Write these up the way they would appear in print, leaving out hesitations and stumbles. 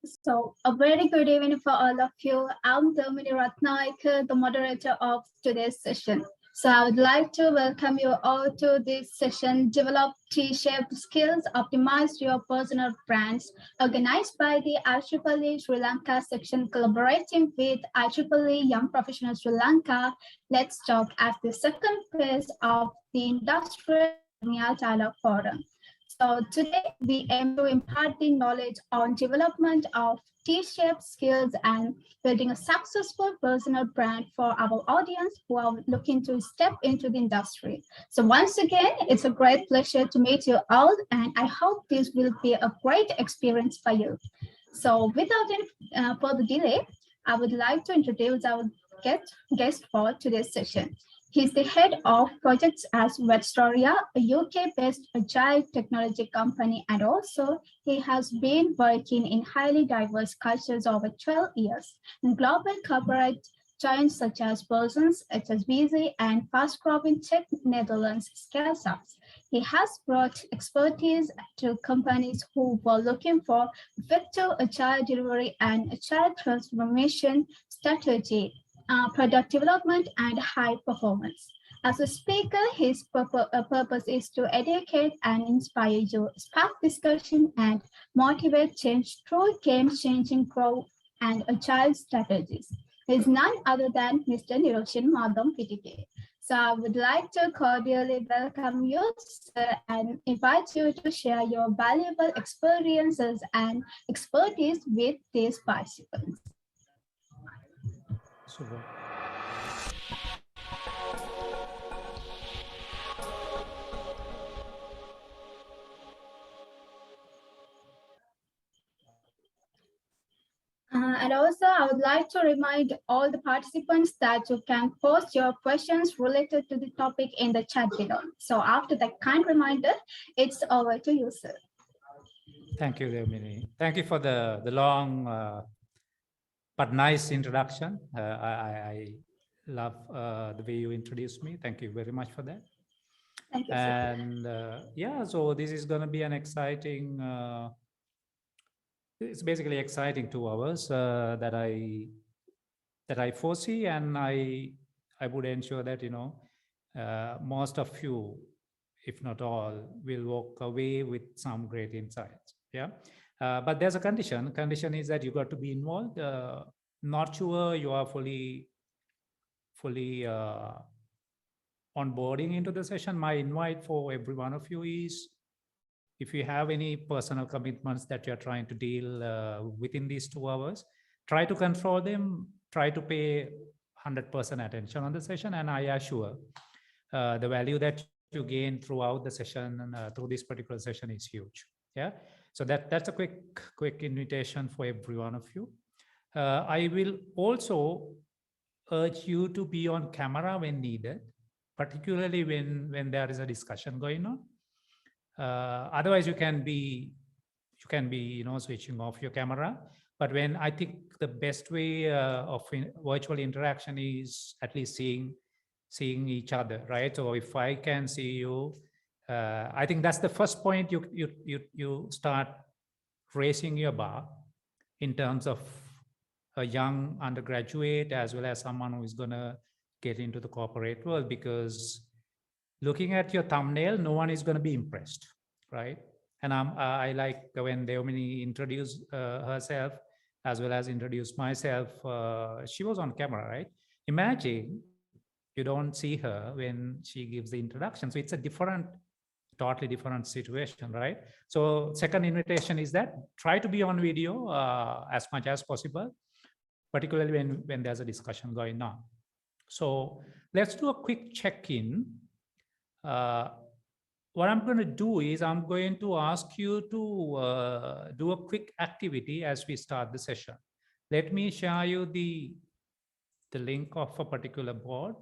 So a very good evening for all of you. I'm Niroshan Madampitige, the moderator of today's session. So I would like to welcome you all to this session, Develop T-shaped Skills, Optimize Your Personal Brands, organized by the IEEE Sri Lanka section, collaborating with IEEE Young Professionals Sri Lanka. Let's talk at the second phase of the Industrial Colonial Dialogue Forum. So today we aim to impart the knowledge on development of T-shaped skills and building a successful personal brand for our audience who are looking to step into the industry. So once again, it's a great pleasure to meet you all, and I hope this will be a great experience for you. So without any further delay, I would like to introduce our guest for today's session. He's the head of projects at Vetstoria, a UK-based agile technology company, and also he has been working in highly diverse cultures over 12 years in global corporate giants such as Bosons, HSBC, and fast-growing tech Netherlands scale-ups. He has brought expertise to companies who were looking for effective agile delivery and agile transformation strategy, product development, and high performance. As a speaker, his purpose is to educate and inspire you, spark discussion, and motivate change through game-changing growth and agile strategies. He is none other than Mr. Niroshan Madampitige. So I would like to cordially welcome you, sir, and invite you to share your valuable experiences and expertise with these participants. Super. And also, I would like to remind all the participants that you can post your questions related to the topic in the chat below. So after that kind reminder, it's over to you, sir. Thank you, Deomini. Thank you for the long but nice introduction. I love the way you introduced me. Thank you very much for that. Thank you, and yeah, so this is going to be an exciting, it's basically exciting 2 hours that I foresee, and I would ensure that, you know, most of you, if not all, will walk away with some great insights. Yeah. But there's a condition. Condition is that you got to be involved. Not sure you are fully onboarding into the session. My invite for every one of you is, if you have any personal commitments that you're trying to deal within these 2 hours, try to control them, try to pay 100% attention on the session, and I assure the value that you gain throughout the session and through this particular session is huge. Yeah, so that's a quick invitation for every one of you. I will also urge you to be on camera when needed, particularly when there is a discussion going on. Otherwise, you can be, you know, switching off your camera. But when I think the best way of virtual interaction is at least seeing each other, right? So if I can see you, I think that's the first point you start raising your bar in terms of a young undergraduate as well as someone who is going to get into the corporate world, because looking at your thumbnail, no one is going to be impressed, right? And I like when Deomini introduced herself as well as introduced myself. She was on camera, right? Imagine you don't see her when she gives the introduction. So it's a totally different situation, right? So second invitation is that try to be on video as much as possible, particularly when there's a discussion going on. So let's do a quick check-in. What I'm going to do is I'm going to ask you to do a quick activity as we start the session. Let me share you the link of a particular board.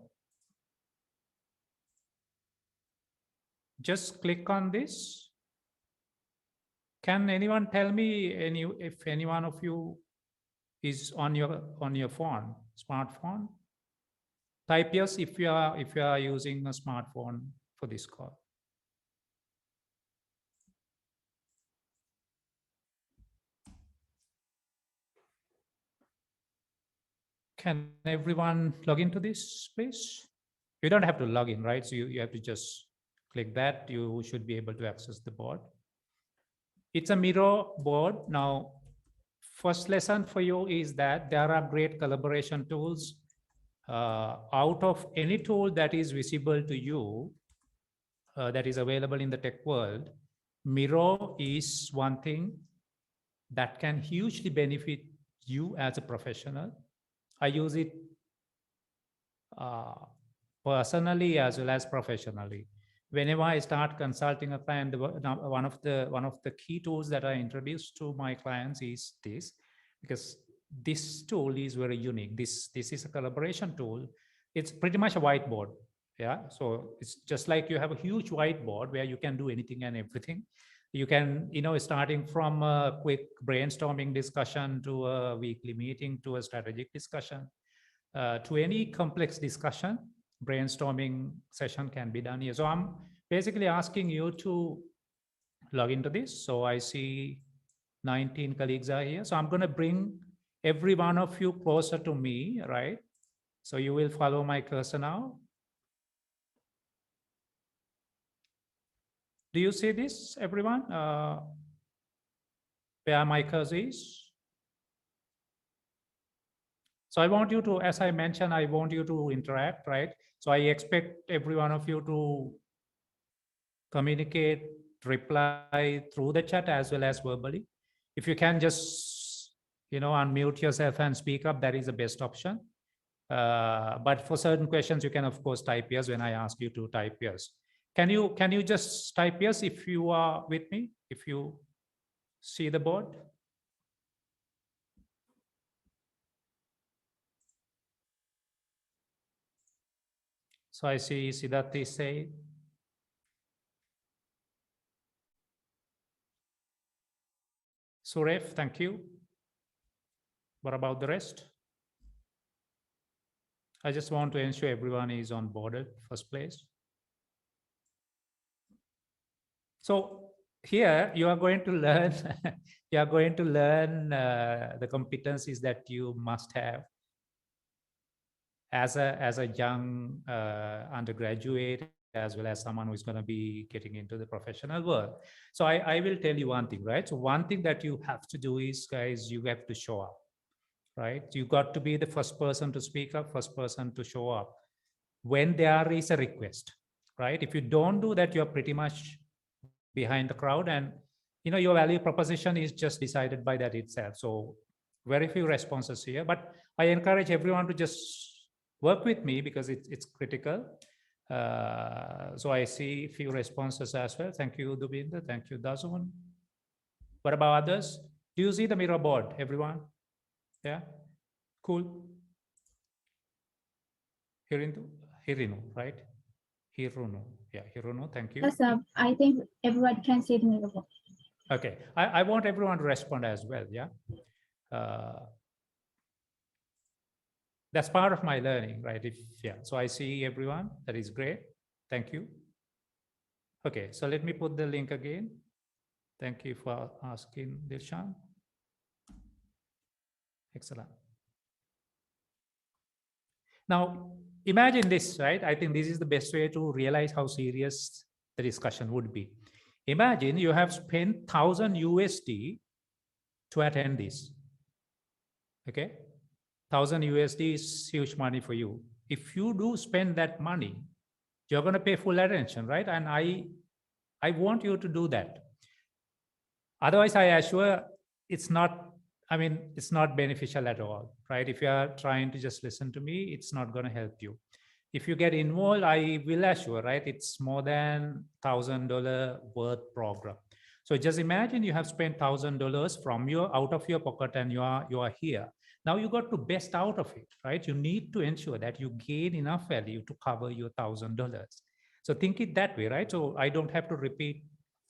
Just click on this. Can anyone tell me if any one of you is on your phone, smartphone? Type yes if you are using a smartphone for this call. Can everyone log into this, please? You don't have to log in, right? So you have to just click that. You should be able to access the board. It's a Miro board. Now, first lesson for you is that there are great collaboration tools. Out of any tool that is visible to you, that is available in the tech world, Miro is one thing that can hugely benefit you as a professional. I use it personally as well as professionally. Whenever I start consulting a client, one of the key tools that I introduce to my clients is this, because this tool is very unique. This is a collaboration tool. It's pretty much a whiteboard. Yeah, so it's just like you have a huge whiteboard where you can do anything and everything. You can, starting from a quick brainstorming discussion to a weekly meeting to a strategic discussion, to any complex discussion, brainstorming session can be done here. So I'm basically asking you to log into this. So I see 19 colleagues are here. So I'm going to bring every one of you closer to me, right? So you will follow my cursor now. Do you see this, everyone? Where my cursor is? So I want you to, as I mentioned, I want you to interact, right? So I expect every one of you to communicate, reply through the chat as well as verbally. If you can just, unmute yourself and speak up, that is the best option. But for certain questions, you can of course type yes when I ask you to type yes. Can you just type yes if you are with me, if you see the board? So I see Siddharthi say. Suresh, thank you. What about the rest? I just want to ensure everyone is on board first place. So here you are going to learn, the competencies that you must have as a young undergraduate, as well as someone who is going to be getting into the professional world. So I will tell you one thing, right? So one thing that you have to do is, guys, you have to show up, right? You got to be the first person to speak up, first person to show up when there is a request, right? If you don't do that, you're pretty much behind the crowd, and your value proposition is just decided by that itself. So very few responses here, but I encourage everyone to just work with me because it's critical. So I see a few responses as well. Thank you, Dubinda. Thank you, Dazun. What about others? Do you see the Miro board, everyone? Yeah, cool. Hirinu, right? Hirunu, yeah, Hirunu, thank you. Yes, I think everyone can see the Miro board. Okay, I want everyone to respond as well, yeah? That's part of my learning, right? So I see everyone, that is great, thank you. Okay, so let me put the link again. Thank you for asking, Dilshan. Excellent. Now, imagine this, right? I think this is the best way to realize how serious the discussion would be. Imagine you have spent 1,000 USD to attend this. Okay, 1,000 USD is huge money for you. If you do spend that money, you're going to pay full attention, right? And I want you to do that. Otherwise, I assure it's not beneficial at all, right? If you are trying to just listen to me, it's not going to help you. If you get involved, I will assure, right? It's more than $1,000 worth program. So just imagine you have spent $1,000 out of your pocket, and you are here. Now you got to best out of it, right? You need to ensure that you gain enough value to cover your $1,000. So think it that way, right? So I don't have to repeat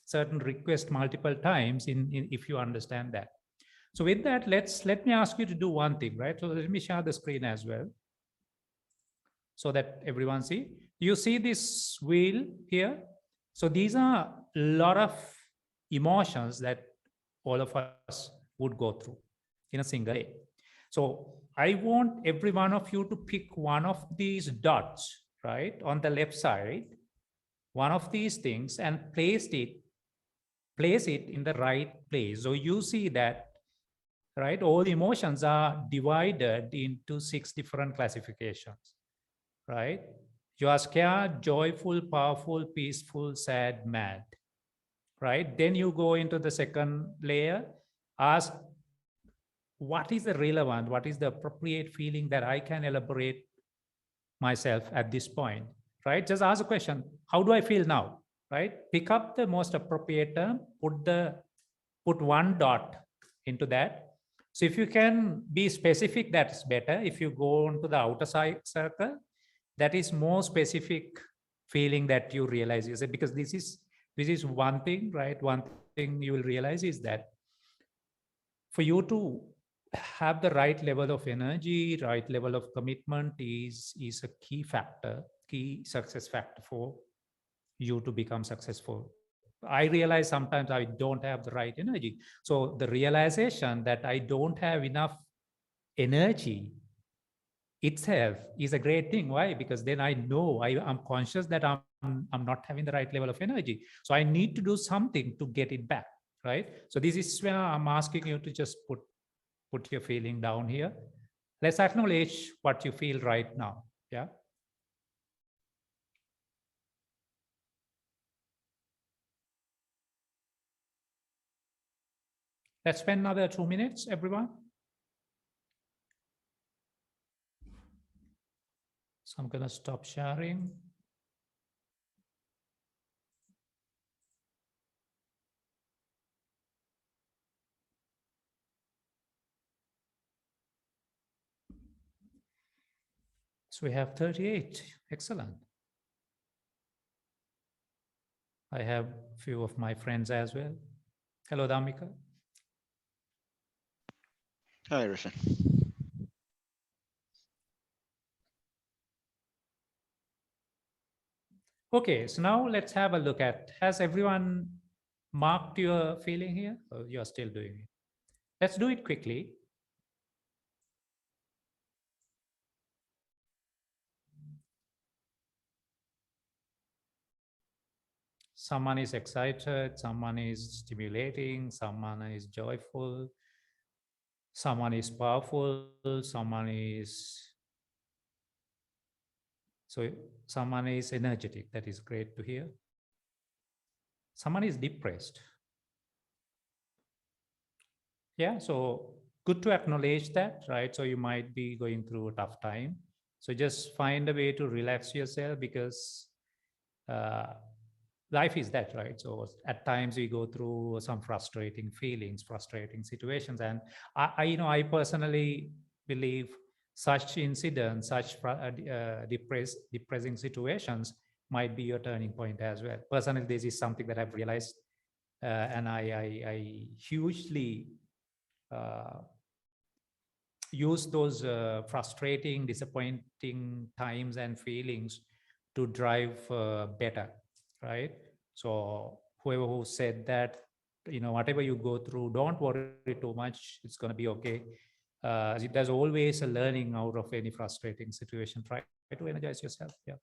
certain requests multiple times if you understand that. So with that, let me ask you to do one thing, right? So let me share the screen as well, so that everyone see. You see this wheel here? So these are a lot of emotions that all of us would go through in a single day. So I want every one of you to pick one of these dots, right, on the left side, one of these things, and place it in the right place. So you see that, right, all the emotions are divided into 6 different classifications, right? You are scared, joyful, powerful, peaceful, sad, mad, right? Then you go into the second layer, ask, what is the relevant, what is the appropriate feeling that I can elaborate myself at this point, right? Just ask a question, how do I feel now, right? Pick up the most appropriate term, put one dot into that. So if you can be specific, that's better. If you go onto the outer side circle, that is more specific feeling that you realize. You say, because this is one thing, right? One thing you will realize is that for you to have the right level of energy, right level of commitment is a key factor, key success factor for you to become successful. I realize sometimes I don't have the right energy. So the realization that I don't have enough energy itself is a great thing. Why? Because then I know I'm conscious that I'm not having the right level of energy. So I need to do something to get it back, right? So this is where I'm asking you to just put your feeling down here. Let's acknowledge what you feel right now. Yeah. Let's spend another 2 minutes, everyone. So I'm going to stop sharing. So we have 38. Excellent. I have a few of my friends as well. Hello, Damika. Hi, Roshan. Okay, so now let's have a look at, has everyone marked your feeling here? Or you're still doing it? Let's do it quickly. Someone is excited, someone is stimulating, someone is joyful, someone is powerful, someone is energetic. That is great to hear. Someone is depressed. Yeah, so good to acknowledge that, right? So you might be going through a tough time. So just find a way to relax yourself, because life is that, right? So at times we go through some frustrating feelings, frustrating situations. And I personally believe such incidents, such depressing situations might be your turning point as well. Personally, this is something that I've realized, and I hugely use those frustrating, disappointing times and feelings to drive better, right? So whoever who said that, whatever you go through, don't worry too much. It's going to be okay. There's always a learning out of any frustrating situation. Try to energize yourself. Yeah.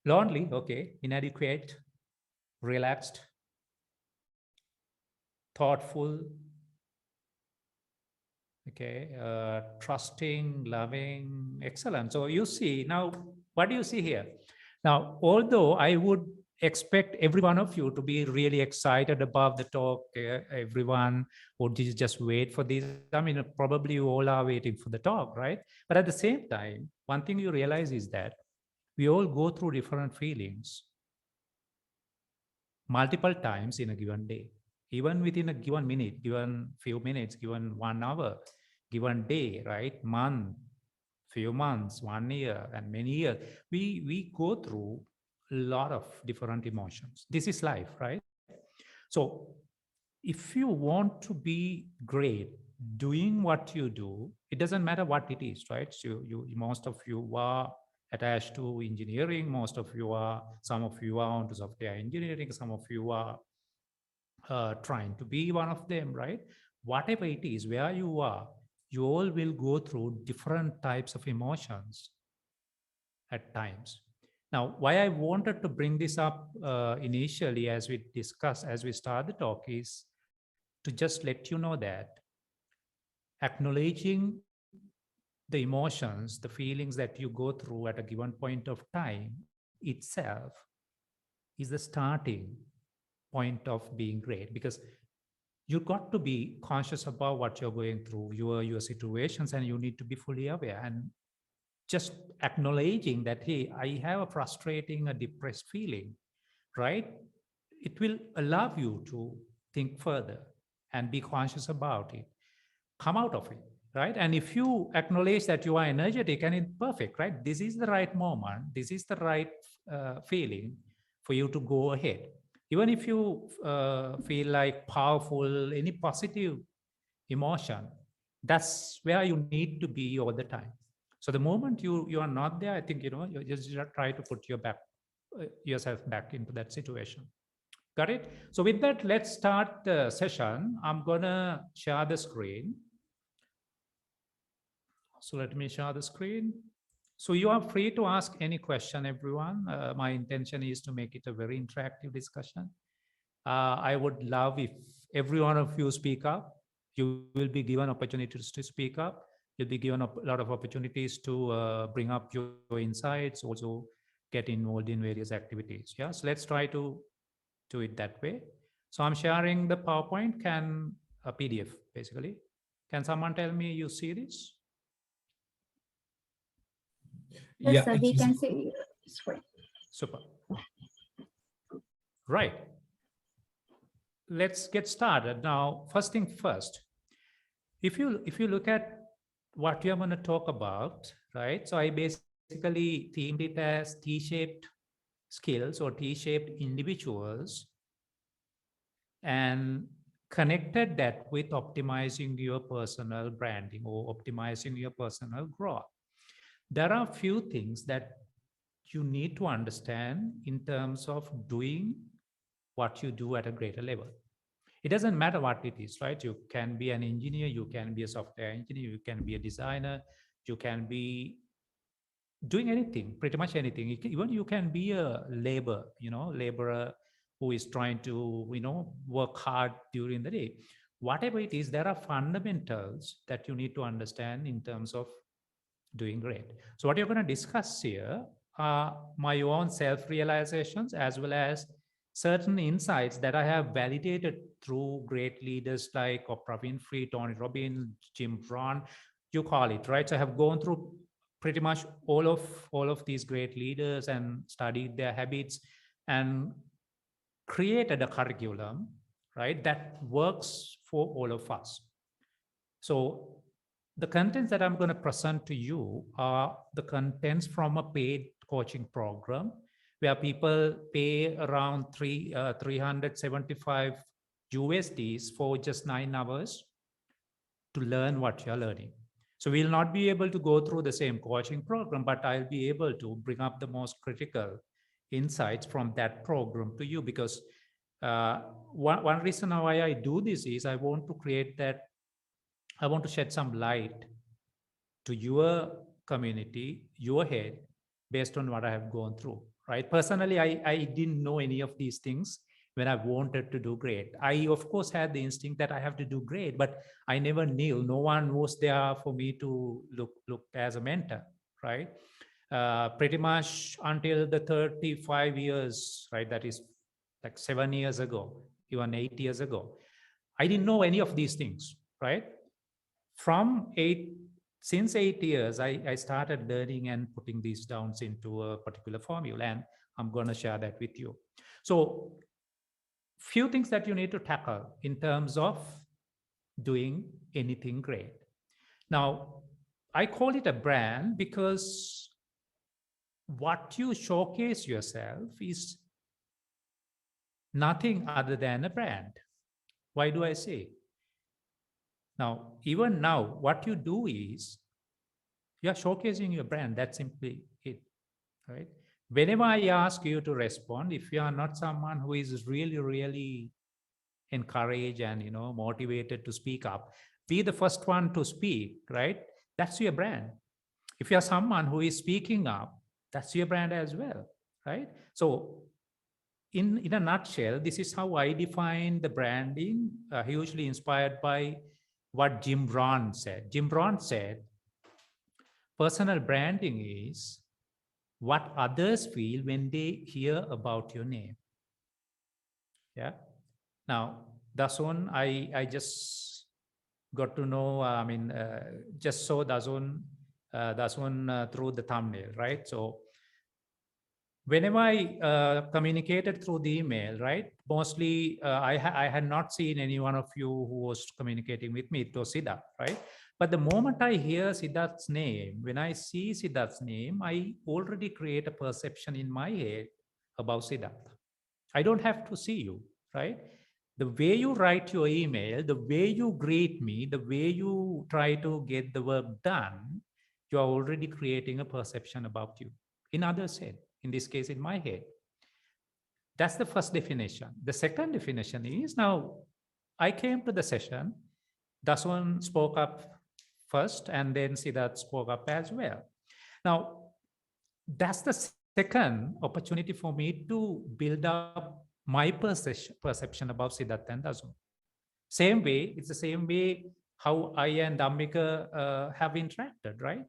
Lonely, okay. Inadequate, relaxed, thoughtful, okay, trusting, loving, excellent. So you see now, what do you see here? Now, although I would expect every one of you to be really excited about the talk, everyone would just wait for this. I mean, probably you all are waiting for the talk, right? But at the same time, one thing you realize is that we all go through different feelings multiple times in a given day. Even within a given minute, given few minutes, given 1 hour, given day, right? Month, few months, 1 year, and many years, we go through a lot of different emotions. This is life, right? So if you want to be great doing what you do, it doesn't matter what it is, right? So most of you are attached to engineering, some of you are onto software engineering, some of you are trying to be one of them, right? Whatever it is, where you are, you all will go through different types of emotions at times. Now, why I wanted to bring this up initially as we discuss, as we start the talk, is to just let you know that acknowledging the emotions, the feelings that you go through at a given point of time itself is the starting point of being great, because you got to be conscious about what you're going through, your situations, and you need to be fully aware. And just acknowledging that, hey, I have a frustrating, a depressed feeling, right? It will allow you to think further and be conscious about it, come out of it, right? And if you acknowledge that you are energetic and it's perfect, right? This is the right moment. This is the right feeling for you to go ahead. Even if you feel like powerful, any positive emotion, that's where you need to be all the time. So the moment you are not there, I think, you just try to put yourself back into that situation. Got it? So with that, let's start the session. I'm gonna share the screen. So let me share the screen. So you are free to ask any question, everyone. My intention is to make it a very interactive discussion. I would love if every one of you speak up. You will be given opportunities to speak up. You'll be given a lot of opportunities to bring up your insights, also get involved in various activities. Yeah, so let's try to do it that way. So I'm sharing the PowerPoint, a PDF basically. Can someone tell me you see this? Yes, sir, we can see screen. Super. Right. Let's get started. Now, first thing first, if you look at what you're going to talk about, right? So I basically themed it as T-shaped skills or T-shaped individuals, and connected that with optimizing your personal branding or optimizing your personal growth. There are a few things that you need to understand in terms of doing what you do at a greater level. It doesn't matter what it is, right? You can be an engineer, you can be a software engineer, you can be a designer, you can be doing anything, pretty much anything. Even you can be a laborer who is trying to, work hard during the day. Whatever it is, there are fundamentals that you need to understand in terms of doing great. So what you're going to discuss here are my own self-realizations, as well as certain insights that I have validated through great leaders like Oprah Winfrey, Tony Robbins, Jim Rohn, you call it, right? So I have gone through pretty much all of these great leaders and studied their habits and created a curriculum, right, that works for all of us. So the contents that I'm going to present to you are the contents from a paid coaching program where people pay around 375 USDs for just 9 hours to learn what you're learning. So we'll not be able to go through the same coaching program, but I'll be able to bring up the most critical insights from that program to you, because one reason why I do this is I want to shed some light to your community, your head, based on what I have gone through, right? Personally, I didn't know any of these things when I wanted to do great. I, of course, had the instinct that I have to do great, but I never knew. No one was there for me to look as a mentor, right? Pretty much until the 35 years, right? That is like 7 years ago, even 8 years ago. I didn't know any of these things, right? Since 8 years, I started learning and putting these down into a particular formula, and I'm going to share that with you. So few things that you need to tackle in terms of doing anything great. Now, I call it a brand because what you showcase yourself is nothing other than a brand. Why do I say? Now, even now, what you do is you're showcasing your brand. That's simply it, right? Whenever I ask you to respond, if you are not someone who is really, really encouraged and motivated to speak up, be the first one to speak, right? That's your brand. If you're someone who is speaking up, that's your brand as well, right? So in a nutshell, this is how I define the branding, hugely inspired by what Jim Rohn said. Jim Rohn said, personal branding is what others feel when they hear about your name. Yeah. Now, Dasun, I just got to know, just saw Dasun through the thumbnail, right? So whenever I communicated through the email, right, mostly I had not seen any one of you who was communicating with me. It was Siddharth, right? But the moment I hear Siddharth's name, when I see Siddharth's name, I already create a perception in my head about Siddharth. I don't have to see you, right? The way you write your email, the way you greet me, the way you try to get the work done, you are already creating a perception about you. In others' head, in this case, in my head. That's the first definition. The second definition is, now I came to the session, Dasun spoke up first, and then Siddharth spoke up as well. Now, that's the second opportunity for me to build up my perception about Siddharth and Dasun. Same way, it's the same way how I and Dhammika have interacted, right?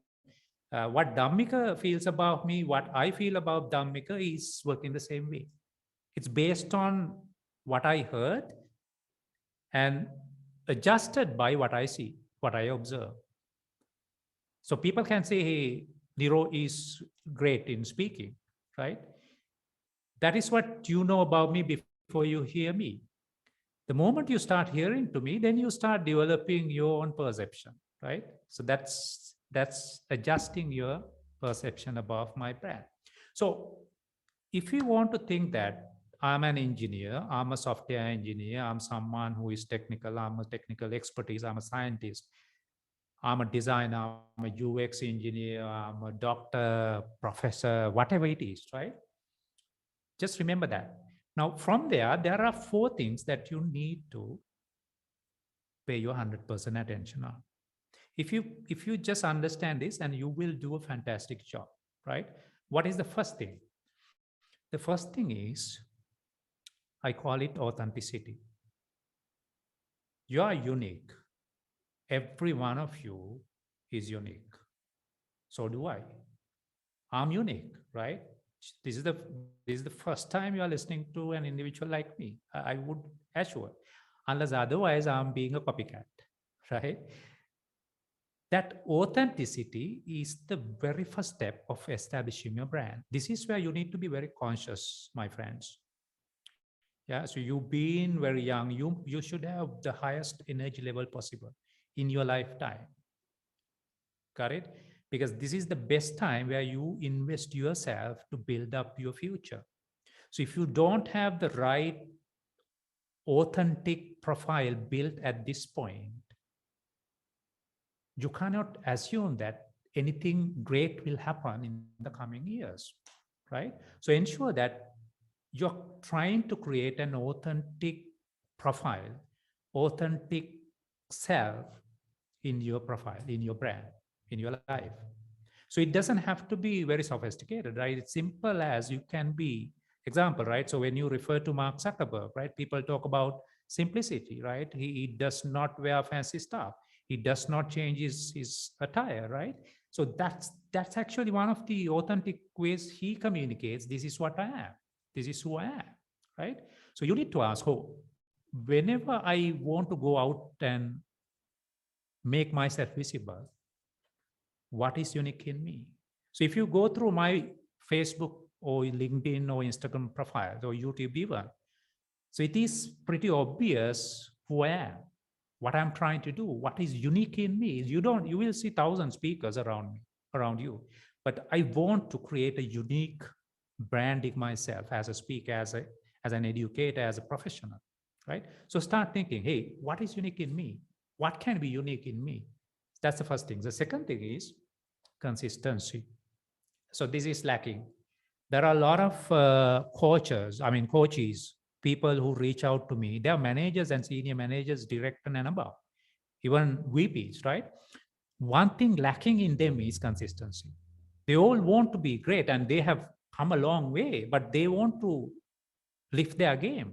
What Dhammika feels about me, what I feel about Dhammika is working the same way. It's based on what I heard and adjusted by what I see, what I observe. So people can say, hey, Niro is great in speaking, right? That is what you know about me before you hear me. The moment you start hearing to me, then you start developing your own perception, right? So that's adjusting your perception about my brand. So if you want to think that I'm an engineer, I'm a software engineer, I'm someone who is technical, I'm a technical expertise, I'm a scientist, I'm a designer, I'm a UX engineer, I'm a doctor, professor, whatever it is, right? Just remember that. Now, from there are 4 things that you need to pay your 100% attention on. If you just understand this, and you will do a fantastic job, right? What is the first thing? The first thing is, I call it authenticity. You are unique. Every one of you is unique. So do I. I'm unique, right? This is the first time you are listening to an individual like me. I would assure, unless otherwise I'm being a copycat, right? That authenticity is the very first step of establishing your brand. This is where you need to be very conscious, my friends. Yeah, so you've been very young. You should have the highest energy level possible in your lifetime. Got it? Because this is the best time where you invest yourself to build up your future. So if you don't have the right authentic profile built at this point, you cannot assume that anything great will happen in the coming years, right? So ensure that you're trying to create an authentic profile, authentic self in your profile, in your brand, in your life. So it doesn't have to be very sophisticated, right? It's simple as you can be. Example, right? So when you refer to Mark Zuckerberg, right? People talk about simplicity, right? He does not wear fancy stuff. He does not change his attire, right? So that's actually one of the authentic ways he communicates. This is what I am. This is who I am, right? So you need to ask, whenever I want to go out and make myself visible, what is unique in me? So if you go through my Facebook or LinkedIn or Instagram profiles or YouTube even, so it is pretty obvious who I am, what I'm trying to do, what is unique in me. You will see 1,000 speakers around you, but I want to create a unique branding myself as a speaker, as an educator, as a professional, right? So start thinking, hey, what is unique in me? What can be unique in me? That's the first thing. The second thing is consistency. So this is lacking. There are a lot of coaches, people who reach out to me. They are managers and senior managers, director and above. even VPs, right? One thing lacking in them is consistency. They all want to be great and they have come a long way, but they want to lift their game.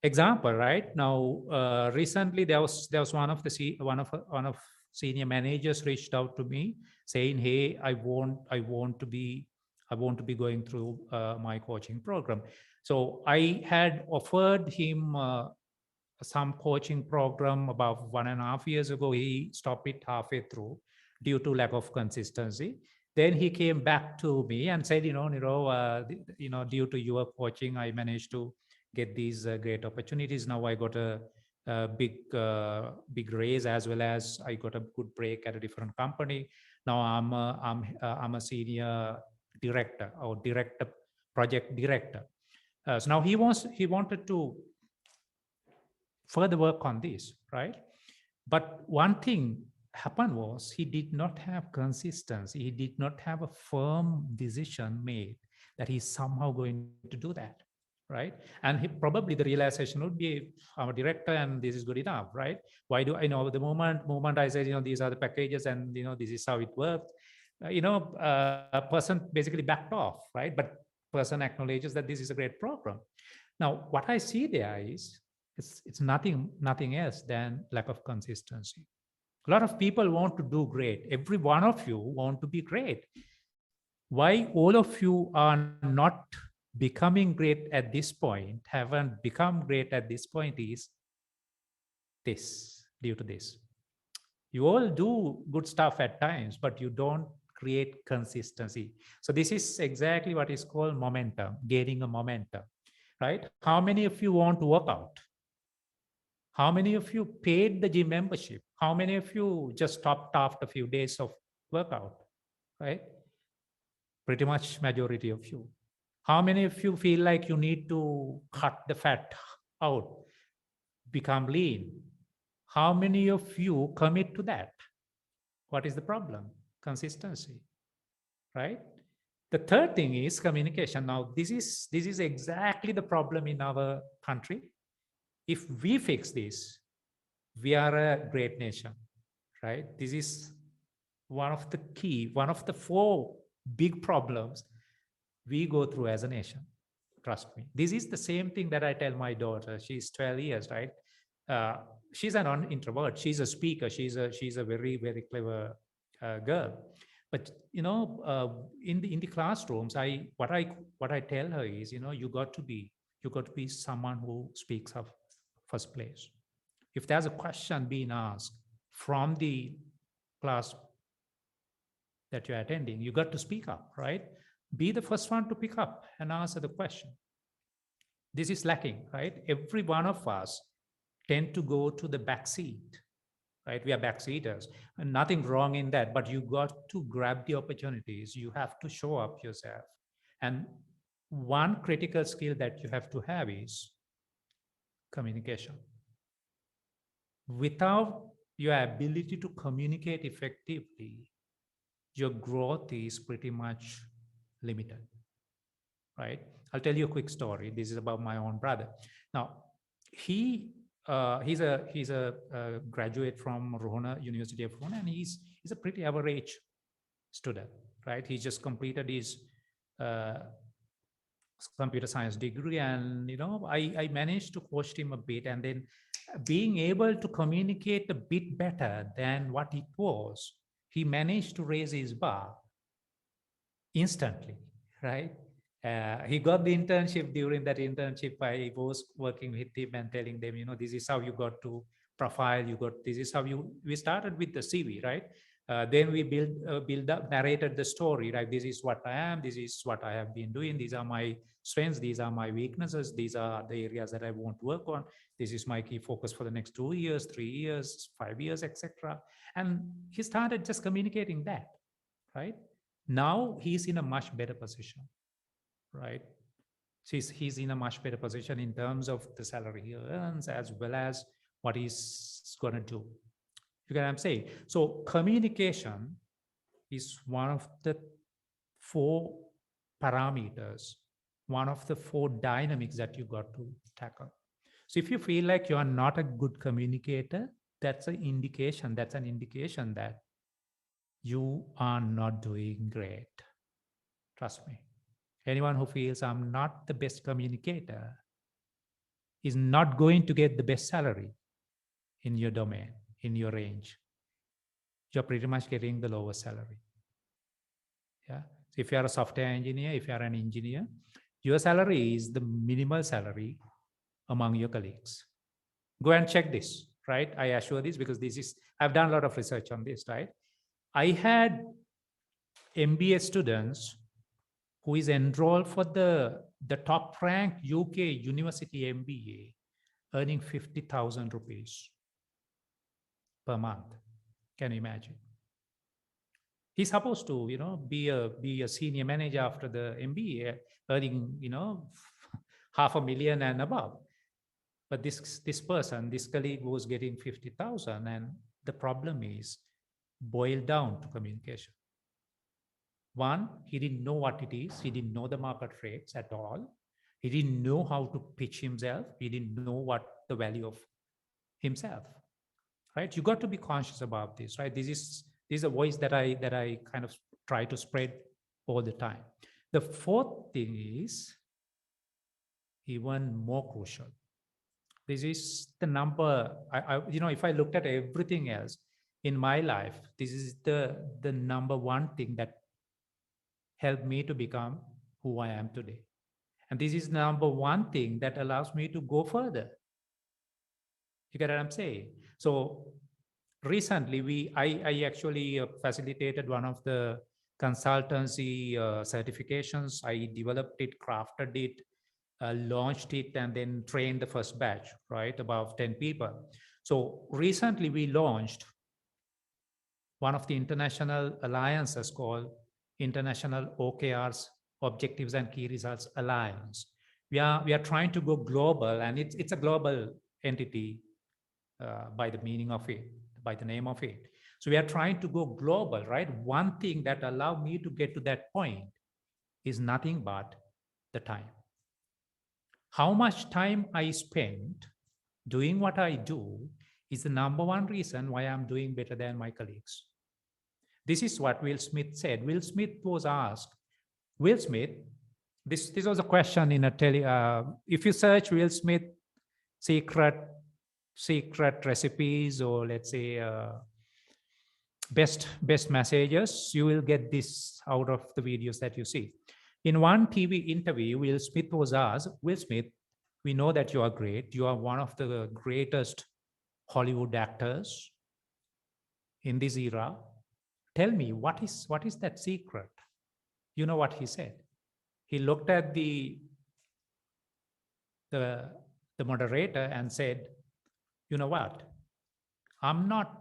Example, right? Now, recently there was one of senior managers reached out to me saying, "Hey, I want to be going through my coaching program." So I had offered him some coaching program about 1.5 years ago. He stopped it halfway through due to lack of consistency. Then he came back to me and said, Niro, due to your coaching, I managed to get these great opportunities. Now I got a big raise, as well as I got a good break at a different company. Now I'm a senior director or project director. So now he wanted to further work on this, right? But one thing happened was he did not have consistency. He did not have a firm decision made that he's somehow going to do that, right? And probably the realization would be, I'm a director and this is good enough, right? Why do I know the moment I said, these are the packages and, this is how it works, a person basically backed off, right? But person acknowledges that this is a great program. Now, what I see there is, it's nothing else than lack of consistency. A lot of people want to do great. Every one of you want to be great. Why all of you are not becoming great at this point, haven't become great at this point, is due to this. You all do good stuff at times, but you don't create consistency. So this is exactly what is called momentum, gaining a momentum, right? How many of you want to work out? How many of you paid the gym membership? How many of you just stopped after a few days of workout, right? Pretty much majority of you. How many of you feel like you need to cut the fat out, become lean? How many of you commit to that? What is the problem? Consistency, right? The third thing is communication. Now, this is exactly the problem in our country. If we fix this, we are a great nation, right? This is one of the 4 big problems we go through as a nation. Trust me. This is the same thing that I tell my daughter. She's 12 years, right? She's an introvert. She's a speaker. She's a very, very clever girl. But in the classrooms, what I tell her is, you got to be someone who speaks up first place. If there's a question being asked from the class that you're attending, you got to speak up, right? Be the first one to pick up and answer the question. This is lacking, right? Every one of us tend to go to the back seat, right? We are backseaters, and nothing wrong in that, but you got to grab the opportunities. You have to show up yourself. And one critical skill that you have to have is communication. Without your ability to communicate effectively, your growth is pretty much limited, right? I'll tell you a quick story. This is about my own brother. Now, he's a graduate from Ruhuna, University of Ruhuna, and he's a pretty average student, right? He just completed his computer science degree, and I managed to coach him a bit, and then being able to communicate a bit better than what it was, he managed to raise his bar instantly, right? He got the internship. During that internship, I was working with him and telling them, this is how you got to profile. This is how we started with the CV, right? Then we build up, narrated the story, right? This is what I am. This is what I have been doing. These are my strengths. These are my weaknesses. These are the areas that I want to work on. This is my key focus for the next 2 years, 3 years, 5 years, etc. And he started just communicating that, right? Now he's in a much better position, right? He's in a much better position in terms of the salary he earns, as well as what he's going to do. You get what I'm saying? So communication is one of the 4 parameters, one of the 4 dynamics that you got to tackle. So if you feel like you are not a good communicator, that's an indication. That's an indication that you are not doing great. Trust me. Anyone who feels I'm not the best communicator is not going to get the best salary in your domain, in your range. You're pretty much getting the lowest salary. Yeah. So if you are a software engineer, if you are an engineer, your salary is the minimal salary among your colleagues. Go and check this, right? I assure this because I've done a lot of research on this, right? I had MBA students who is enrolled for the top ranked UK university MBA, earning 50,000 rupees per month. Can you imagine? He's supposed to, be a senior manager after the MBA, earning, $500,000 and above. But this colleague was getting 50,000, and the problem is boiled down to communication. One, he didn't know what it is. He didn't know the market rates at all. He didn't know how to pitch himself. He didn't know what the value of himself, right? You got to be conscious about this, right? This is a voice that I kind of try to spread all the time. The fourth thing is even more crucial. This is the number, if I looked at everything else in my life, this is the number one thing that helped me to become who I am today. And this is number one thing that allows me to go further. You get what I'm saying? So recently, I actually facilitated one of the consultancy certifications. I developed it, crafted it, launched it, and then trained the first batch, right? About 10 people. So recently we launched one of the international alliances called International OKRs, Objectives and Key Results Alliance. We are trying to go global, and it's a global entity by the meaning of it, by the name of it. So we are trying to go global, right? One thing that allowed me to get to that point is nothing but the time. How much time I spend doing what I do is the number one reason why I'm doing better than my colleagues. This is what Will Smith said. Will Smith was asked, Will Smith, this was a question in a if you search Will Smith secret recipes, or let's say best messages, you will get this out of the videos that you see. In one TV interview, Will Smith was asked, Will Smith, we know that you are great. You are one of the greatest Hollywood actors in this era. Tell me, what is that secret? You know what he said? He looked at the moderator and said, you know what? I'm not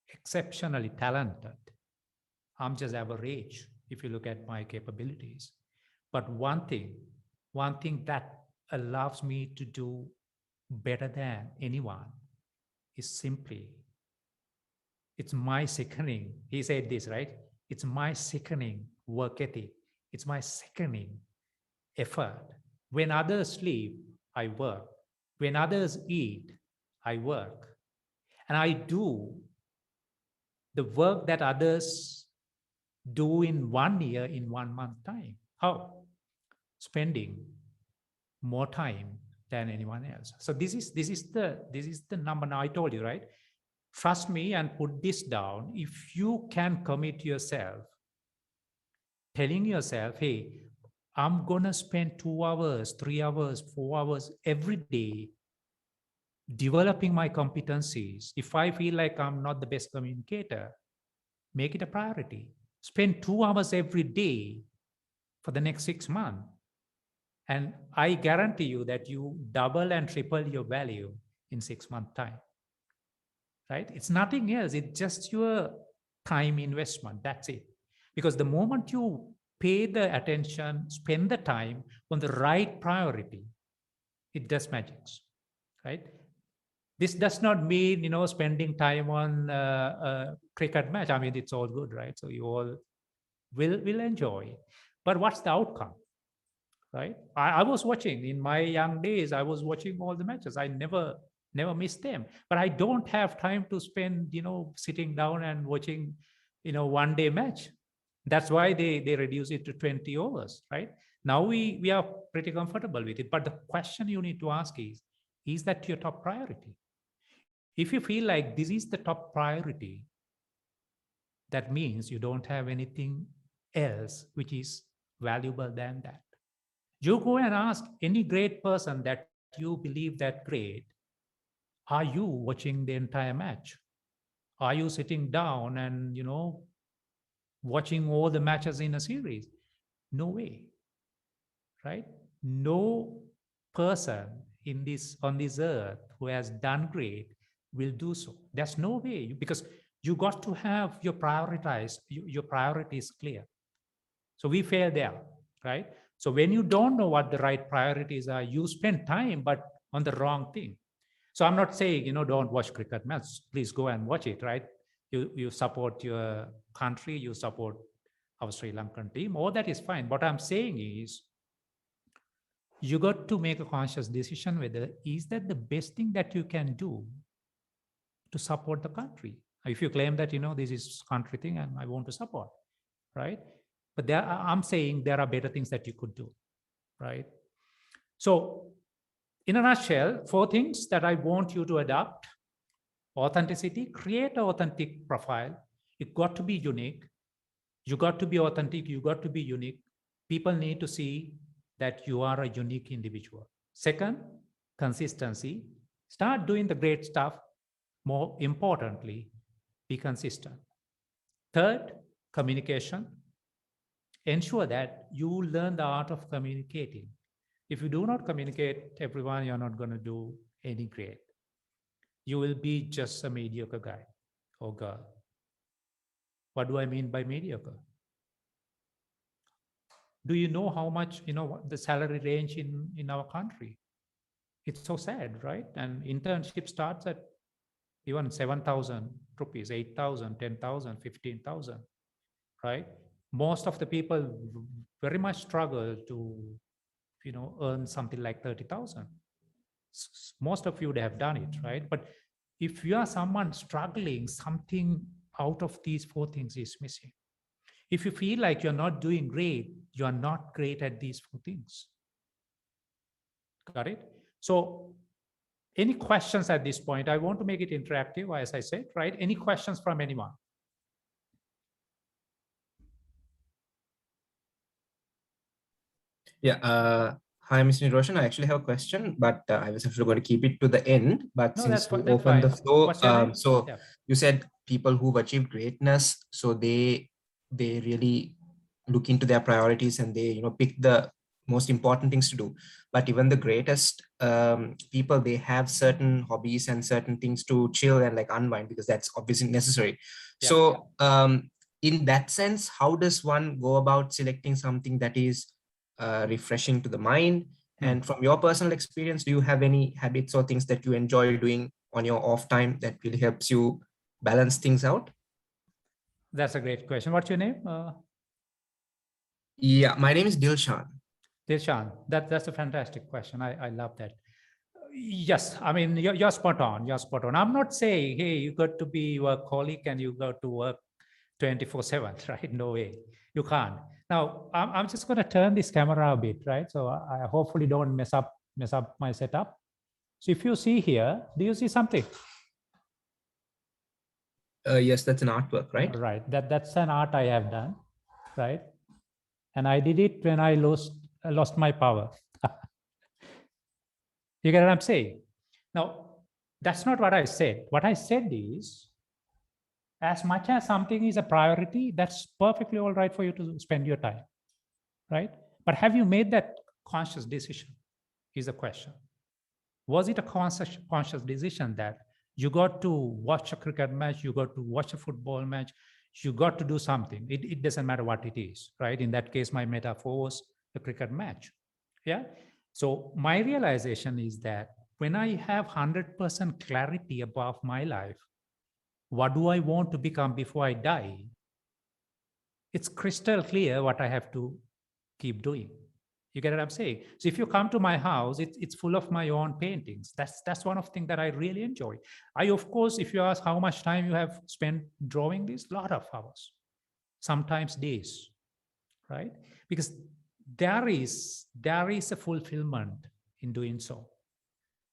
exceptionally talented. I'm just average if you look at my capabilities. But one thing that allows me to do better than anyone is simply, it's my sickening. He said this, right? It's my sickening work ethic. It's my sickening effort. When others sleep, I work. When others eat, I work. And I do the work that others do in 1 year in 1 month time. How? Spending more time than anyone else. So this is the number. Now I told you, right? Trust me and put this down. If you can commit yourself, telling yourself, hey, I'm gonna spend 2 hours, 3 hours, 4 hours every day developing my competencies. If I feel like I'm not the best communicator, make it a priority. Spend 2 hours every day for the next 6 months. And I guarantee you that you double and triple your value in 6 months' time. Right? It's nothing else. It's just your time investment. That's it. Because the moment you pay the attention, spend the time on the right priority, it does magics. Right? This does not mean, spending time on a cricket match. I mean, it's all good, right? So you all will enjoy. But what's the outcome? Right? I was watching in my young days, I was watching all the matches. I never never miss them. But I don't have time to spend, sitting down and watching, one day match. That's why they reduce it to 20 overs, right? Now we are pretty comfortable with it. But the question you need to ask is that your top priority? If you feel like this is the top priority, that means you don't have anything else which is valuable than that. You go and ask any great person that you believe that great, are you watching the entire match? Are you sitting down and, watching all the matches in a series? No way, right? No person on this earth who has done great will do so. There's no way, because you got to have your priorities clear. So we fail there, right? So when you don't know what the right priorities are, you spend time, but on the wrong thing. So I'm not saying, don't watch cricket match. Please go and watch it, right? You support your country, you support our Sri Lankan team, all that is fine. What I'm saying is, you got to make a conscious decision whether is that the best thing that you can do to support the country. If you claim that, this is country thing and I want to support, right? But I'm saying there are better things that you could do, right? So in a nutshell, 4 things that I want you to adopt: authenticity, create an authentic profile. It got to be unique. You got to be authentic. You got to be unique. People need to see that you are a unique individual. Second, consistency. Start doing the great stuff. More importantly, be consistent. Third, communication. Ensure that you learn the art of communicating. If you do not communicate, everyone, you're not going to do any great. You will be just a mediocre guy or girl. What do I mean by mediocre? Do you know how much, the salary range in our country? It's so sad, right? And internship starts at even 7,000 rupees, 8,000, 10,000, 15,000, right? Most of the people very much struggle to, earn something like 30,000. Most of you would have done it, right? But if you are someone struggling, something out of these 4 things is missing. If you feel like you're not doing great, you are not great at these 4 things. Got it? So any questions at this point? I want to make it interactive, as I said, right? Any questions from anyone? Yeah. Hi, Mr. Niroshan. I actually have a question, but I was actually going to keep it to the end. But No, since you that's opened the fine. floor, What's your name? so Yeah. you said people who've achieved greatness, so they really look into their priorities and they pick the most important things to do. But even the greatest people, they have certain hobbies and certain things to chill and like unwind, because that's obviously necessary. Yeah. So in that sense, how does one go about selecting something that is refreshing to the mind? And from your personal experience, do you have any habits or things that you enjoy doing on your off time that really helps you balance things out? That's a great question. What's your name? Yeah, my name is Dilshan. Dilshan, that's a fantastic question. I love that. Yes, I mean, you're spot on. You're spot on. I'm not saying, hey, you got to be workaholic and you got to work 24/7, right? No way. You can't. Now, I'm just going to turn this camera a bit, right? So I hopefully don't mess up my setup. So if you see here, do you see something? Yes, that's an artwork, right? Right. That's an art I have done, right? And I did it when I lost my power. You get what I'm saying? Now, that's not what I said. What I said is, as much as something is a priority, that's perfectly all right for you to spend your time, right? But have you made that conscious decision is the question. Was it a conscious decision that you got to watch a cricket match, you got to watch a football match, you got to do something? It doesn't matter what it is, right? In that case, my metaphor was the cricket match, yeah? So my realization is that when I have 100% clarity about my life, what do I want to become before I die? It's crystal clear what I have to keep doing. You get what I'm saying? So if you come to my house, it's full of my own paintings. That's one of the things that I really enjoy. Of course, if you ask how much time you have spent drawing this, a lot of hours, sometimes days, right? Because there is a fulfillment in doing so.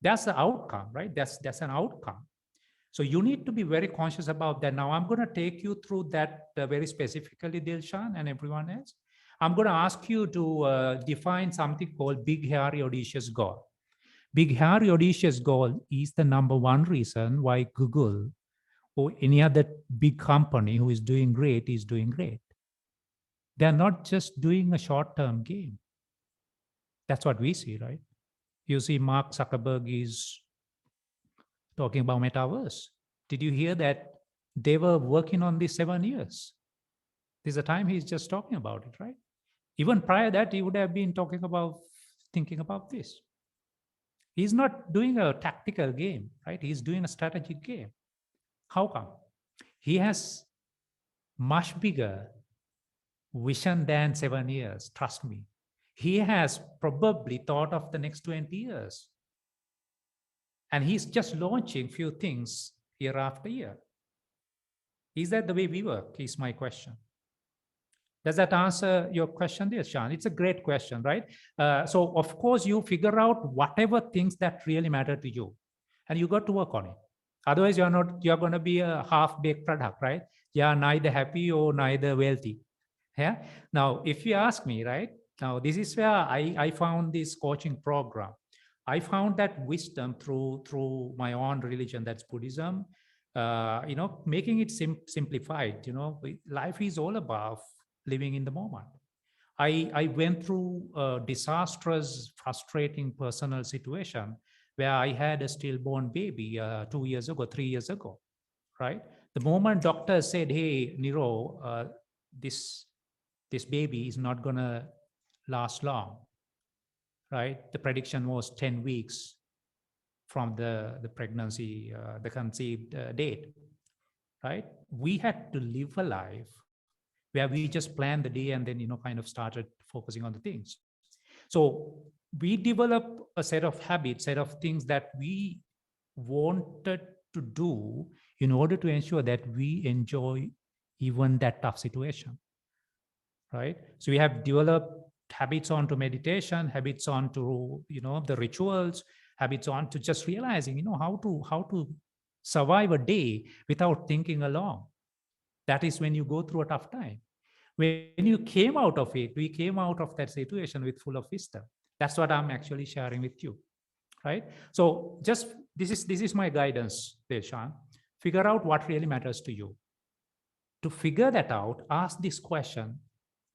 That's the outcome, right? That's an outcome. So you need to be very conscious about that. Now I'm going to take you through that very specifically, Dilshan and everyone else. I'm going to ask you to define something called big, hairy, audacious goal. Big, hairy, audacious goal is the number one reason why Google or any other big company who is doing great is doing great. They're not just doing a short-term game. That's what we see, right? You see Mark Zuckerberg is talking about metaverse. Did you hear that they were working on this 7 years? There's a time he's just talking about it, right? Even prior that, he would have been thinking about this. He's not doing a tactical game, right? He's doing a strategic game. How come? He has much bigger vision than 7 years, trust me. He has probably thought of the next 20 years. And he's just launching few things year after year. Is that the way we work, is my question. Does that answer your question there, Sean? It's a great question, right? So of course you figure out whatever things that really matter to you and you got to work on it. Otherwise you're going to be a half-baked product, right? You're neither happy or neither wealthy. Yeah. Now, if you ask me, right, now this is where I found this coaching program. I found that wisdom through my own religion, that's Buddhism, making it simplified. Life is all about living in the moment. I went through a disastrous, frustrating personal situation where I had a stillborn baby 2 years ago, 3 years ago, right? The moment doctor said, hey, Niro, this baby is not going to last long, right? The prediction was 10 weeks from the pregnancy, the conceived date, right? We had to live a life where we just planned the day and then, kind of started focusing on the things. So we developed a set of habits, set of things that we wanted to do in order to ensure that we enjoy even that tough situation, right? So we have developed habits onto meditation, habits onto, the rituals, habits onto just realizing, how to survive a day without thinking along. That is when you go through a tough time. When you came out of it, we came out of that situation with full of wisdom. That's what I'm actually sharing with you, right? So just, this is my guidance, Deshan. Figure out what really matters to you. To figure that out, ask this question: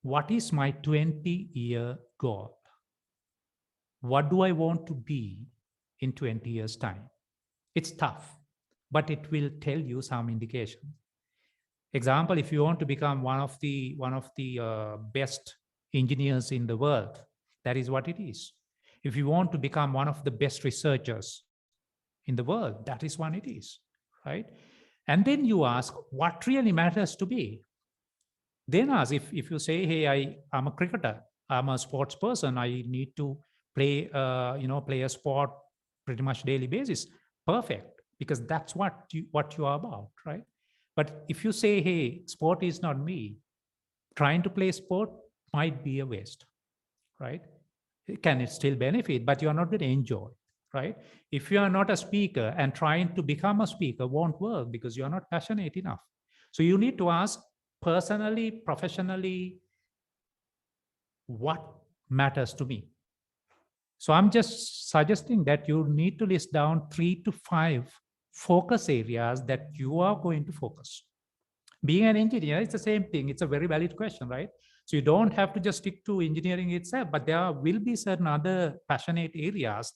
what is my 20-year goal? What do I want to be in 20 years' time? It's tough, but it will tell you some indication. Example, if you want to become one of the best engineers in the world, that is what it is. If you want to become one of the best researchers in the world, that is what it is, right? And then you ask, what really matters to be? Then ask, if you say, hey, I'm a cricketer, I'm a sports person, I need to play a sport pretty much daily basis. Perfect, because that's what you are about, right? But if you say, hey, sport is not me, trying to play sport might be a waste, right? Can it still benefit, but you're not going to enjoy, right? If you are not a speaker and trying to become a speaker won't work because you're not passionate enough. So you need to ask personally, professionally, what matters to me? So I'm just suggesting that you need to list down 3 to 5 focus areas that you are going to focus. Being an engineer, it's the same thing. It's a very valid question, right? So you don't have to just stick to engineering itself, but there will be certain other passionate areas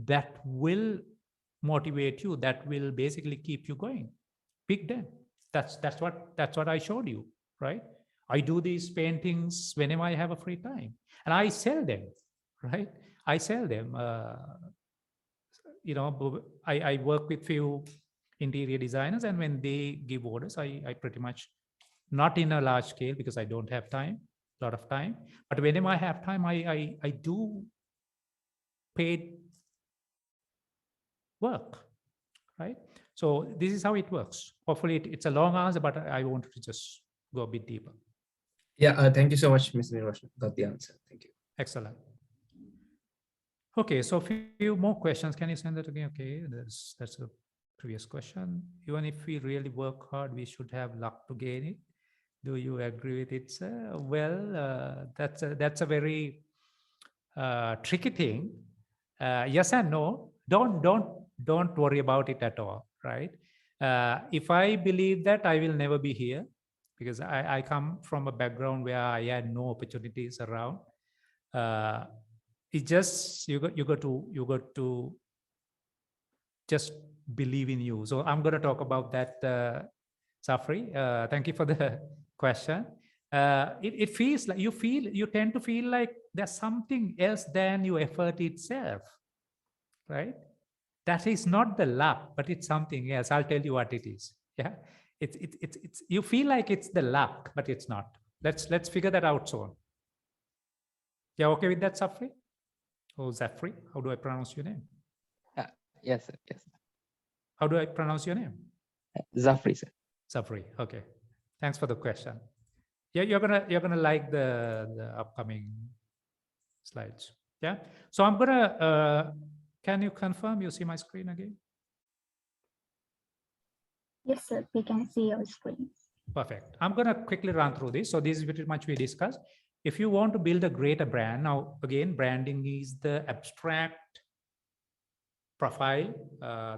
that will motivate you, that will basically keep you going. Pick them. That's what I showed you, right? I do these paintings whenever I have a free time, and I sell them, right? I sell them. I work with few interior designers, and when they give orders, I pretty much, not in a large scale because I don't have time, a lot of time. But whenever I have time, I do paid work, right? So this is how it works. Hopefully it's a long answer, but I wanted to just go a bit deeper. Yeah, thank you so much, Mr. Niroshan. Got the answer. Thank you. Excellent. Okay, so a few more questions. Can you send that again? Okay, that's a previous question. Even if we really work hard, we should have luck to gain it. Do you agree with it, sir? Well, that's a very tricky thing. Yes and no. Don't worry about it at all, right? If I believe that, I will never be here, because I come from a background where I had no opportunities around. It just you got to just believe in you. So I'm going to talk about that, Safri. Thank you for the question. It feels like you tend to feel like there's something else than your effort itself, right? That is not the luck, but it's something else. I'll tell you what it is. Yeah, it's you feel like it's the luck, but it's not. Let's figure that out soon. Yeah, okay with that, Safri? Oh, Zafri, how do I pronounce your name? Yes, sir. Yes. How do I pronounce your name? Zafri, sir. Zafri. Okay. Thanks for the question. Yeah, you're gonna like the upcoming slides. Yeah. So I'm gonna. Can you confirm you see my screen again? Yes, sir. We can see your screen. Perfect. I'm gonna quickly run through this. So this is pretty much we discussed. If you want to build a greater brand, now again, branding is the abstract profile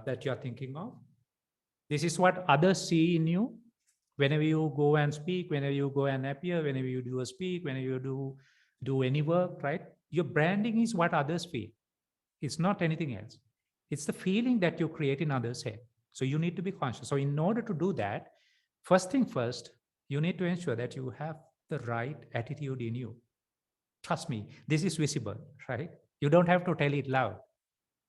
that you're thinking of. This is what others see in you. Whenever you go and speak, whenever you go and appear, whenever you do a speak, whenever you do any work, right? Your branding is what others feel. It's not anything else. It's the feeling that you create in others' head. So you need to be conscious. So in order to do that, first thing first, you need to ensure that you have the right attitude in you. Trust me, this is visible, right? You don't have to tell it loud.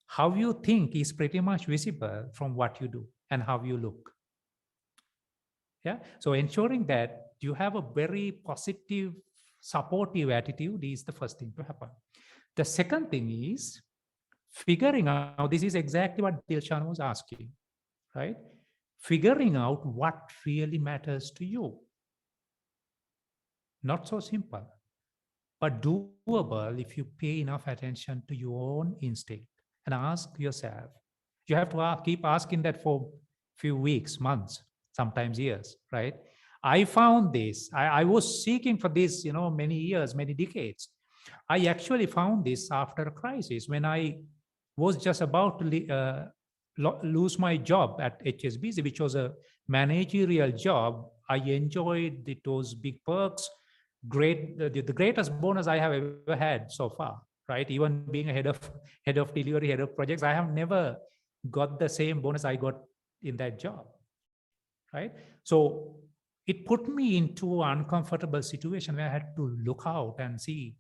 How you think is pretty much visible from what you do and how you look. Yeah. So ensuring that you have a very positive, supportive attitude is the first thing to happen. The second thing is figuring out, this is exactly what Dilshan was asking, right? Figuring out what really matters to you. Not so simple, but doable if you pay enough attention to your own instinct and ask yourself. You have to keep asking that for a few weeks, months, sometimes years, right? I found this. I was seeking for this, many years, many decades. I actually found this after a crisis when I was just about to lose my job at HSBC, which was a managerial job. I enjoyed those big perks, the greatest bonus I have ever had so far, right? Even being a head of delivery, head of projects, I have never got the same bonus I got in that job, right? So it put me into an uncomfortable situation where I had to look out and see,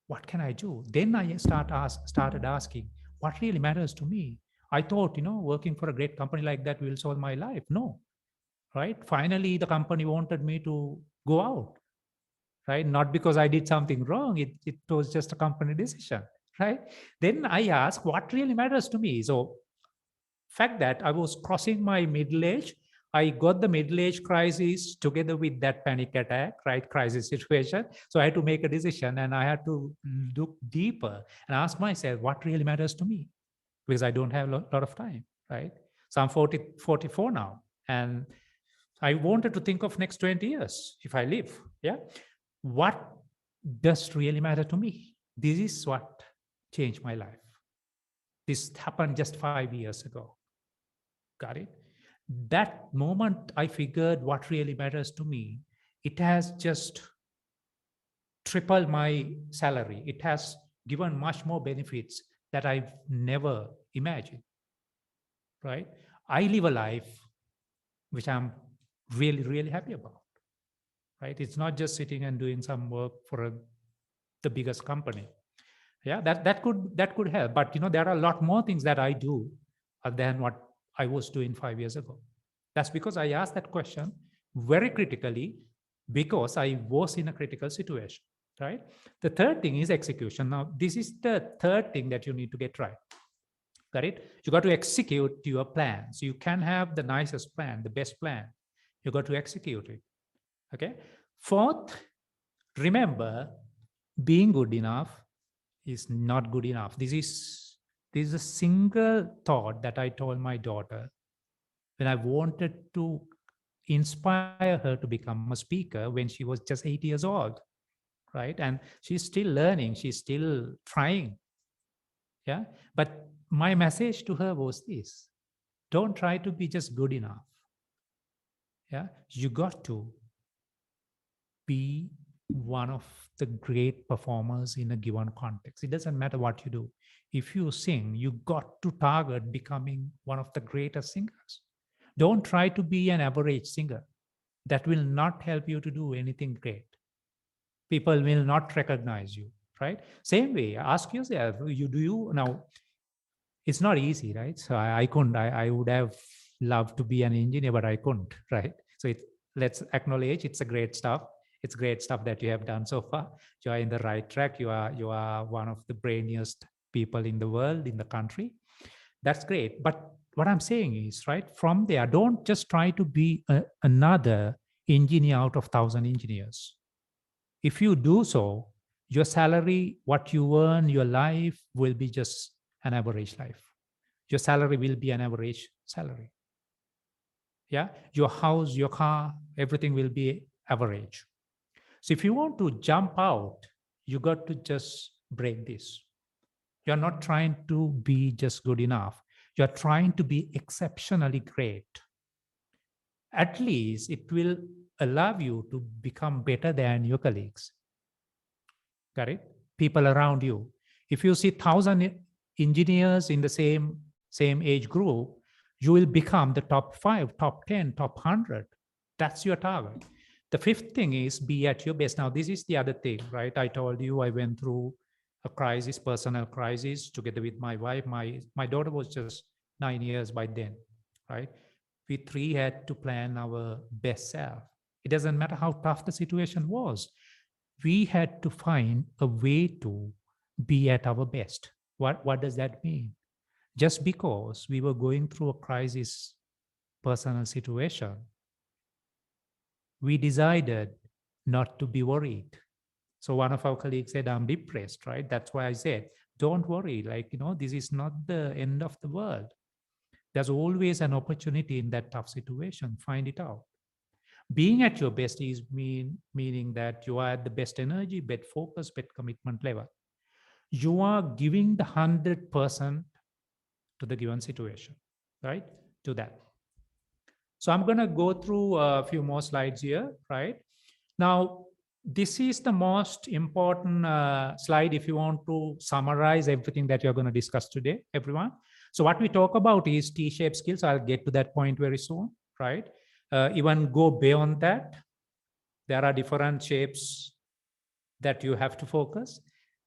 what can I do? Then I started asking, what really matters to me? I thought, working for a great company like that will solve my life. No, right? Finally, the company wanted me to go out, right? Not because I did something wrong. It was just a company decision, right? Then I asked, what really matters to me? So fact that I was crossing my middle age, I got the middle age crisis together with that panic attack, right? Crisis situation. So I had to make a decision and I had to look deeper and ask myself, what really matters to me? Because I don't have a lot of time, right? So I'm 44 now. And I wanted to think of next 20 years if I live, yeah? What does really matter to me? This is what changed my life. This happened just 5 years ago. Got it? That moment I figured what really matters to me, it has just tripled my salary. It has given much more benefits that I've never imagined, right? I live a life which I'm really, really happy about, right? It's not just sitting and doing some work for the biggest company. Yeah, that could help. But there are a lot more things that I do than what I was doing 5 years ago. That's because I asked that question very critically. because I was in a critical situation, right? The third thing is execution. Now, this is the third thing that you need to get right. Got it? You got to execute your plan. So you can have the nicest plan, the best plan. You got to execute it. Okay. Fourth, remember, being good enough is not good enough. This is a single thought that I told my daughter when I wanted to inspire her to become a speaker when she was just 8 years old, right? And she's still learning, she's still trying. Yeah. But my message to her was this: don't try to be just good enough. Yeah. You got to be one of the great performers in a given context. It doesn't matter what you do. If you sing, you got to target becoming one of the greatest singers. Don't try to be an average singer. That will not help you to do anything great. People will not recognize you, right? Same way, ask yourself, now, it's not easy, right? So I couldn't, I would have loved to be an engineer, but I couldn't, right? So let's acknowledge it's a great stuff. It's great stuff that you have done so far. You are in the right track. You are one of the brainiest people in the world, in the country. That's great. But what I'm saying is, right, from there, don't just try to be another engineer out of 1,000 engineers. If you do so, your salary, what you earn, your life will be just an average life. Your salary will be an average salary. Yeah, your house, your car, everything will be average. So if you want to jump out, you got to just break this. You're not trying to be just good enough. You're trying to be exceptionally great. At least it will allow you to become better than your colleagues. Got it? People around you. If you see 1,000 engineers in the same age group, you will become the top 5, top 10, top 100. That's your target. The fifth thing is be at your best. Now, this is the other thing, right? I told you I went through a crisis, personal crisis, together with my wife. My daughter was just 9 years by then, right? We three had to plan our best self. It doesn't matter how tough the situation was. We had to find a way to be at our best. What does that mean? Just because we were going through a crisis, personal situation, we decided not to be worried. So one of our colleagues said, I'm depressed, right? That's why I said, don't worry. Like, this is not the end of the world. There's always an opportunity in that tough situation. Find it out. Being at your best is meaning that you are at the best energy, best focus, best commitment level. You are giving the 100% to the given situation, right? To that. So I'm going to go through a few more slides here, right? Now, this is the most important slide if you want to summarize everything that you're going to discuss today, everyone. So what we talk about is T-shaped skills. I'll get to that point very soon, right? Even go beyond that. There are different shapes that you have to focus.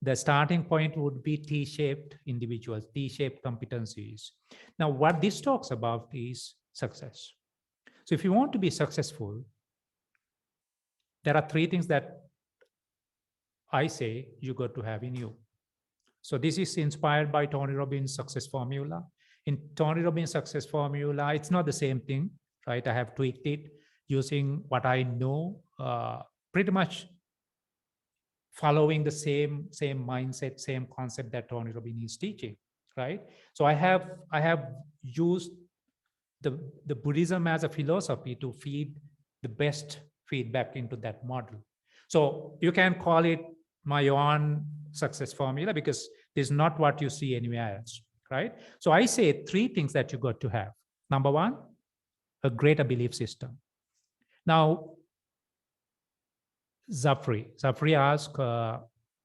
The starting point would be T-shaped individuals, T-shaped competencies. Now, what this talks about is success. So if you want to be successful, there are three things that I say you got to have in you. So this is inspired by Tony Robbins' success formula. In Tony Robbins' success formula, it's not the same thing, right? I have tweaked it using what I know, pretty much following the same mindset, same concept that Tony Robbins is teaching, right? So I have used the Buddhism as a philosophy to feed the best feedback into that model. So you can call it my own success formula because this is not what you see anywhere else, right? So I say three things that you got to have. Number one, a greater belief system. Now, Zafri asked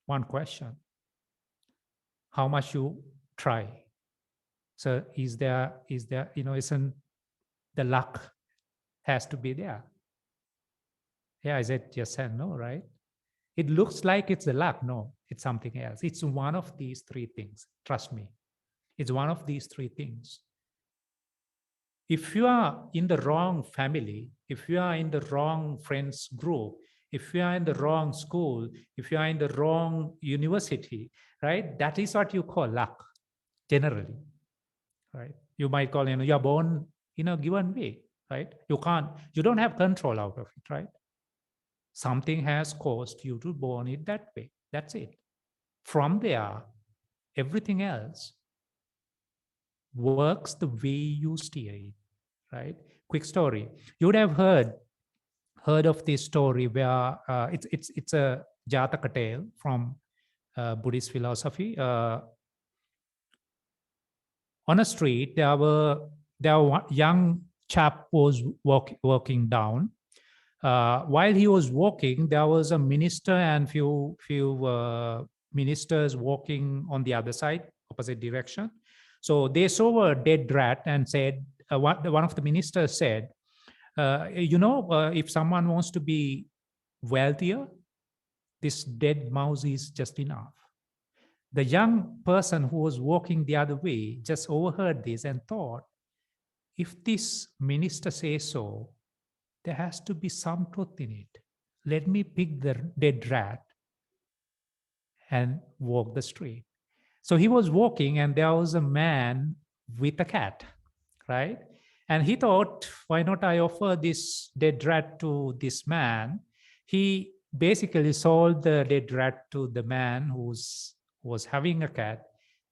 one question: how much you try? So is there, isn't the luck has to be there? Yeah, I said yes and no, right? It looks like it's the luck. No, it's something else. It's one of these three things. Trust me. It's one of these three things. If you are in the wrong family, if you are in the wrong friends group, if you are in the wrong school, if you are in the wrong university, right? That is what you call luck, generally, right? You might call, you're born in a given way, right? You don't have control out of it, right? Something has caused you to born it that way. That's it. From there, everything else works the way you steer it, right? Quick story. You would have heard of this story where it's a Jataka tale from Buddhist philosophy. On a street, there one young chap was walking down. While he was walking, there was a minister and few ministers walking on the other side, opposite direction. So they saw a dead rat and said, one of the ministers said, if someone wants to be wealthier, this dead mouse is just enough. The young person who was walking the other way just overheard this and thought, if this minister says so, there has to be some truth in it. Let me pick the dead rat and walk the street. So he was walking and there was a man with a cat, right? And he thought, why not I offer this dead rat to this man? He basically sold the dead rat to the man who was having a cat,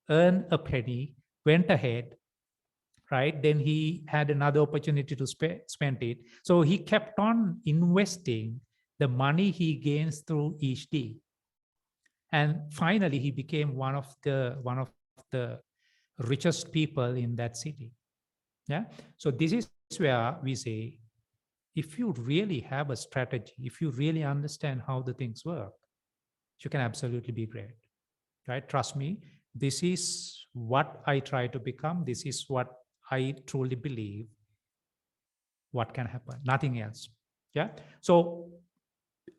earned a penny, went ahead, right? Then he had another opportunity to spend it. So he kept on investing the money he gains through each day. And finally, he became one of the richest people in that city. Yeah. So this is where we say, if you really have a strategy, if you really understand how the things work, you can absolutely be great, right? Trust me, this is what I try to become. This is what I truly believe what can happen, nothing else. Yeah. So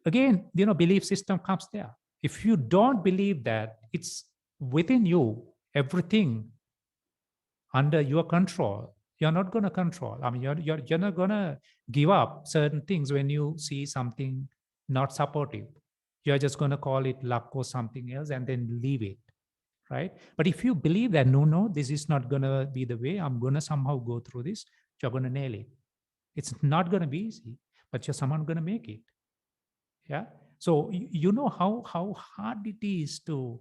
again, belief system comes there. If you don't believe that it's within you, everything under your control, you're not going to control. I mean, you're not going to give up certain things when you see something not supportive. You're just going to call it luck or something else and then leave it, right? But if you believe that, no, this is not going to be the way, I'm going to somehow go through this, you're going to nail it. It's not going to be easy, but you're somehow going to make it. Yeah. So you know how hard it is to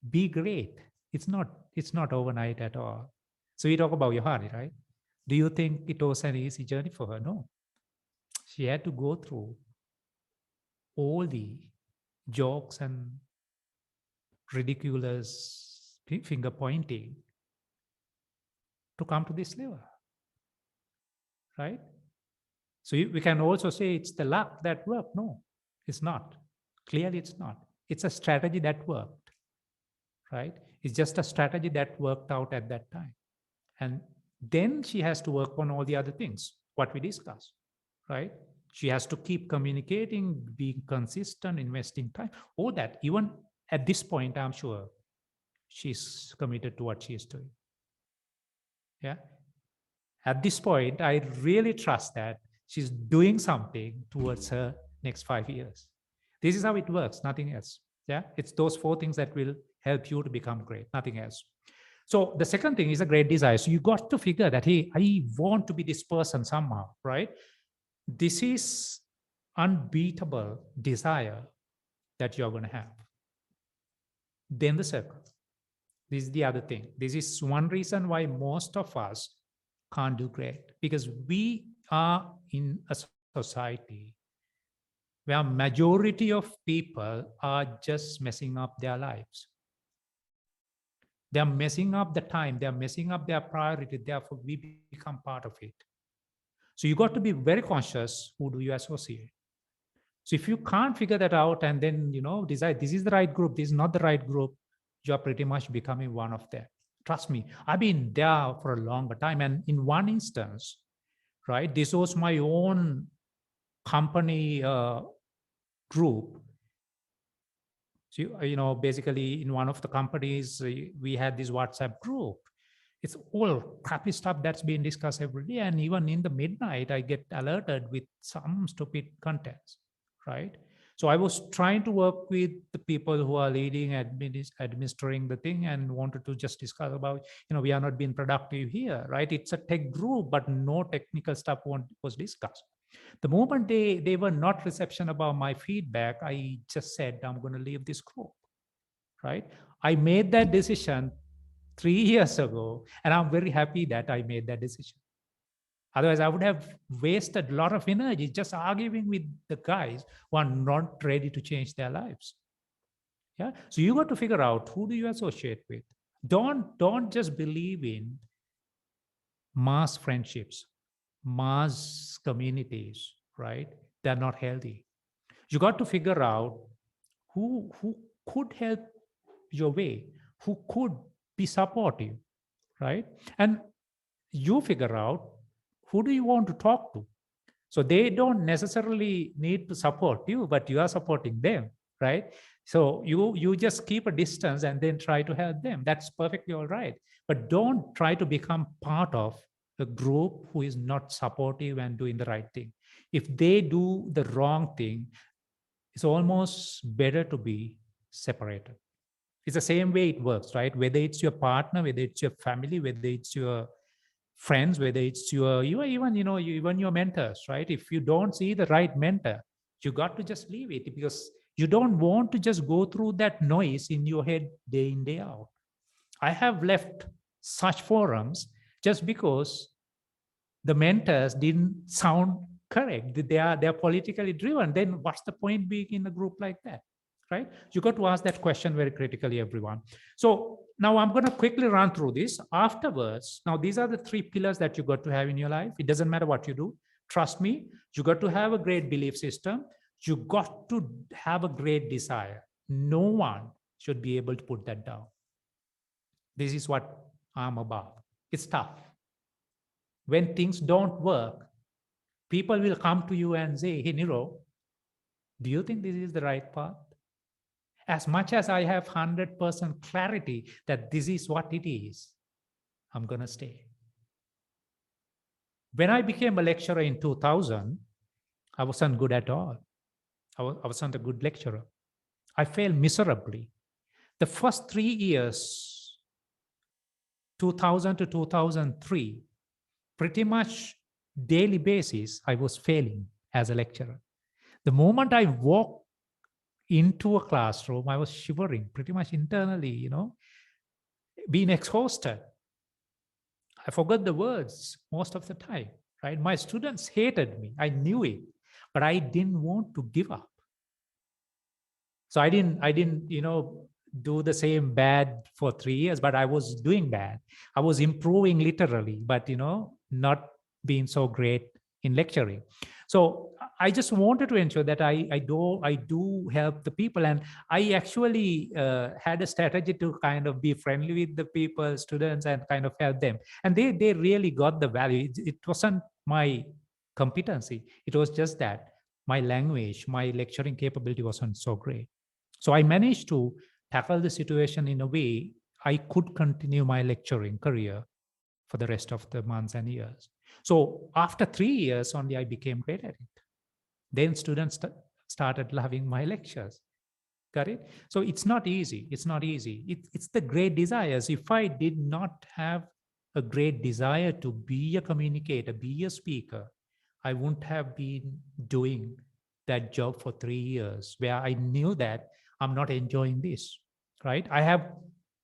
be great. It's not overnight at all. So we talk about Yohani, right? Do you think it was an easy journey for her? No. She had to go through all the jokes and ridiculous finger pointing to come to this level, right? So we can also say it's the luck that worked. No, it's not. Clearly, it's not. It's a strategy that worked, right? It's just a strategy that worked out at that time. And then she has to work on all the other things, what we discussed, right? She has to keep communicating, being consistent, investing time, all that. Even at this point, I'm sure she's committed to what she is doing. Yeah. At this point, I really trust that she's doing something towards her next 5 years. This is how it works, nothing else. Yeah. It's those 4 things that will help you to become great, nothing else. So the second thing is a great desire. So you got to figure that, hey, I want to be this person somehow, right? This is unbeatable desire that you're going to have. Then the circle. This is the other thing. This is one reason why most of us can't do great, because we are in a society where majority of people are just messing up their lives. They're messing up the time, they're messing up their priority, therefore we become part of it. So you got to be very conscious, who do you associate? So if you can't figure that out and then, decide this is the right group, this is not the right group, you're pretty much becoming one of them. Trust me, I've been there for a longer time. And in one instance, right, this was my own company group. So, basically in one of the companies, we had this WhatsApp group. It's all crappy stuff that's being discussed every day. And even in the midnight, I get alerted with some stupid contents, right? So I was trying to work with the people who are leading, administering the thing, and wanted to just discuss about, we are not being productive here, right? It's a tech group, but no technical stuff was discussed. The moment they were not reception about my feedback, I just said, I'm going to leave this group, right? I made that decision 3 years ago, and I'm very happy that I made that decision. Otherwise, I would have wasted a lot of energy just arguing with the guys who are not ready to change their lives. Yeah. So you got to figure out, who do you associate with? Don't just believe in mass friendships, mass communities, right? They're not healthy. You got to figure out who could help your way, who could be supportive, right? And you figure out, who do you want to talk to? So they don't necessarily need to support you, but you are supporting them, right? So you just keep a distance and then try to help them. That's perfectly all right. But don't try to become part of a group who is not supportive and doing the right thing. If they do the wrong thing, it's almost better to be separated. It's the same way it works, right? Whether it's your partner, whether it's your family, whether it's your friends, whether it's even your mentors, right? If you don't see the right mentor, you got to just leave it, because you don't want to just go through that noise in your head day in, day out. I have left such forums just because the mentors didn't sound correct. They are politically driven. Then what's the point being in a group like that, right? You got to ask that question very critically, everyone. So now I'm going to quickly run through this. Afterwards, now these are the 3 pillars that you got to have in your life. It doesn't matter what you do. Trust me, you got to have a great belief system. You got to have a great desire. No one should be able to put that down. This is what I'm about. It's tough. When things don't work, people will come to you and say, hey, Niro, do you think this is the right path? As much as I have 100% clarity that this is what it is, I'm going to stay. When I became a lecturer in 2000, I wasn't good at all. I wasn't a good lecturer. I failed miserably. The first 3 years, 2000 to 2003, pretty much daily basis, I was failing as a lecturer. The moment I walked into a classroom, I was shivering pretty much internally, being exhausted. I forgot the words most of the time, right? My students hated me. I knew it, but I didn't want to give up. So I didn't, do the same bad for 3 years, but I was doing bad. I was improving literally, but, not being so great in lecturing. So I just wanted to ensure that I do help the people. And I actually had a strategy to kind of be friendly with the people, students, and kind of help them. And they really got the value. It wasn't my competency. It was just that my language, my lecturing capability wasn't so great. So I managed to tackle the situation in a way I could continue my lecturing career for the rest of the months and years. So after 3 years only, I became great at it. Then students started loving my lectures. Got it? So it's not easy. It's not easy. It's the great desires. If I did not have a great desire to be a communicator, be a speaker, I wouldn't have been doing that job for 3 years, where I knew that I'm not enjoying this, right? I have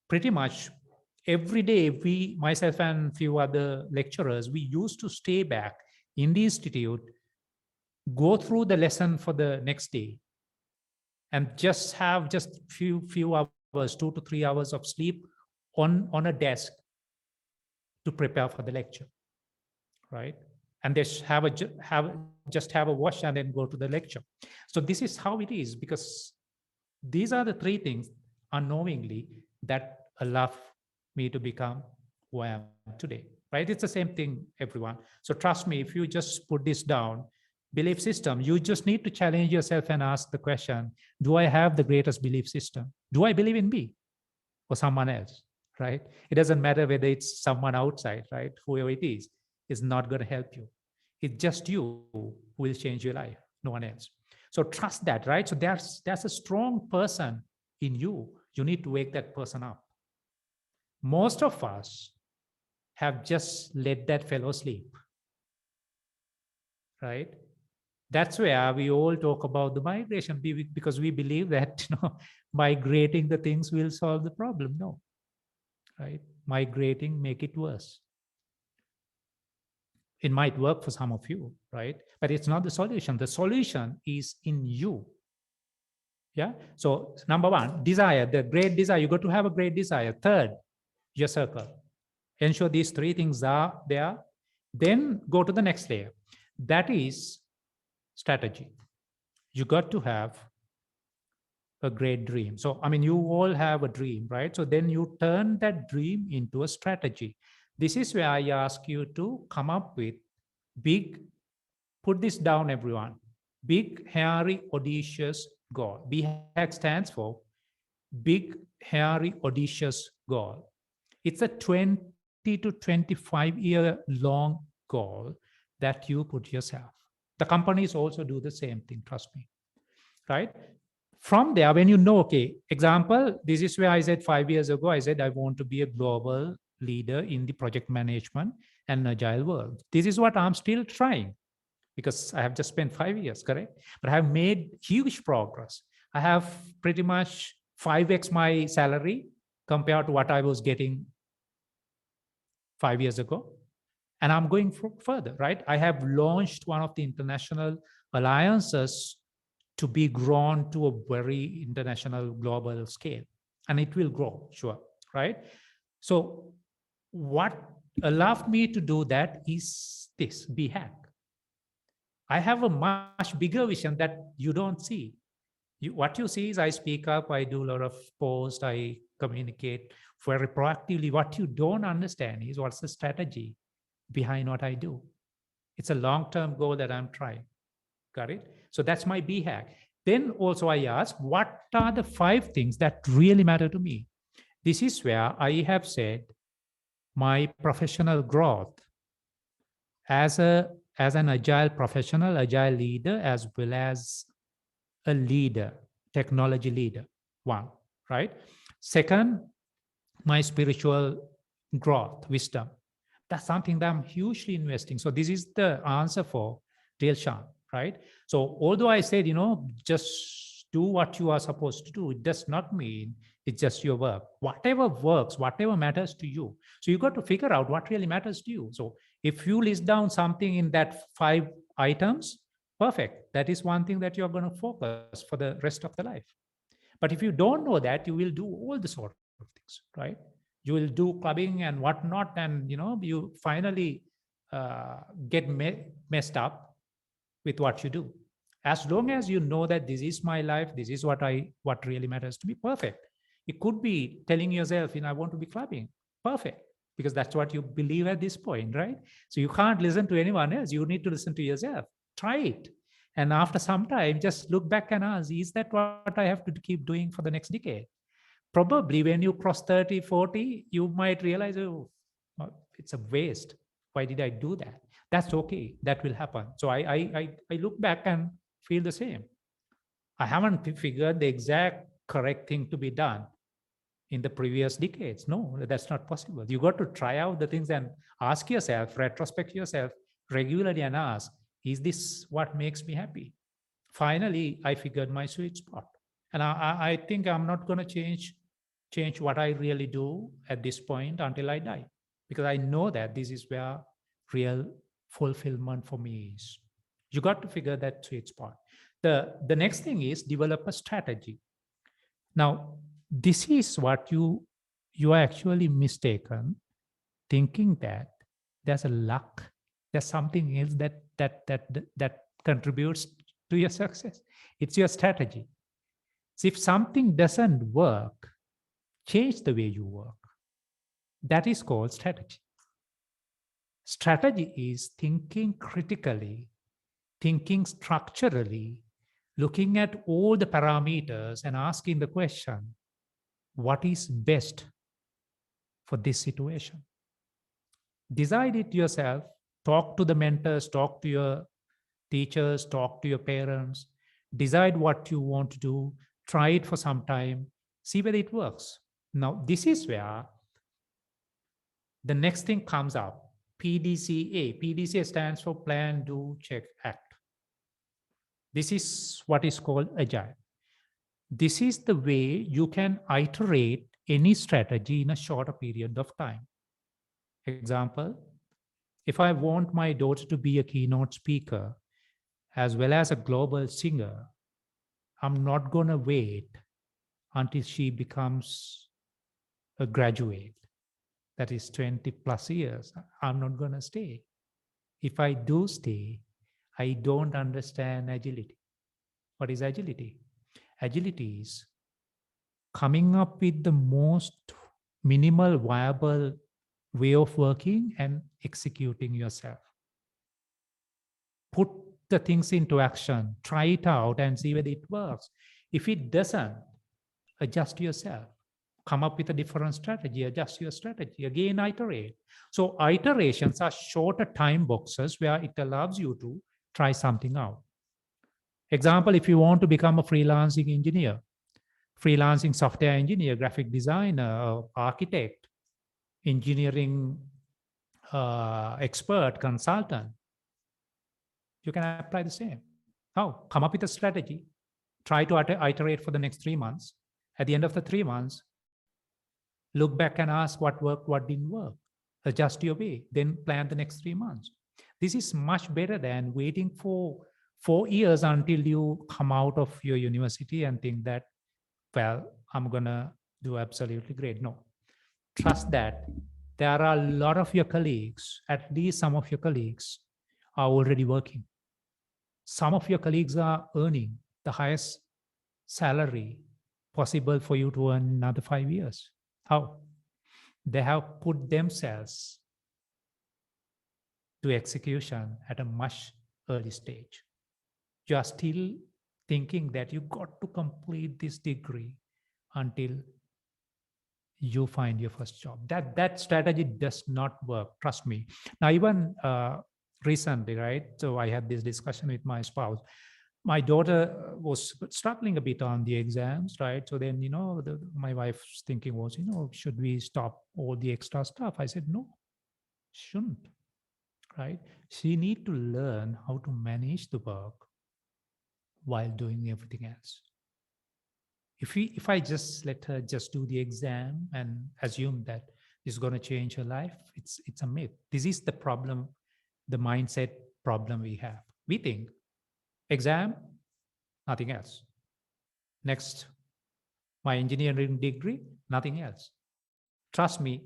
pretty much every day, myself and few other lecturers, we used to stay back in the institute, go through the lesson for the next day, and just have few hours, 2 to 3 hours of sleep on a desk to prepare for the lecture, right? And they have a wash and then go to the lecture. So this is how it is, because these are the 3 things unknowingly that allow me to become who I am today, right? It's the same thing, everyone. So trust me, if you just put this down, belief system, you just need to challenge yourself and ask the question, do I have the greatest belief system? Do I believe in me or someone else? right? It doesn't matter whether it's someone outside, right? Whoever it is not going to help you. It's just you who will change your life, no one else. So trust that, right? So there's a strong person in you. You need to wake that person up. Most of us have just let that fellow sleep, right? That's where we all talk about the migration, because we believe that migrating the things will solve the problem. No, right? Migrating make it worse. It might work for some of you, right? But it's not the solution. The solution is in you. Yeah. So number one, desire, the great desire. You got to have a great desire. Third, your circle. Ensure these three things are there. Then go to the next layer. That is strategy. You got to have a great dream. So, I mean, you all have a dream, right? So then you turn that dream into a strategy. This is where I ask you to come up with big, put this down, everyone. Big, hairy, audacious goal. BHAG stands for Big, Hairy, Audacious Goal. It's a 20 to 25-year long goal that you put yourself. The companies also do the same thing, trust me, right? From there, when you know, okay, example, this is where I said 5 years ago, I said I want to be a global leader in the project management and agile world. This is what I'm still trying, because I have just spent 5 years, correct? But I have made huge progress. I have pretty much 5x my salary compared to what I was getting 5 years ago. And I'm going further, right? I have launched one of the international alliances to be grown to a very international global scale. And it will grow, sure, right? So what allowed me to do that is this, BHAG. I have a much bigger vision that you don't see. What you see is I speak up, I do a lot of posts, I communicate very proactively. What you don't understand is what's the strategy behind what I do. It's a long-term goal that I'm trying. Got it? So that's my BHAG. Then also I ask, what are the 5 things that really matter to me? This is where I have said my professional growth as an agile professional, agile leader, as well as a leader, technology leader, 1, right? Second, my spiritual growth, wisdom. That's something that I'm hugely investing. So this is the answer for Niroshan, right? So although I said, just do what you are supposed to do, it does not mean it's just your work. Whatever works, whatever matters to you. So you got to figure out what really matters to you. So if you list down something in that 5 items, perfect. That is one thing that you're going to focus for the rest of the life. But if you don't know that, you will do all the sort of things, right? You will do clubbing and whatnot, and you finally get messed up with what you do. As long as you know that this is my life, this is what really matters to me, perfect. It could be telling yourself, I want to be clubbing, perfect, because that's what you believe at this point, right? So you can't listen to anyone else. You need to listen to yourself. Try it. And after some time, just look back and ask, is that what I have to keep doing for the next decade? Probably when you cross 30, 40, you might realize, oh, it's a waste. Why did I do that? That's okay. That will happen. So I look back and feel the same. I haven't figured the exact correct thing to be done in the previous decades. No, that's not possible. You got to try out the things and ask yourself, retrospect yourself regularly and ask, is this what makes me happy? Finally, I figured my sweet spot. And I think I'm not going to change what I really do at this point until I die, because I know that this is where real fulfillment for me is. You got to figure that sweet spot. The next thing is develop a strategy. Now, this is what you are actually mistaken, thinking that there's a luck, there's something else that contributes to your success. It's your strategy. So if something doesn't work, change the way you work. That is called strategy. Strategy is thinking critically, thinking structurally, looking at all the parameters and asking the question, what is best for this situation. Decide it yourself. Talk to the mentors, talk to your teachers, talk to your parents. Decide what you want to do. Try it for some time. See whether it works. Now, this is where the next thing comes up. PDCA. PDCA stands for Plan, Do, Check, Act. This is what is called Agile. This is the way you can iterate any strategy in a shorter period of time. Example, if I want my daughter to be a keynote speaker as well as a global singer, I'm not going to wait until she becomes a graduate. That is 20 plus years. I'm not going to stay. If I do stay, I don't understand agility. What is agility? Agility is coming up with the most minimal viable way of working and executing yourself. Put the things into action, try it out and see whether it works. If it doesn't, adjust yourself. Come up with a different strategy, adjust your strategy, again iterate. So iterations are shorter time boxes where it allows you to try something out. Example, if you want to become a freelancing engineer, freelancing software engineer, graphic designer, architect, engineering expert, consultant, you can apply the same. How? Come up with a strategy. Try to iterate for the next 3 months. At the end of the 3 months, look back and ask what worked, what didn't work. Adjust your way, then plan the next 3 months. This is much better than waiting for 4 years until you come out of your university and think that, well, I'm going to do absolutely great. No. Trust that there are a lot of your colleagues, at least some of your colleagues are already working. Some of your colleagues are earning the highest salary possible for you to earn another 5 years. How? They have put themselves to execution at a much early stage. You are still thinking that you got to complete this degree until you find your first job. That strategy does not work, trust me. Now, even recently, right? So I had this discussion with my spouse. My daughter was struggling a bit on the exams, right? So then, my wife's thinking was, should we stop all the extra stuff? I said, no, shouldn't, right? She need to learn how to manage the work while doing everything else. If I just let her just do the exam and assume that it's going to change her life, it's a myth. This is the problem, the mindset problem we have. We think exam, nothing else. Next, my engineering degree, nothing else. Trust me,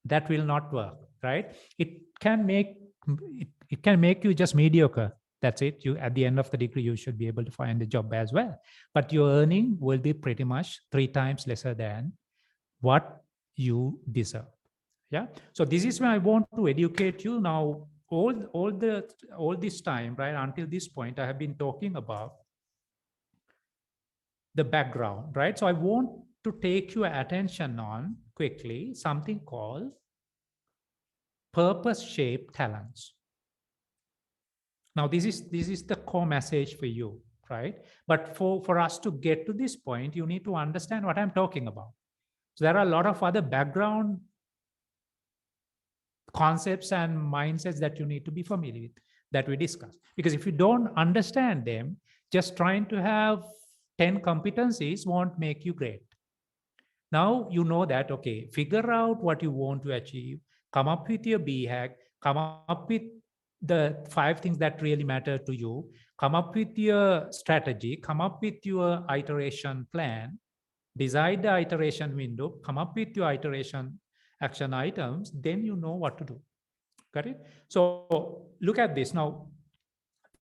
that will not work, right? It can make you just mediocre. That's it. You, at the end of the degree, you should be able to find a job as well. But your earning will be pretty much 3 times lesser than what you deserve. Yeah. So this is where I want to educate you now. All this time, right, until this point, I have been talking about the background, right? So I want to take your attention on quickly something called purpose-shaped talents. Now, this is the core message for you, right? But for us to get to this point, you need to understand what I'm talking about. So there are a lot of other background concepts and mindsets that you need to be familiar with that we discussed. Because if you don't understand them, just trying to have 10 competencies won't make you great. Now you know that, okay, figure out what you want to achieve, come up with your BHAG, come up with the 5 things that really matter to you, come up with your strategy, come up with your iteration plan, decide the iteration window, come up with your iteration action items, then you know what to do. Got it? So look at this. Now,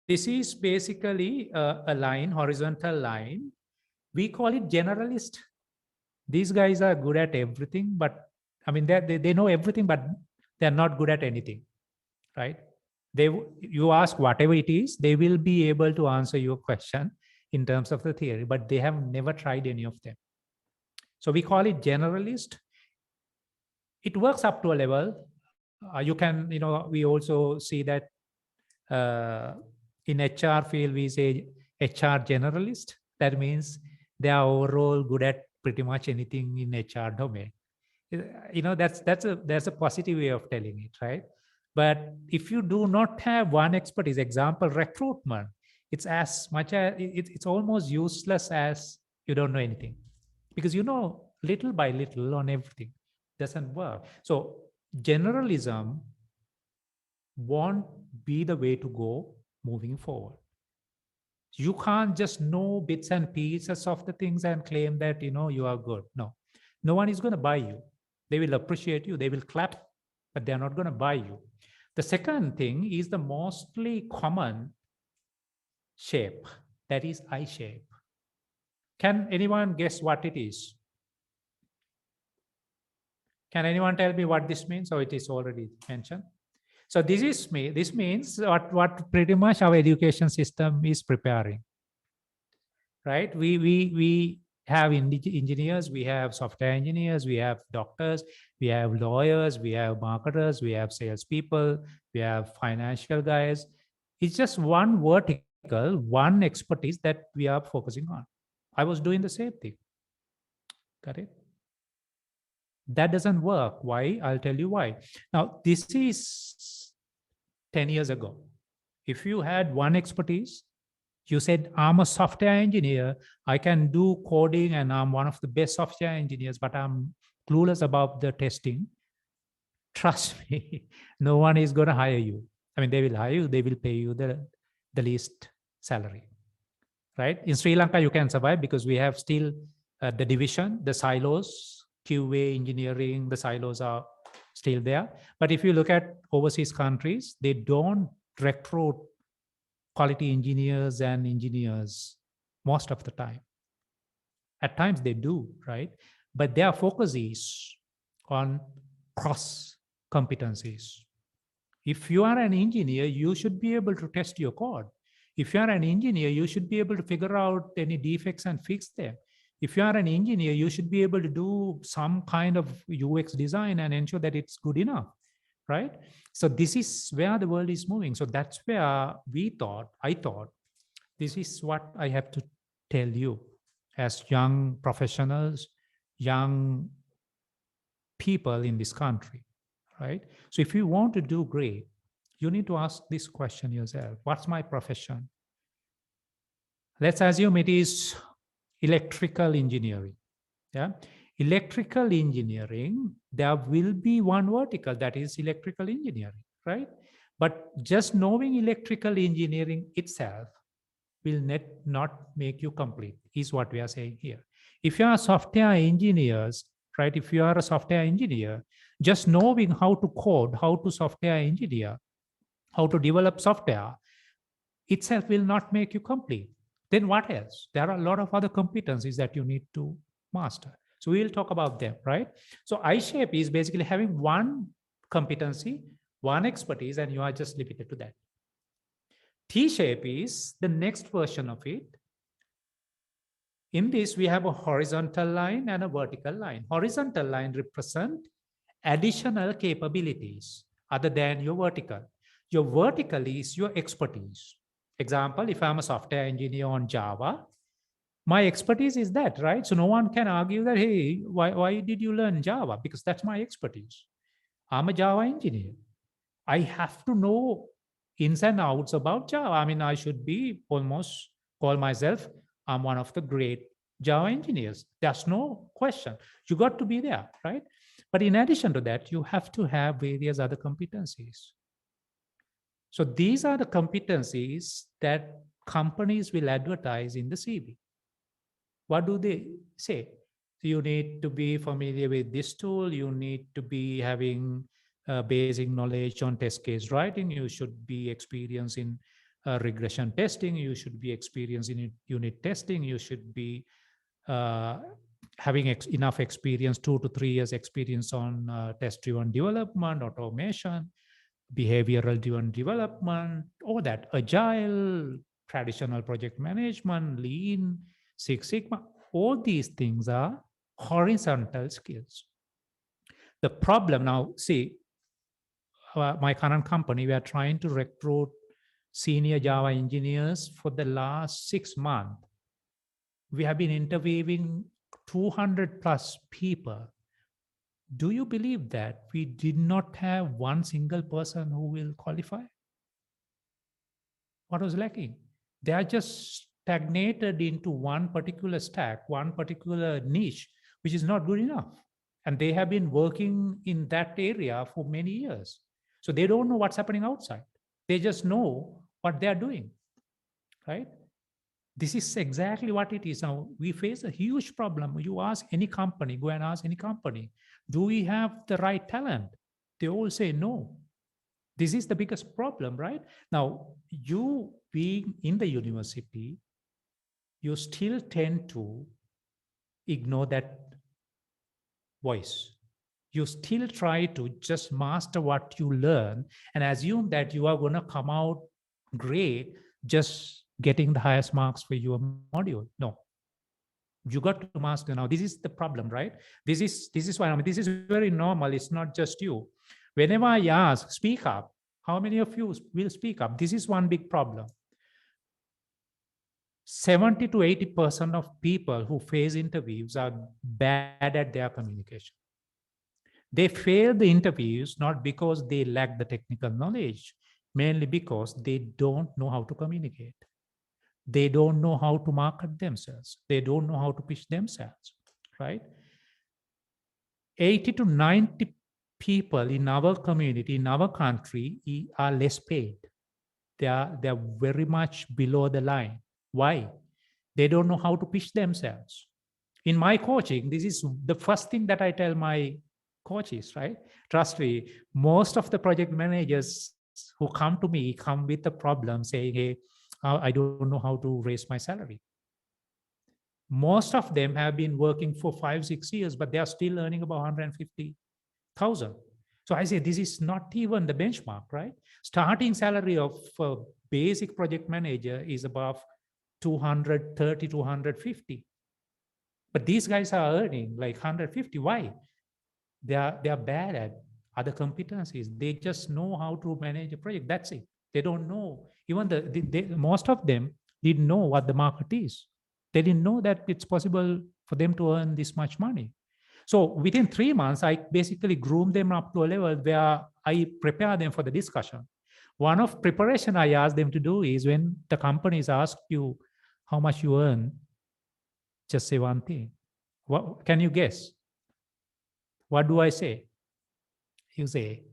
this is basically a line, horizontal line. We call it generalist. These guys are good at everything, but I mean, they know everything, but they're not good at anything, right? You ask whatever it is, they will be able to answer your question in terms of the theory, but they have never tried any of them. So we call it generalist. it works up to a level. You can, we also see that in HR field, we say HR generalist. That means they are overall good at pretty much anything in HR domain. That's a positive way of telling it, right? But if you do not have one expertise, example, recruitment, it's as much as it's almost useless as you don't know anything, because little by little on everything. Doesn't work. So generalism won't be the way to go moving forward. You can't just know bits and pieces of the things and claim that you are good. No one is going to buy you. They will appreciate you, they will clap, but they're not going to buy you. The second thing is the mostly common shape, that is I shape. Can anyone guess what it is? Can anyone tell me what this means? Or it is already mentioned. So this means what pretty much our education system is preparing, right? We have engineers, we have software engineers, we have doctors, we have lawyers, we have marketers, we have salespeople, we have financial guys. It's just one vertical, one expertise that we are focusing on. I was doing the same thing. Got it? That doesn't work. Why? I'll tell you why. Now, this is 10 years ago. If you had one expertise, you said, I'm a software engineer, I can do coding and I'm one of the best software engineers, but I'm clueless about the testing. Trust me, no one is going to hire you. I mean, they will hire you, they will pay you the least salary, right? In Sri Lanka, you can survive because we have still the division, the silos, QA engineering, the silos are still there. But if you look at overseas countries, they don't recruit quality engineers and engineers most of the time. At times they do, right? But their focus is on cross competencies. If you are an engineer, you should be able to test your code. If you are an engineer, you should be able to figure out any defects and fix them. If you are an engineer, you should be able to do some kind of UX design and ensure that it's good enough, right? So this is where the world is moving. So that's where I thought, this is what I have to tell you as young professionals, young people in this country, right? So if you want to do great, you need to ask this question yourself. What's my profession? Let's assume it is electrical engineering. Yeah, electrical engineering, there will be one vertical, that is electrical engineering, right? But just knowing electrical engineering itself will not make you complete, is what we are saying here. If you are software engineers, right? If you are a software engineer, just knowing how to code, how to software engineer, how to develop software itself will not make you complete. Then what else? There are a lot of other competencies that you need to master. So we'll talk about them, right? So I-shape is basically having one competency, one expertise, and you are just limited to that. T-shape is the next version of it. In this, we have a horizontal line and a vertical line. Horizontal line represent additional capabilities other than your vertical. Your vertical is your expertise. Example, if I'm a software engineer on Java, my expertise is that, right? So no one can argue that, hey, why did you learn Java? Because that's my expertise. I'm a Java engineer. I have to know ins and outs about Java. I mean, I should be almost call myself, I'm one of the great Java engineers. There's no question. You got to be there, right? But in addition to that, you have to have various other competencies. So these are the competencies that companies will advertise in the CV. What do they say? You need to be familiar with this tool. You need to be having basic knowledge on test case writing. You should be experienced in regression testing. You should be experienced in unit testing. You should be having enough experience, 2 to 3 years experience on test-driven development, automation, behavioral driven development, all that, agile, traditional project management, lean, Six Sigma, all these things are horizontal skills. The problem now, see, my current company, we are trying to recruit senior Java engineers for the last 6 months. We have been interviewing 200 plus people. Do you believe that we did not have one single person who will qualify? What was lacking? They are just stagnated into one particular stack, one particular niche, which is not good enough. And they have been working in that area for many years. So they don't know what's happening outside. They just know what they are doing, right? This is exactly what it is. Now, we face a huge problem. You ask any company, go and ask any company, do we have the right talent? They all say no. This is the biggest problem, right? Now, you being in the university, you still tend to ignore that voice. You still try to just master what you learn and assume that you are going to come out great just getting the highest marks for your module. No, you got to master. Now, this is the problem, right? This is why, I mean, this is very normal. It's not just you. Whenever I ask, speak up, how many of you will speak up? This is one big problem. 70 to 80% of people who face interviews are bad at their communication. They fail the interviews not because they lack the technical knowledge, mainly because they don't know how to communicate. They don't know how to market themselves. They don't know how to pitch themselves, right? 80 to 90 people in our community, in our country, are less paid. They are very much below the line. Why? They don't know how to pitch themselves. In my coaching, this is the first thing that I tell my coaches, right? Trust me, most of the project managers who come to me come with a problem saying, hey, I don't know how to raise my salary. Most of them have been working for 5-6 years, but they are still earning about 150,000. So I say, this is not even the benchmark, right? Starting salary of a basic project manager is above 230, 250. But these guys are earning like 150. Why? They are bad at other competencies. They just know how to manage a project. That's it. They don't know. Even most of them didn't know what the market is. They didn't know that it's possible for them to earn this much money. So within 3 months, I basically groomed them up to a level where I prepare them for the discussion. One of preparation I ask them to do is when the companies ask you how much you earn, just say one thing. What can you guess? What do I say? You say,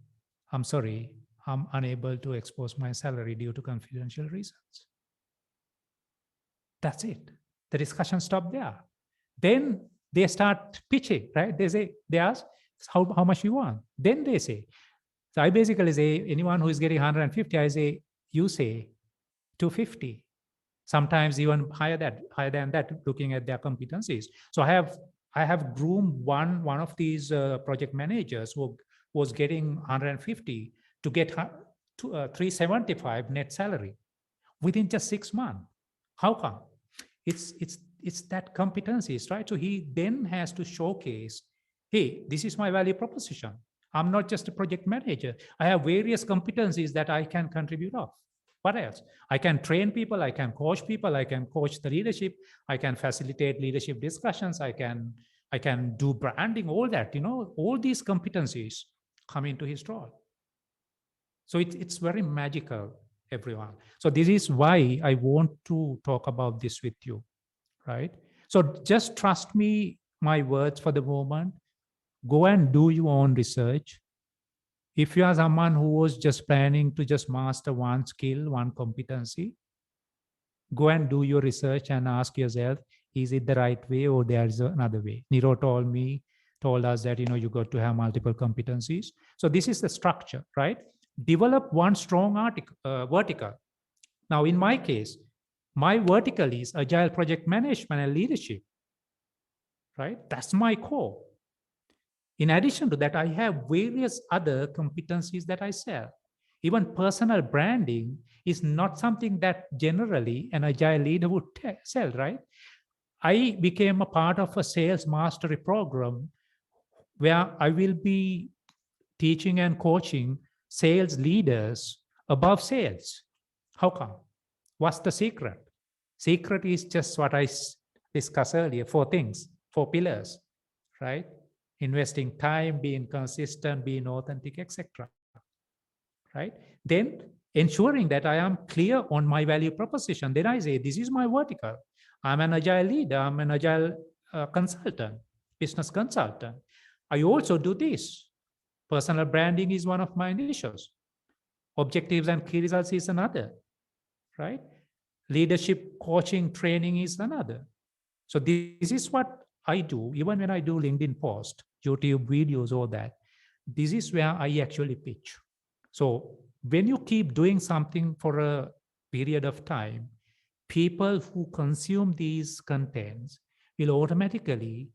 I'm sorry, I'm unable to expose my salary due to confidential reasons. That's it. The discussion stopped there. Then they start pitching, right? They ask, how much you want? Then they say, so I basically say, anyone who is getting 150, I say, you say 250. Sometimes even higher than that, looking at their competencies. So I have groomed one of these project managers who was getting 150 to get 375 net salary within just 6 months. How come? It's that competencies, right? So he then has to showcase, hey, this is my value proposition. I'm not just a project manager. I have various competencies that I can contribute of. What else? I can train people, I can coach people, I can coach the leadership, I can facilitate leadership discussions, I can do branding, all that, all these competencies come into his role. So it's very magical, everyone. So this is why I want to talk about this with you, right? So just trust me, my words for the moment. Go and do your own research. If you are someone who was just planning to just master one skill, one competency, go and do your research and ask yourself, is it the right way or there is another way? Niro told us that, you got to have multiple competencies. So this is the structure, right? Develop one strong vertical. Now, in my case, my vertical is agile project management and leadership, right? That's my core. In addition to that, I have various other competencies that I sell. Even personal branding is not something that generally an agile leader would sell, right? I became a part of a sales mastery program where I will be teaching and coaching sales leaders above sales. How come? What's the secret? Secret is just what I discussed earlier, 4 things, 4 pillars, right? Investing time, being consistent, being authentic, etc. Right? Then ensuring that I am clear on my value proposition. Then I say, this is my vertical. I'm an agile leader. I'm an agile consultant, business consultant. I also do this. Personal branding is one of my initials. Objectives and key results is another, right? Leadership coaching training is another. So this is what I do, even when I do LinkedIn posts, YouTube videos, all that. This is where I actually pitch. So when you keep doing something for a period of time, people who consume these contents will automatically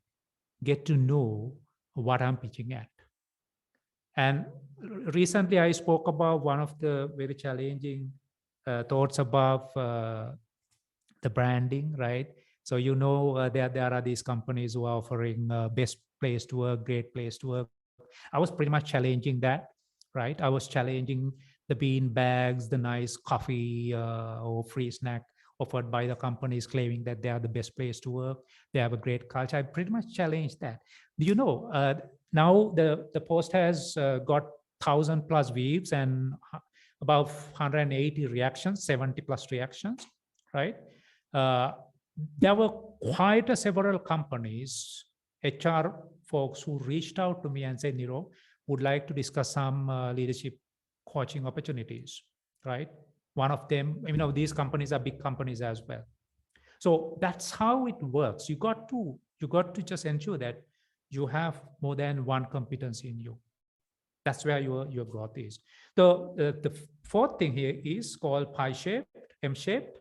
get to know what I'm pitching at. And recently I spoke about one of the very challenging thoughts about the branding, right? So, you know, there are these companies who are offering best place to work, great place to work. I was pretty much challenging that, right? I was challenging the bean bags, the nice coffee or free snack offered by the companies claiming that they are the best place to work. They have a great culture. I pretty much challenged that. Do you know, now the post has got 1,000+ views and about 180 reactions, 70+ reactions, right? There were quite several companies, HR folks who reached out to me and said, Niro, would like to discuss some leadership coaching opportunities, right? One of them, you know, these companies are big companies as well. So that's how it works. You got to just ensure that you have more than one competency in you. That's where your growth is. The 4th thing here is called pie-shaped, M-shaped.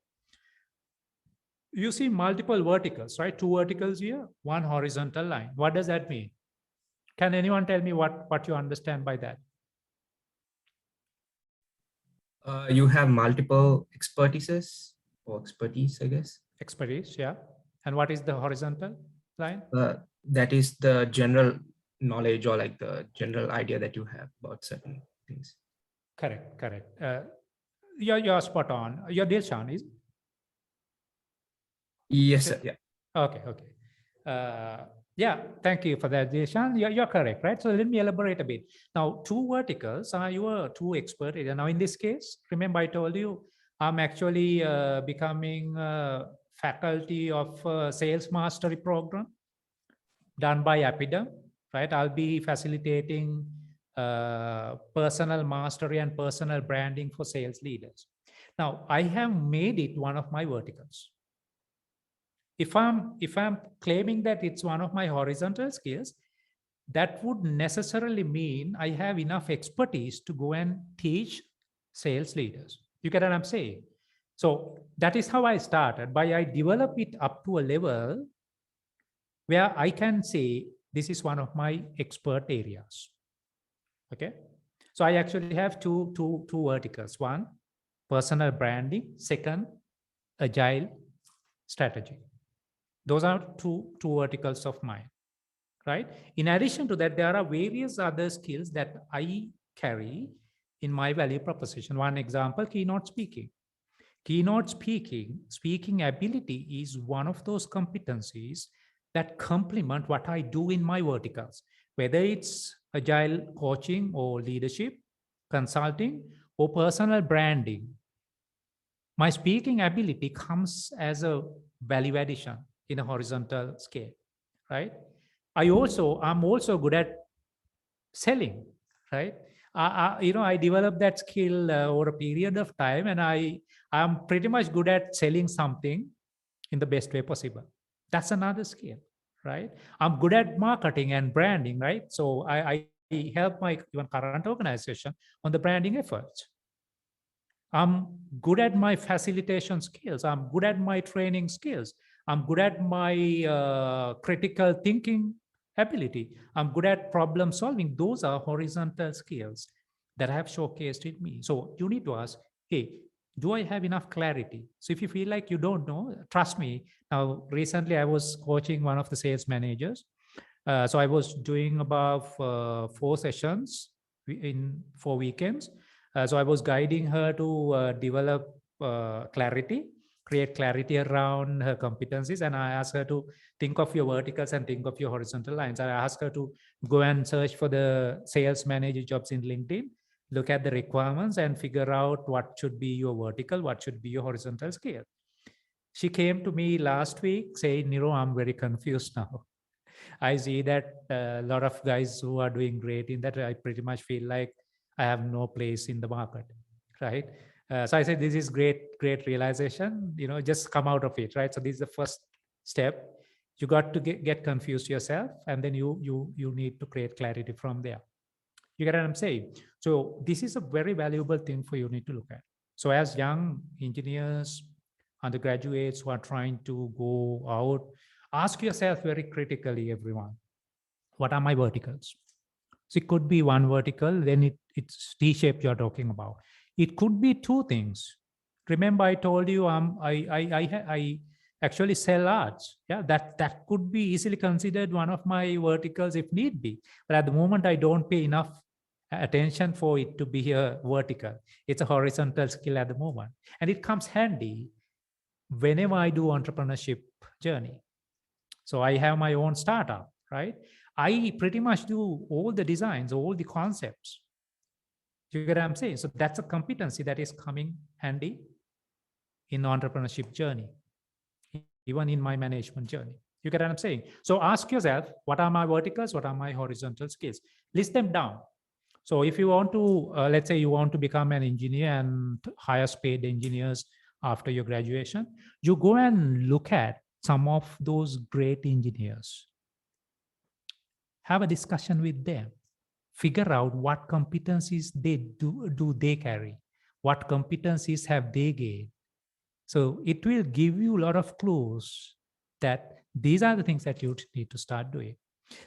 You see multiple verticals, right? 2 verticals here, 1 horizontal line. What does that mean? Can anyone tell me what you understand by that? You have multiple expertises or expertise, I guess. Expertise, yeah. And what is the horizontal line? That is the general knowledge or like the general idea that you have about certain things. Correct. You're spot on. You're Dilshan, is? Yes, sir. Yeah. Okay. Yeah, thank you for that, Dilshan. You're correct, right? So let me elaborate a bit. Now, 2 verticals are your 2 expert areas. Now, in this case, remember I told you, I'm actually becoming faculty of sales mastery program done by Apidum, right? I'll be facilitating personal mastery and personal branding for sales leaders. Now, I have made it one of my verticals. If I'm claiming that it's one of my horizontal skills, that would necessarily mean I have enough expertise to go and teach sales leaders. You get what I'm saying? So that is how I started. By I develop it up to a level where I can say this is one of my expert areas. Okay. So I actually have two verticals. 1, personal branding. 2, agile strategy. Those are two verticals of mine, right? In addition to that, there are various other skills that I carry in my value proposition. One example, keynote speaking. Keynote speaking ability is one of those competencies that complement what I do in my verticals, whether it's agile coaching or leadership, consulting, or personal branding. My speaking ability comes as a value addition in a horizontal scale, right? I'm also good at selling, right? I developed that skill over a period of time, and I'm pretty much good at selling something in the best way possible. That's another skill, right? I'm good at marketing and branding, right? So I help my even current organization on the branding efforts. I'm good at my facilitation skills. I'm good at my training skills. I'm good at my critical thinking ability. I'm good at problem solving. Those are horizontal skills that I have showcased in me. So you need to ask, hey, do I have enough clarity? So if you feel like you don't know, trust me. Now, recently I was coaching one of the sales managers. So I was doing about 4 sessions in 4 weekends. So I was guiding her to develop clarity, create clarity around her competencies. And I asked her to think of your verticals and think of your horizontal lines. I asked her to go and search for the sales manager jobs in LinkedIn, look at the requirements and figure out what should be your vertical, what should be your horizontal scale. She came to me last week saying, Niro, I'm very confused now. I see that a lot of guys who are doing great in that, I pretty much feel like I have no place in the market, right? So I said, this is great realization, just come out of it, right? So this is the first step. You got to get confused yourself, and then you need to create clarity from there. You get what I'm saying? So this is a very valuable thing for you need to look at. So as young engineers, undergraduates who are trying to go out, ask yourself very critically, everyone, what are my verticals? So it could be one vertical, then it's T-shape you're talking about. It could be 2 things. Remember, I told you I actually sell arts. Yeah, that could be easily considered one of my verticals if need be. But at the moment, I don't pay enough attention for it to be a vertical. It's a horizontal skill at the moment. And it comes handy whenever I do entrepreneurship journey. So I have my own startup, right? I pretty much do all the designs, all the concepts. You get what I'm saying? So that's a competency that is coming handy in entrepreneurship journey, even in my management journey. You get what I'm saying? So ask yourself, what are my verticals? What are my horizontal skills? List them down. So if you want to, let's say you want to become an engineer and hire paid engineers after your graduation, you go and look at some of those great engineers. Have a discussion with them. Figure out what competencies they do they carry, what competencies have they gained. So it will give you a lot of clues that these are the things that you need to start doing.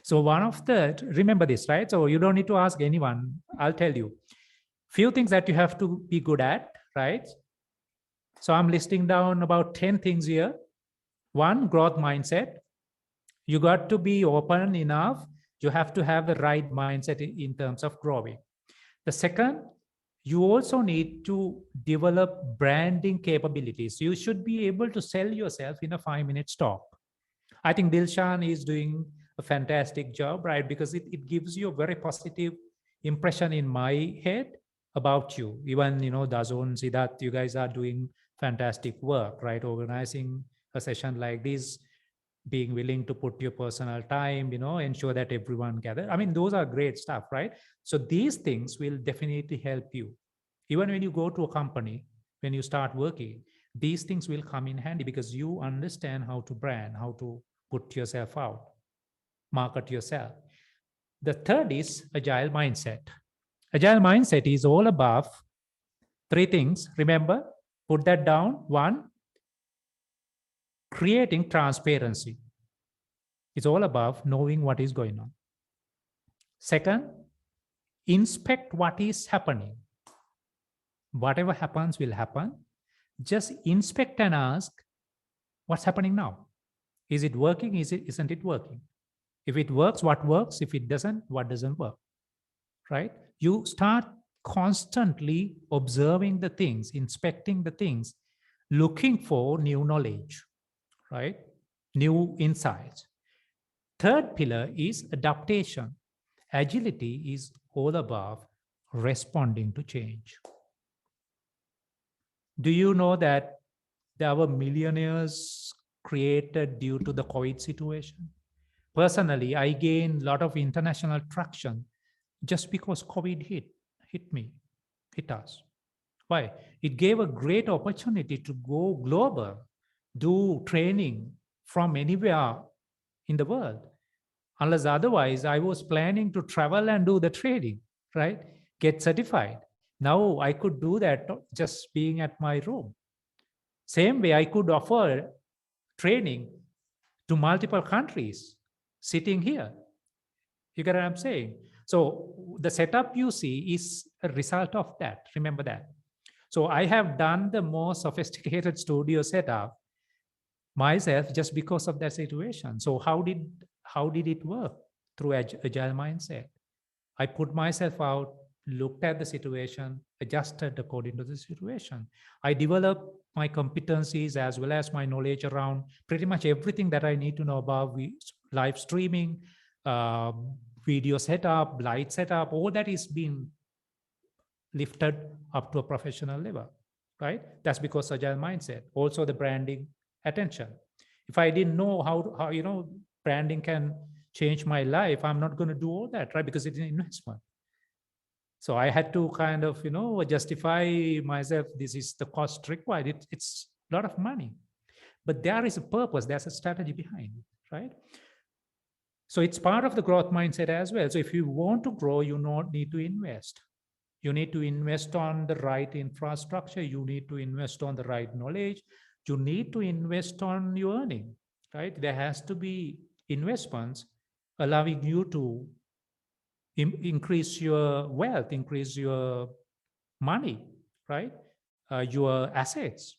So one of the, remember this, right? So you don't need to ask anyone. I'll tell you. Few things that you have to be good at, right? So I'm listing down about 10 things here. 1, growth mindset. You got to be open enough. You have to have the right mindset in terms of growing. The second, you also need to develop branding capabilities. You should be able to sell yourself in a 5-minute talk. I think Dilshan is doing a fantastic job, right? Because it gives you a very positive impression in my head about you. Even, Dazon, Siddharth, you guys are doing fantastic work, right? Organizing a session like this, being willing to put your personal time, ensure that everyone gather. I mean, those are great stuff, right? So these things will definitely help you. Even when you go to a company, when you start working, these things will come in handy because you understand how to brand, how to put yourself out, market yourself. The third is agile mindset. Agile mindset is all about 3 things. Remember, put that down. 1, creating transparency. It's all about knowing what is going on. Second, inspect what is happening. Whatever happens will happen. Just inspect and ask, what's happening now? Is it working? Isn't it working? If it works, what works? If it doesn't, what doesn't work? Right? You start constantly observing the things, inspecting the things, looking for new knowledge, right? New insights. Third pillar is adaptation. Agility is all about responding to change. Do you know that there were millionaires created due to the COVID situation? Personally, I gained a lot of international traction just because COVID hit us. Why? It gave a great opportunity to go global, do training from anywhere in the world. Unless otherwise, I was planning to travel and do the training, right? Get certified. Now I could do that just being at my room. Same way, I could offer training to multiple countries sitting here. You get what I'm saying? So the setup you see is a result of that. Remember that. So I have done the more sophisticated studio setup myself just because of that situation. So how did it work? through agile mindset. I put myself out, looked at the situation, adjusted according to the situation. I developed my competencies as well as my knowledge around pretty much everything that I need to know about live streaming, video setup, light setup, all that is being lifted up to a professional level, right? That's because agile mindset. Also the branding attention. If I didn't know how branding can change my life, I'm not going to do all that, right? Because it's an investment. So I had to kind of, justify myself. This is the cost required. It's a lot of money, but there is a purpose. There's a strategy behind it, right? So it's part of the growth mindset as well. So if you want to grow, you need to invest. You need to invest on the right infrastructure. You need to invest on the right knowledge. You need to invest on your earning, right? There has to be investments allowing you to increase your wealth, increase your money, right? Your assets.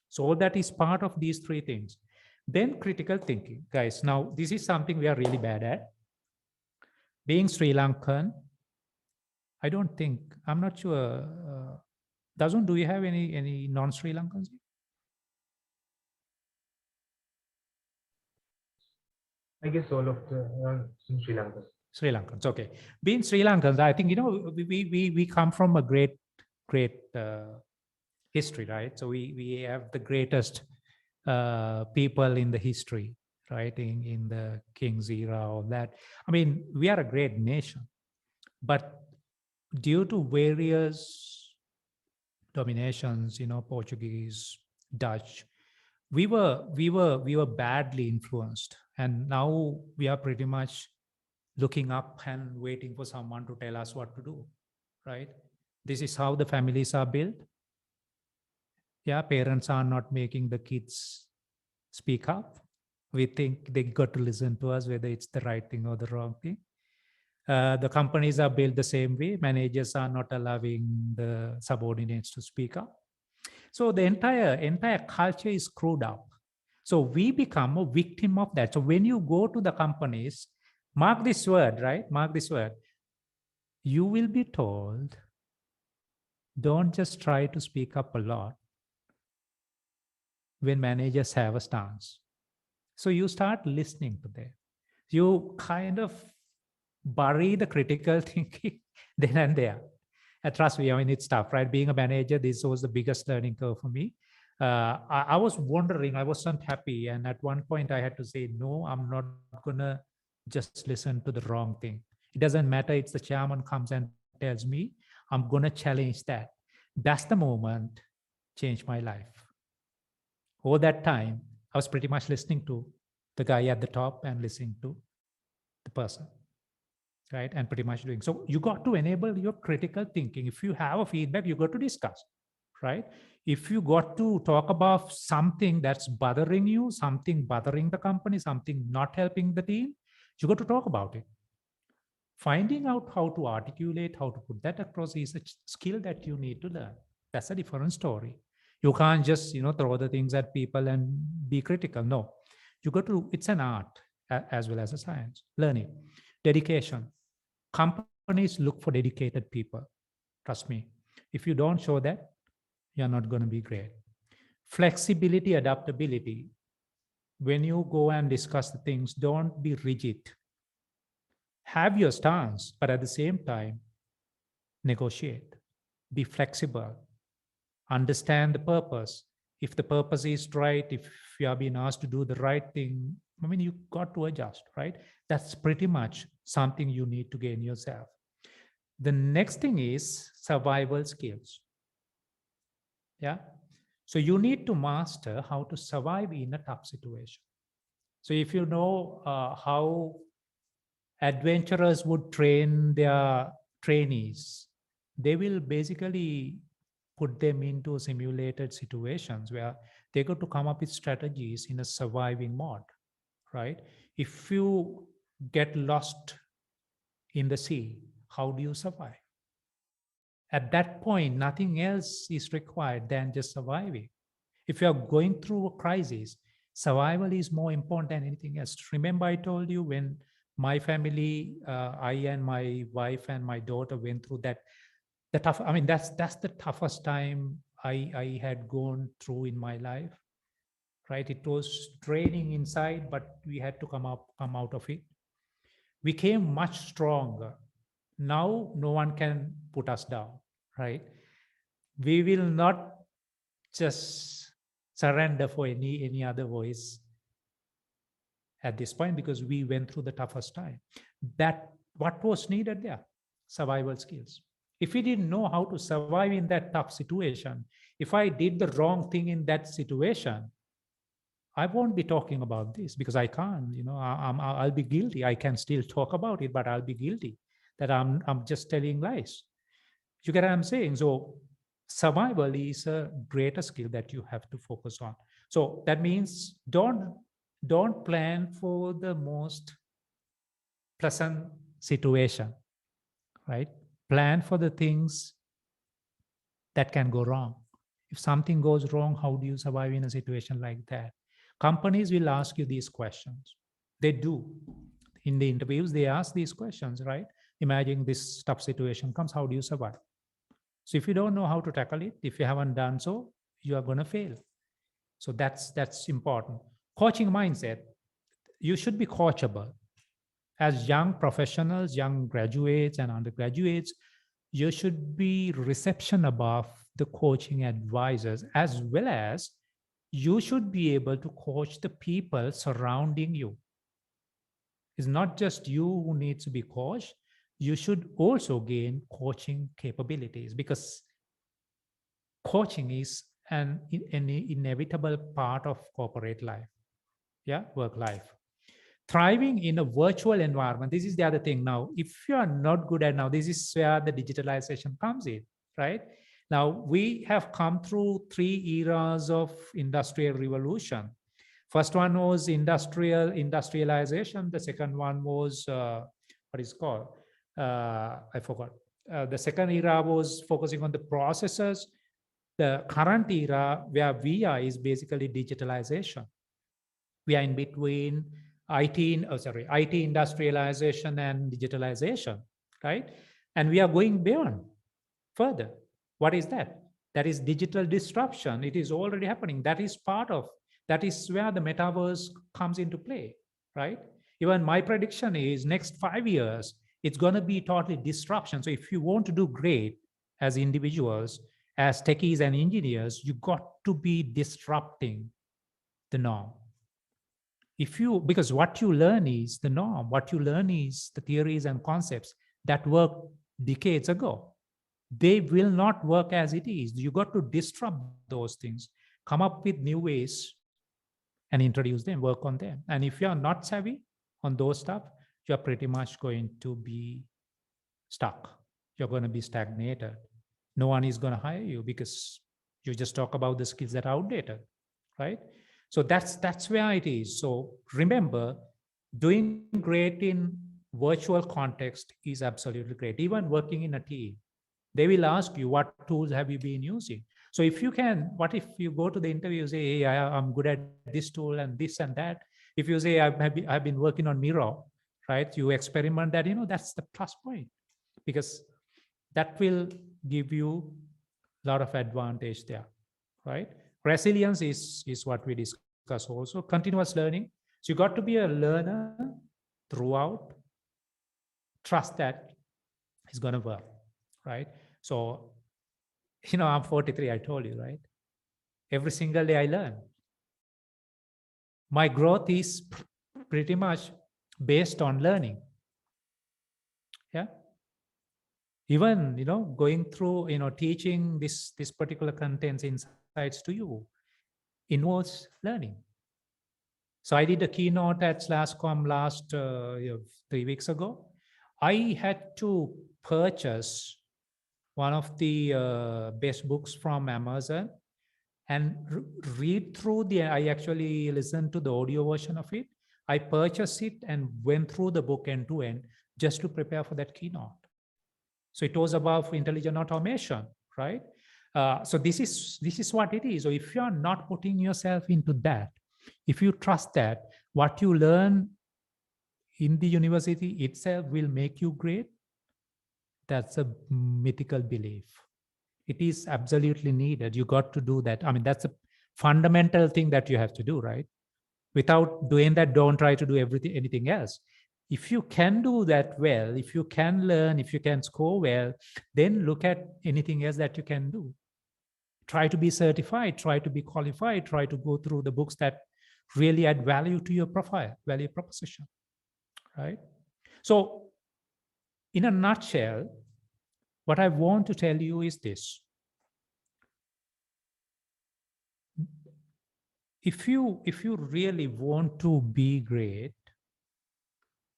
So all that is part of these three things. Then critical thinking, guys. Now, this is something we are really bad at. Being Sri Lankan, I'm not sure. Do you have any non-Sri Lankans? I guess all of the Sri Lankan. Sri Lankans, okay. Being Sri Lankans, I think, we come from a great history, right? So we have the greatest people in the history, right? In the King's era, all that. I mean, we are a great nation, but due to various dominations, Portuguese, Dutch, we were badly influenced, and now we are pretty much looking up and waiting for someone to tell us what to do, right? This is how the families are built. Yeah, parents are not making the kids speak up. We think they got to listen to us, whether it's the right thing or the wrong thing. The companies are built the same way. Managers are not allowing the subordinates to speak up. So the entire culture is screwed up. So we become a victim of that. So when you go to the companies, mark this word, right? Mark this word. You will be told, don't just try to speak up a lot when managers have a stance. So you start listening to them. You kind of bury the critical thinking then and there. And trust me, I mean, it's tough, right? Being a manager, this was the biggest learning curve for me. I was wondering, I wasn't happy. And at one point I had to say, no, I'm not going to just listen to the wrong thing. It doesn't matter. It's the chairman comes and tells me, I'm going to challenge that. That's the moment changed my life. All that time, I was pretty much listening to the guy at the top and listening to the person, right? And pretty much doing. So you got to enable your critical thinking. If you have a feedback, you got to discuss, right? If you got to talk about something that's bothering you, something bothering the company, something not helping the team, you got to talk about it. Finding out how to articulate, how to put that across is a skill that you need to learn. That's a different story. You can't just, throw the things at people and be critical. No, you got to, it's an art as well as a science. Learn it. Dedication. Companies look for dedicated people. Trust me. If you don't show that, you're not going to be great. Flexibility, adaptability. When you go and discuss the things, don't be rigid. Have your stance, but at the same time, negotiate. Be flexible. Understand the purpose. If the purpose is right, if you are being asked to do the right thing, I mean, you got to adjust, right? That's pretty much something you need to gain yourself. The next thing is survival skills. Yeah. So you need to master how to survive in a tough situation. So if you know how adventurers would train their trainees, they will basically put them into simulated situations where they got to come up with strategies in a surviving mode, right? If you get lost in the sea, how do you survive? At that point, nothing else is required than just surviving. If you are going through a crisis, survival is more important than anything else. Remember, I told you when my family, I and my wife and my daughter went through that. The tough, I mean, that's the toughest time I had gone through in my life, right? It was draining inside, but we had to come out of it. We came much stronger. Now no one can put us down, right? We will not just surrender for any other voice at this point, because we went through the toughest time. That what was needed there? Survival skills. If we didn't know how to survive in that tough situation, if I did the wrong thing in that situation, I won't be talking about this because I can't, I'll be guilty. I can still talk about it, but I'll be guilty that I'm just telling lies. You get what I'm saying? So survival is a greater skill that you have to focus on. So that means don't plan for the most pleasant situation, right? Plan for the things that can go wrong. If something goes wrong, how do you survive in a situation like that? Companies will ask you these questions. They do. In the interviews, they ask these questions, right? Imagine this tough situation comes, how do you survive? So if you don't know how to tackle it, if you haven't done so, you are going to fail. So that's important. Coaching mindset, you should be coachable. As young professionals, young graduates and undergraduates, you should be reception above the coaching advisors, as well as you should be able to coach the people surrounding you. It's not just you who needs to be coached. You should also gain coaching capabilities, because coaching is an inevitable part of corporate life, work life. Thriving in a virtual environment, this is the other thing. Now, if you are not good at now, this is where the digitalization comes in, right? Now, we have come through 3 eras of industrial revolution. First one was industrialization. The second one was, what is it called? I forgot. The second era was focusing on the processes. The current era where we are is basically digitalization. We are in between IT industrialization and digitalization, right? And we are going beyond further. What is that? That is digital disruption. It is already happening. That is where the metaverse comes into play, right? Even my prediction is next 5 years, it's going to be totally disruption. So if you want to do great as individuals, as techies and engineers, you got to be disrupting the norm. Because what you learn is the norm, what you learn is the theories and concepts that worked decades ago. They will not work as it is. You got to disrupt those things, come up with new ways and introduce them, work on them. And if you are not savvy on those stuff, you're pretty much going to be stuck. You're going to be stagnated. No one is going to hire you because you just talk about the skills that are outdated, right? So that's where it is. So remember, doing great in virtual context is absolutely great. Even working in a team, they will ask you, what tools have you been using? So if you can, what if you go to the interview, say, hey, I'm good at this tool and this and that. If you say, I've been working on Miro, right? You experiment that, that's the plus point, because that will give you a lot of advantage there, right? Resilience is what we discuss also. Continuous learning. So you got to be a learner throughout. Trust that it's going to work, right? So, I'm 43, I told you, right? Every single day I learn. My growth is pretty much based on learning. Yeah. Even, going through, teaching this particular contents, insights to you involves learning. So I did a keynote at SLASCOM last 3 weeks ago. I had to purchase one of the best books from Amazon and read through I actually listened to the audio version of it. I purchased it and went through the book end to end just to prepare for that keynote. So it was about intelligent automation, right? So this is what it is. So if you are not putting yourself into that, if you trust that what you learn in the university itself will make you great, that's a mythical belief. It is absolutely needed. You got to do that. I mean, that's a fundamental thing that you have to do, right? Without doing that, don't try to do anything else. If you can do that well, if you can learn, if you can score well, then look at anything else that you can do. Try to be certified, try to be qualified, try to go through the books that really add value to your profile, value proposition, right? So in a nutshell, what I want to tell you is this. If you really want to be great,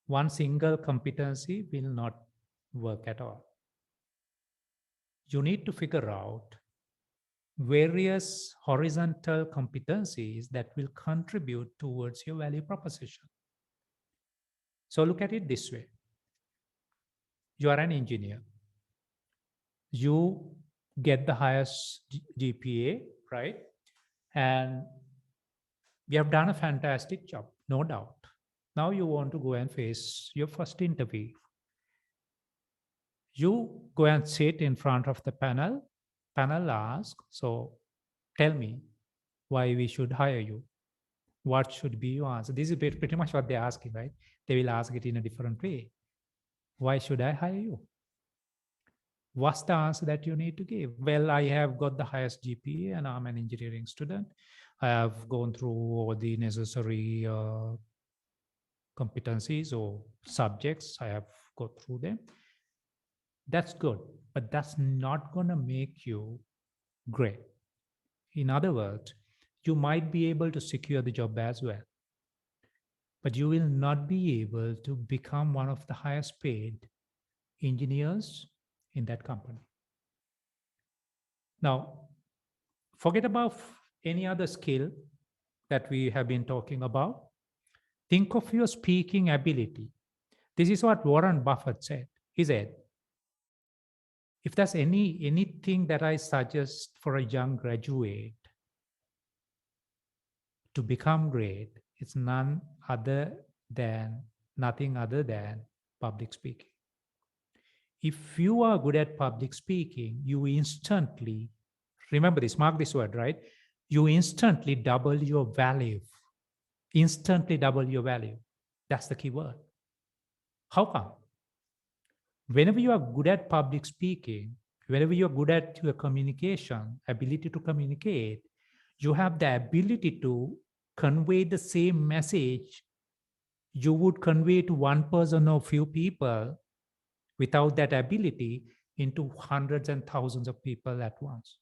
one single competency will not work at all. You need to figure out various horizontal competencies that will contribute towards your value proposition. So look at it this way. You are an engineer. You get the highest GPA, right? And you have done a fantastic job, no doubt. Now you want to go and face your first interview. You go and sit in front of the panel. Panel asks, so tell me why we should hire you. What should be your answer? This is pretty much what they're asking, right? They will ask it in a different way. Why should I hire you? What's the answer that you need to give? Well, I have got the highest GPA and I'm an engineering student. I have gone through all the necessary competencies or subjects. I have gone through them. That's good, but that's not going to make you great. In other words, you might be able to secure the job as well, but you will not be able to become one of the highest paid engineers in that company. Now, forget about any other skill that we have been talking about. Think of your speaking ability. This is what Warren Buffett said. He said, if there's anything that I suggest for a young graduate to become great, it's nothing other than public speaking. If you are good at public speaking, you instantly, remember this, mark this word, right? You instantly double your value. Instantly double your value. That's the key word. How come? Whenever you are good at public speaking, whenever you're good at your communication, ability to communicate, you have the ability to convey the same message you would convey to one person or few people without that ability into hundreds and thousands of people at once.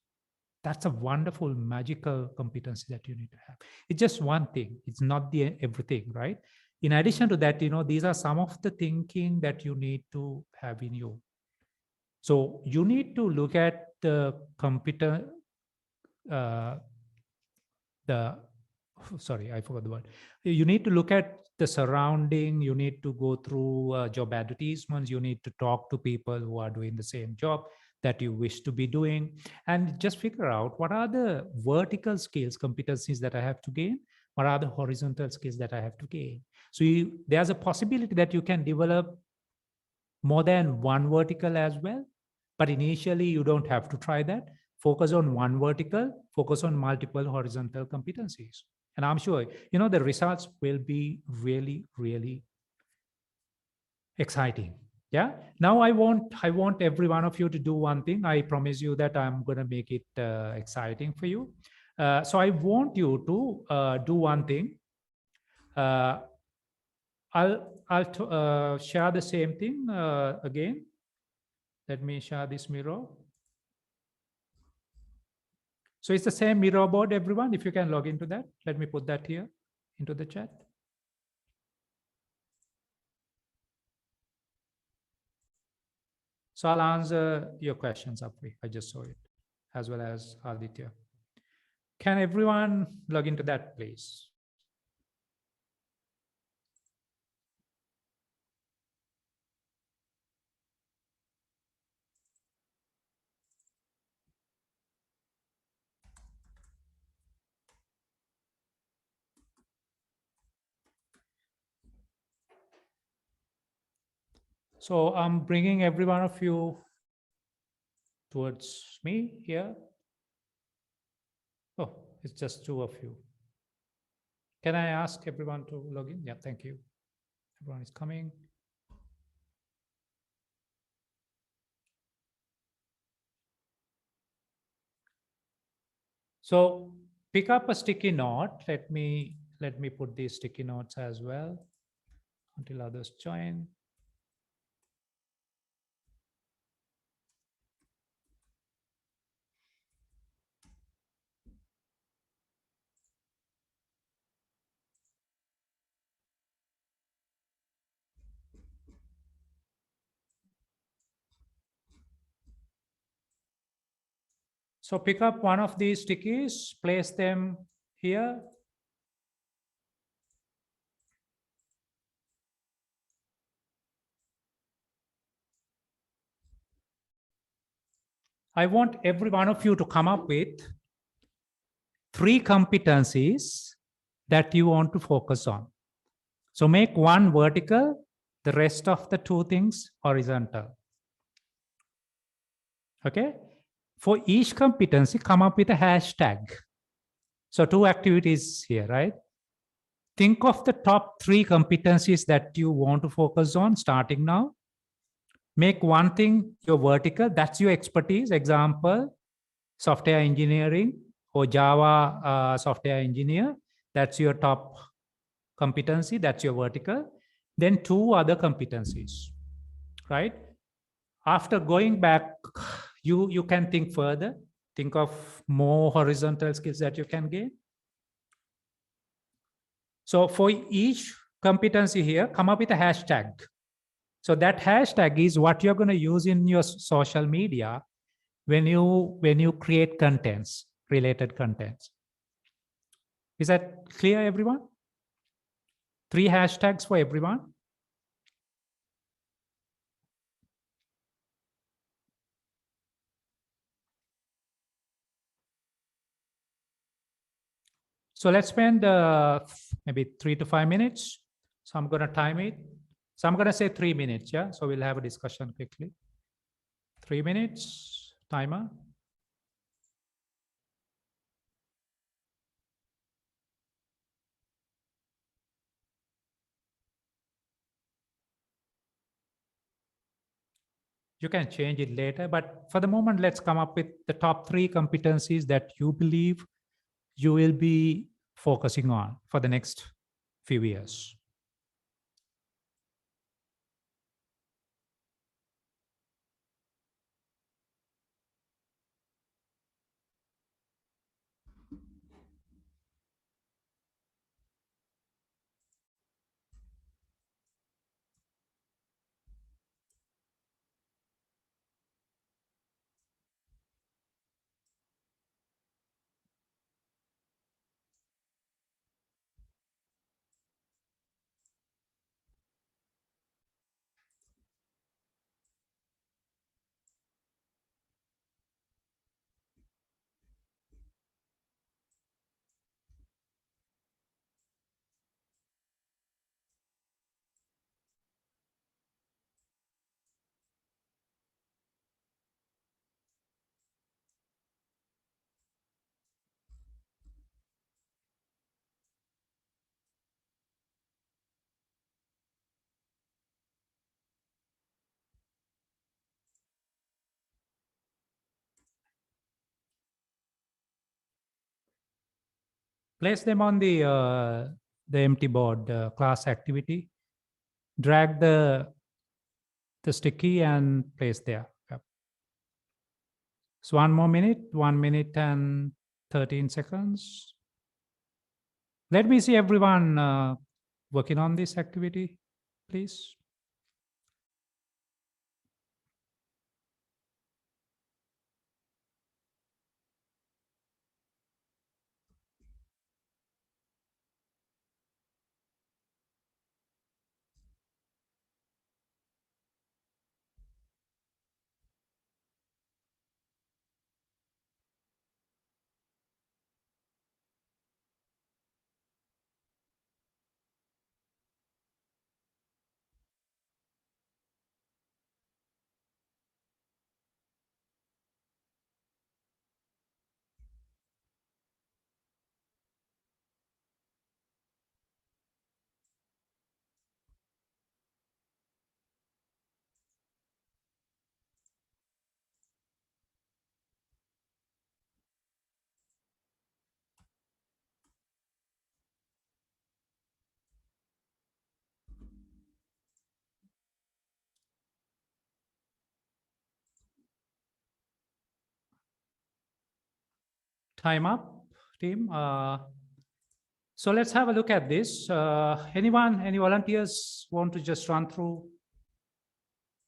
That's a wonderful, magical competency that you need to have. It's just one thing. It's not the everything, right? In addition to that, these are some of the thinking that you need to have in you. So you need to look at the sorry, I forgot the word. You need to look at the surrounding. You need to go through job advertisements. You need to talk to people who are doing the same job that you wish to be doing, and just figure out what are the vertical skills, competencies that I have to gain. What are the horizontal skills that I have to gain? So there's a possibility that you can develop more than one vertical as well. But initially, you don't have to try that. Focus on one vertical, focus on multiple horizontal competencies. And I'm sure, the results will be really, really exciting. Yeah. Now I want every one of you to do one thing. I promise you that I'm going to make it exciting for you. So I want you to do one thing. I'll share the same thing again. Let me share this mirror. So it's the same mirror board, everyone. If you can log into that, let me put that here into the chat. So I'll answer your questions up here. I just saw it, as well as Aditya. Can everyone log into that, please? So I'm bringing every one of you towards me here. Oh, it's just two of you. Can I ask everyone to log in? Yeah, thank you. Everyone is coming. So pick up a sticky note. Let me put these sticky notes as well until others join. So pick up one of these stickies, place them here. I want every one of you to come up with 3 competencies that you want to focus on. So make one vertical, the rest of the 2 things horizontal. Okay. For each competency, come up with a hashtag. So 2 activities here, right? Think of the top 3 competencies that you want to focus on starting now. Make one thing your vertical, that's your expertise. Example, software engineering or Java software engineer. That's your top competency, that's your vertical. Then 2 other competencies, right? After going back, you can think further, think of more horizontal skills that you can gain. So for each competency here, come up with a hashtag. So that hashtag is what you're going to use in your social media when you create contents, related contents. Is that clear, everyone? 3 hashtags for everyone. So let's spend maybe 3 to 5 minutes. So I'm going to time it. So I'm going to say 3 minutes. Yeah. So we'll have a discussion quickly. 3 minutes timer. You can change it later, but for the moment, let's come up with the top 3 competencies that you believe you will be focusing on for the next few years. Place them on the empty board, class activity. Drag the sticky and place there. Yep. So 1 more minute, 1 minute and 13 seconds. Let me see everyone working on this activity, please. time up, team. So let's have a look at this. Any volunteers want to just run through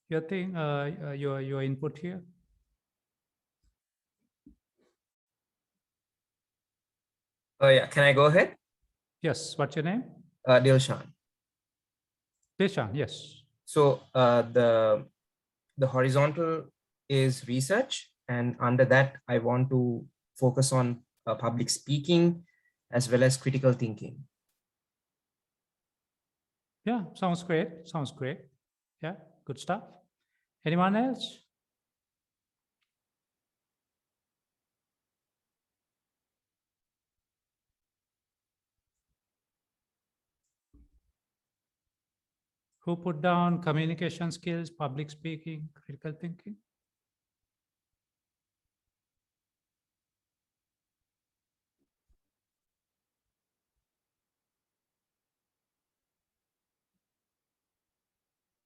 your thing, your input here? Yeah, can I go ahead? Yes, what's your name? Niroshan. Deshan, yes. So the horizontal is research, and under that, I want to focus on public speaking as well as critical thinking. Yeah, sounds great. Sounds great. Yeah, good stuff. Anyone else? Who put down communication skills, public speaking, critical thinking?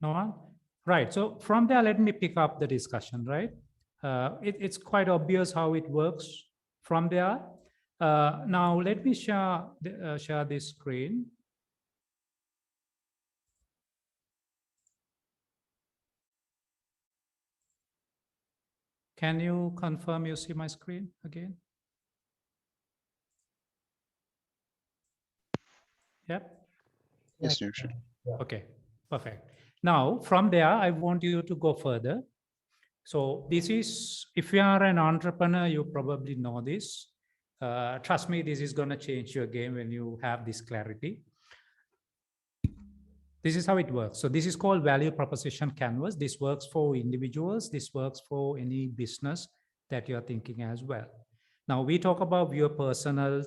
No one? Right. So from there, let me pick up the discussion, right? It's quite obvious how it works from there. Now, let me share this screen. Can you confirm you see my screen again? Yep. Yes, Niroshan. Okay, perfect. Now, from there, I want you to go further. So this is, if you are an entrepreneur, you probably know this. Trust me, this is going to change your game when you have this clarity. This is how it works. So this is called value proposition canvas. This works for individuals. This works for any business that you're thinking as well. Now we talk about your personal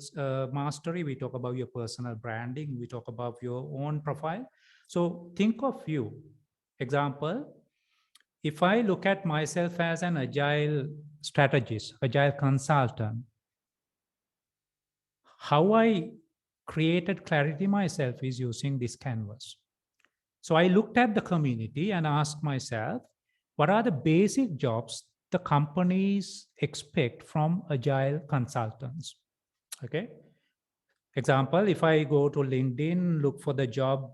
mastery. We talk about your personal branding. We talk about your own profile. So think of you. Example, if I look at myself as an agile strategist, agile consultant, how I created clarity myself is using this canvas. So I looked at the community and asked myself, what are the basic jobs the companies expect from agile consultants? Okay. Example, if I go to LinkedIn, look for the job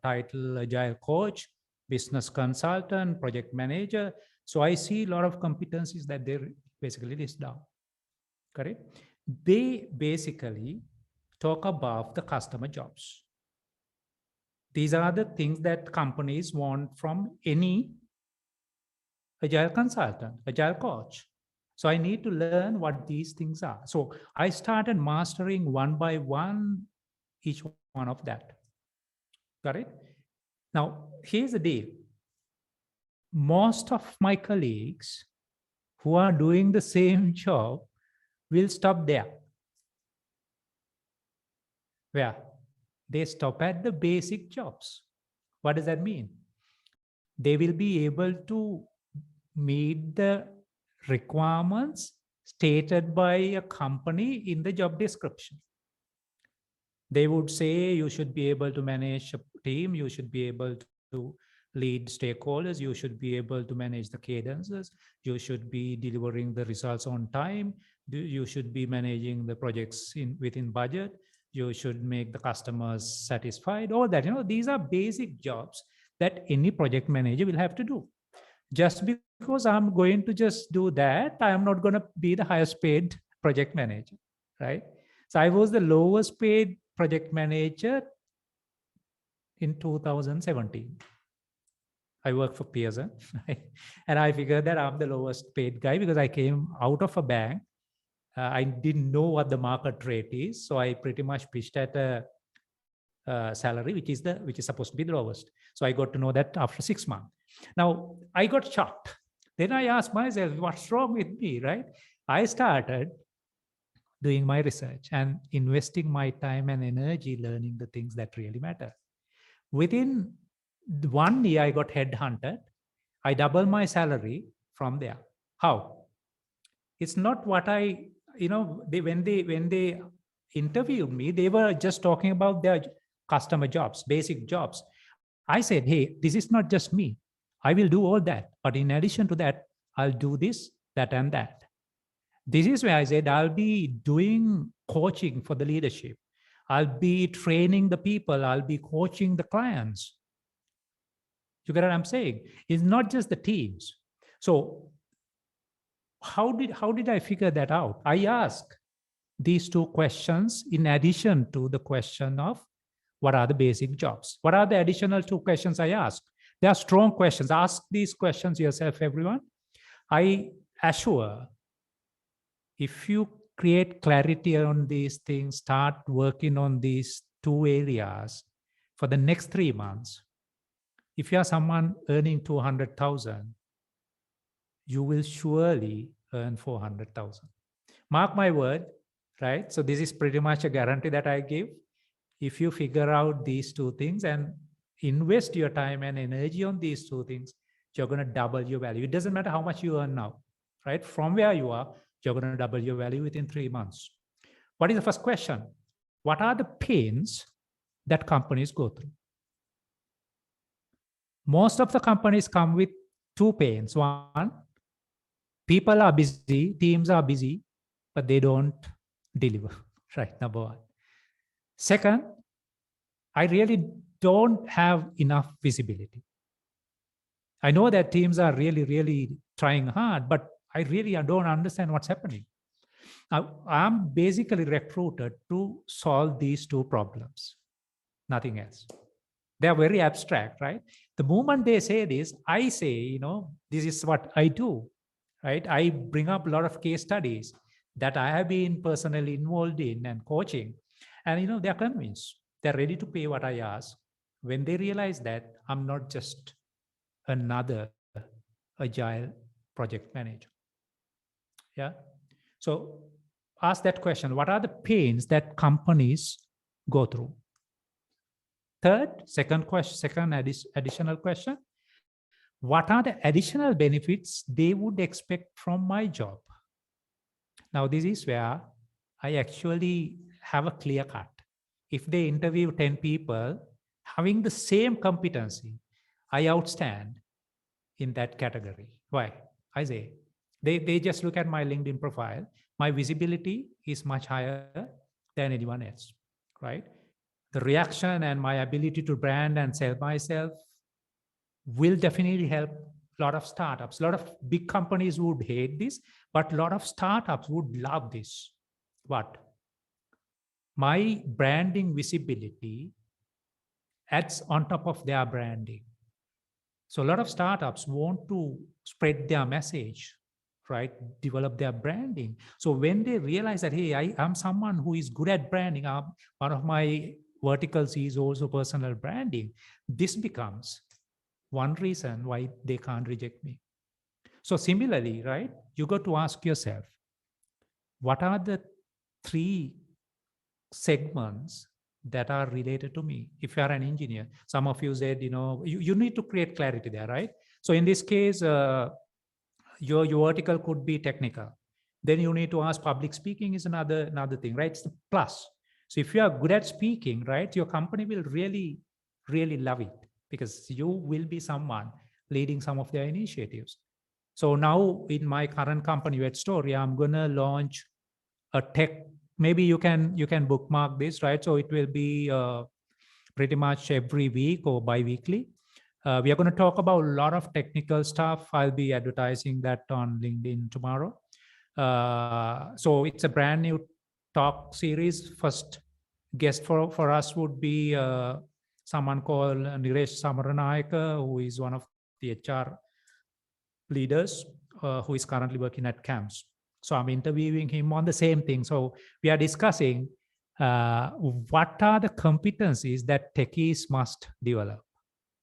title, agile coach, business consultant, project manager. So I see a lot of competencies that they basically list down. Correct? They basically talk about the customer jobs. These are the things that companies want from any agile consultant, agile coach. So I need to learn what these things are. So I started mastering one by one, each one of that. Got it? Now, here's the deal. Most of my colleagues who are doing the same job will stop there. Where? They stop at the basic jobs. What does that mean? They will be able to meet the requirements stated by a company in the job description. They would say you should be able to manage a team, you should be able to lead stakeholders, you should be able to manage the cadences, you should be delivering the results on time, you should be managing the projects within budget, you should make the customers satisfied, all that. These are basic jobs that any project manager will have to do. Just because I'm going to just do that, I'm not going to be the highest paid project manager, right? So I was the lowest paid project manager in 2017. I worked for Pearson, and I figured that I'm the lowest paid guy because I came out of a bank. I didn't know what the market rate is, so I pretty much pitched at a salary which is supposed to be the lowest. So I got to know that after 6 months. Now I got shocked. Then I asked myself, what's wrong with me, right? I started doing my research and investing my time and energy learning the things that really matter. Within 1 year, I got headhunted. I doubled my salary from there. How? It's not what when they interviewed me, they were just talking about their customer jobs, basic jobs. I said, hey, this is not just me. I will do all that. But in addition to that, I'll do this, that, and that. This is where I said I'll be doing coaching for the leadership. I'll be training the people. I'll be coaching the clients. You get what I'm saying? It's not just the teams. So how did I figure that out? I asked these two questions in addition to the question of what are the basic jobs? What are the additional two questions I asked? They are strong questions. Ask these questions yourself, everyone. I assure if you create clarity on these things, start working on these two areas for the next 3 months, if you are someone earning 200,000, you will surely earn 400,000. Mark my word, right? So this is pretty much a guarantee that I give. If you figure out these two things and invest your time and energy on these two things, you're going to double your value. It doesn't matter how much you earn now, right? From where you are, you're going to double your value within 3 months. What is the first question? What are the pains that companies go through? Most of the companies come with two pains. One, people are busy, teams are busy, but they don't deliver, right? Number one. Second, I really don't have enough visibility. I know that teams are really trying hard, but I really don't understand what's happening. I'm basically recruited to solve these two problems, nothing else. They're very abstract, right? The moment they say this, I say, this is what I do, right? I bring up a lot of case studies that I have been personally involved in and coaching. And, they're convinced. They're ready to pay what I ask when they realize that I'm not just another agile project manager. Yeah. So ask that question. What are the pains that companies go through? Third, second additional question. What are the additional benefits they would expect from my job? Now, this is where I actually have a clear cut. If they interview 10 people having the same competency, I outstand in that category. Why? I say, they just look at my LinkedIn profile. My visibility is much higher than anyone else, right? The reaction and my ability to brand and sell myself will definitely help a lot of startups. A lot of big companies would hate this, but a lot of startups would love this. What? My branding visibility adds on top of their branding. So a lot of startups want to spread their message, right? Develop their branding. So when they realize that, hey, I'm someone who is good at branding, one of my verticals is also personal branding, this becomes one reason why they can't reject me. So similarly, right, you got to ask yourself, what are the 3 segments that are related to me? If you are an engineer, some of you said, you need to create clarity there, right? So in this case, your vertical could be technical. Then you need to ask public speaking is another thing, right? It's the plus. So if you are good at speaking, right, your company will really love it because you will be someone leading some of their initiatives. So now in my current company at Story, I'm going to launch a tech. Maybe you can bookmark this, right? So it will be pretty much every week or bi-weekly. We are going to talk about a lot of technical stuff. I'll be advertising that on LinkedIn tomorrow. So it's a brand new talk series. First guest for us would be someone called Niroshan Madampitige, who is one of the HR leaders who is currently working at CAMS. So I'm interviewing him on the same thing. So we are discussing what are the competencies that techies must develop.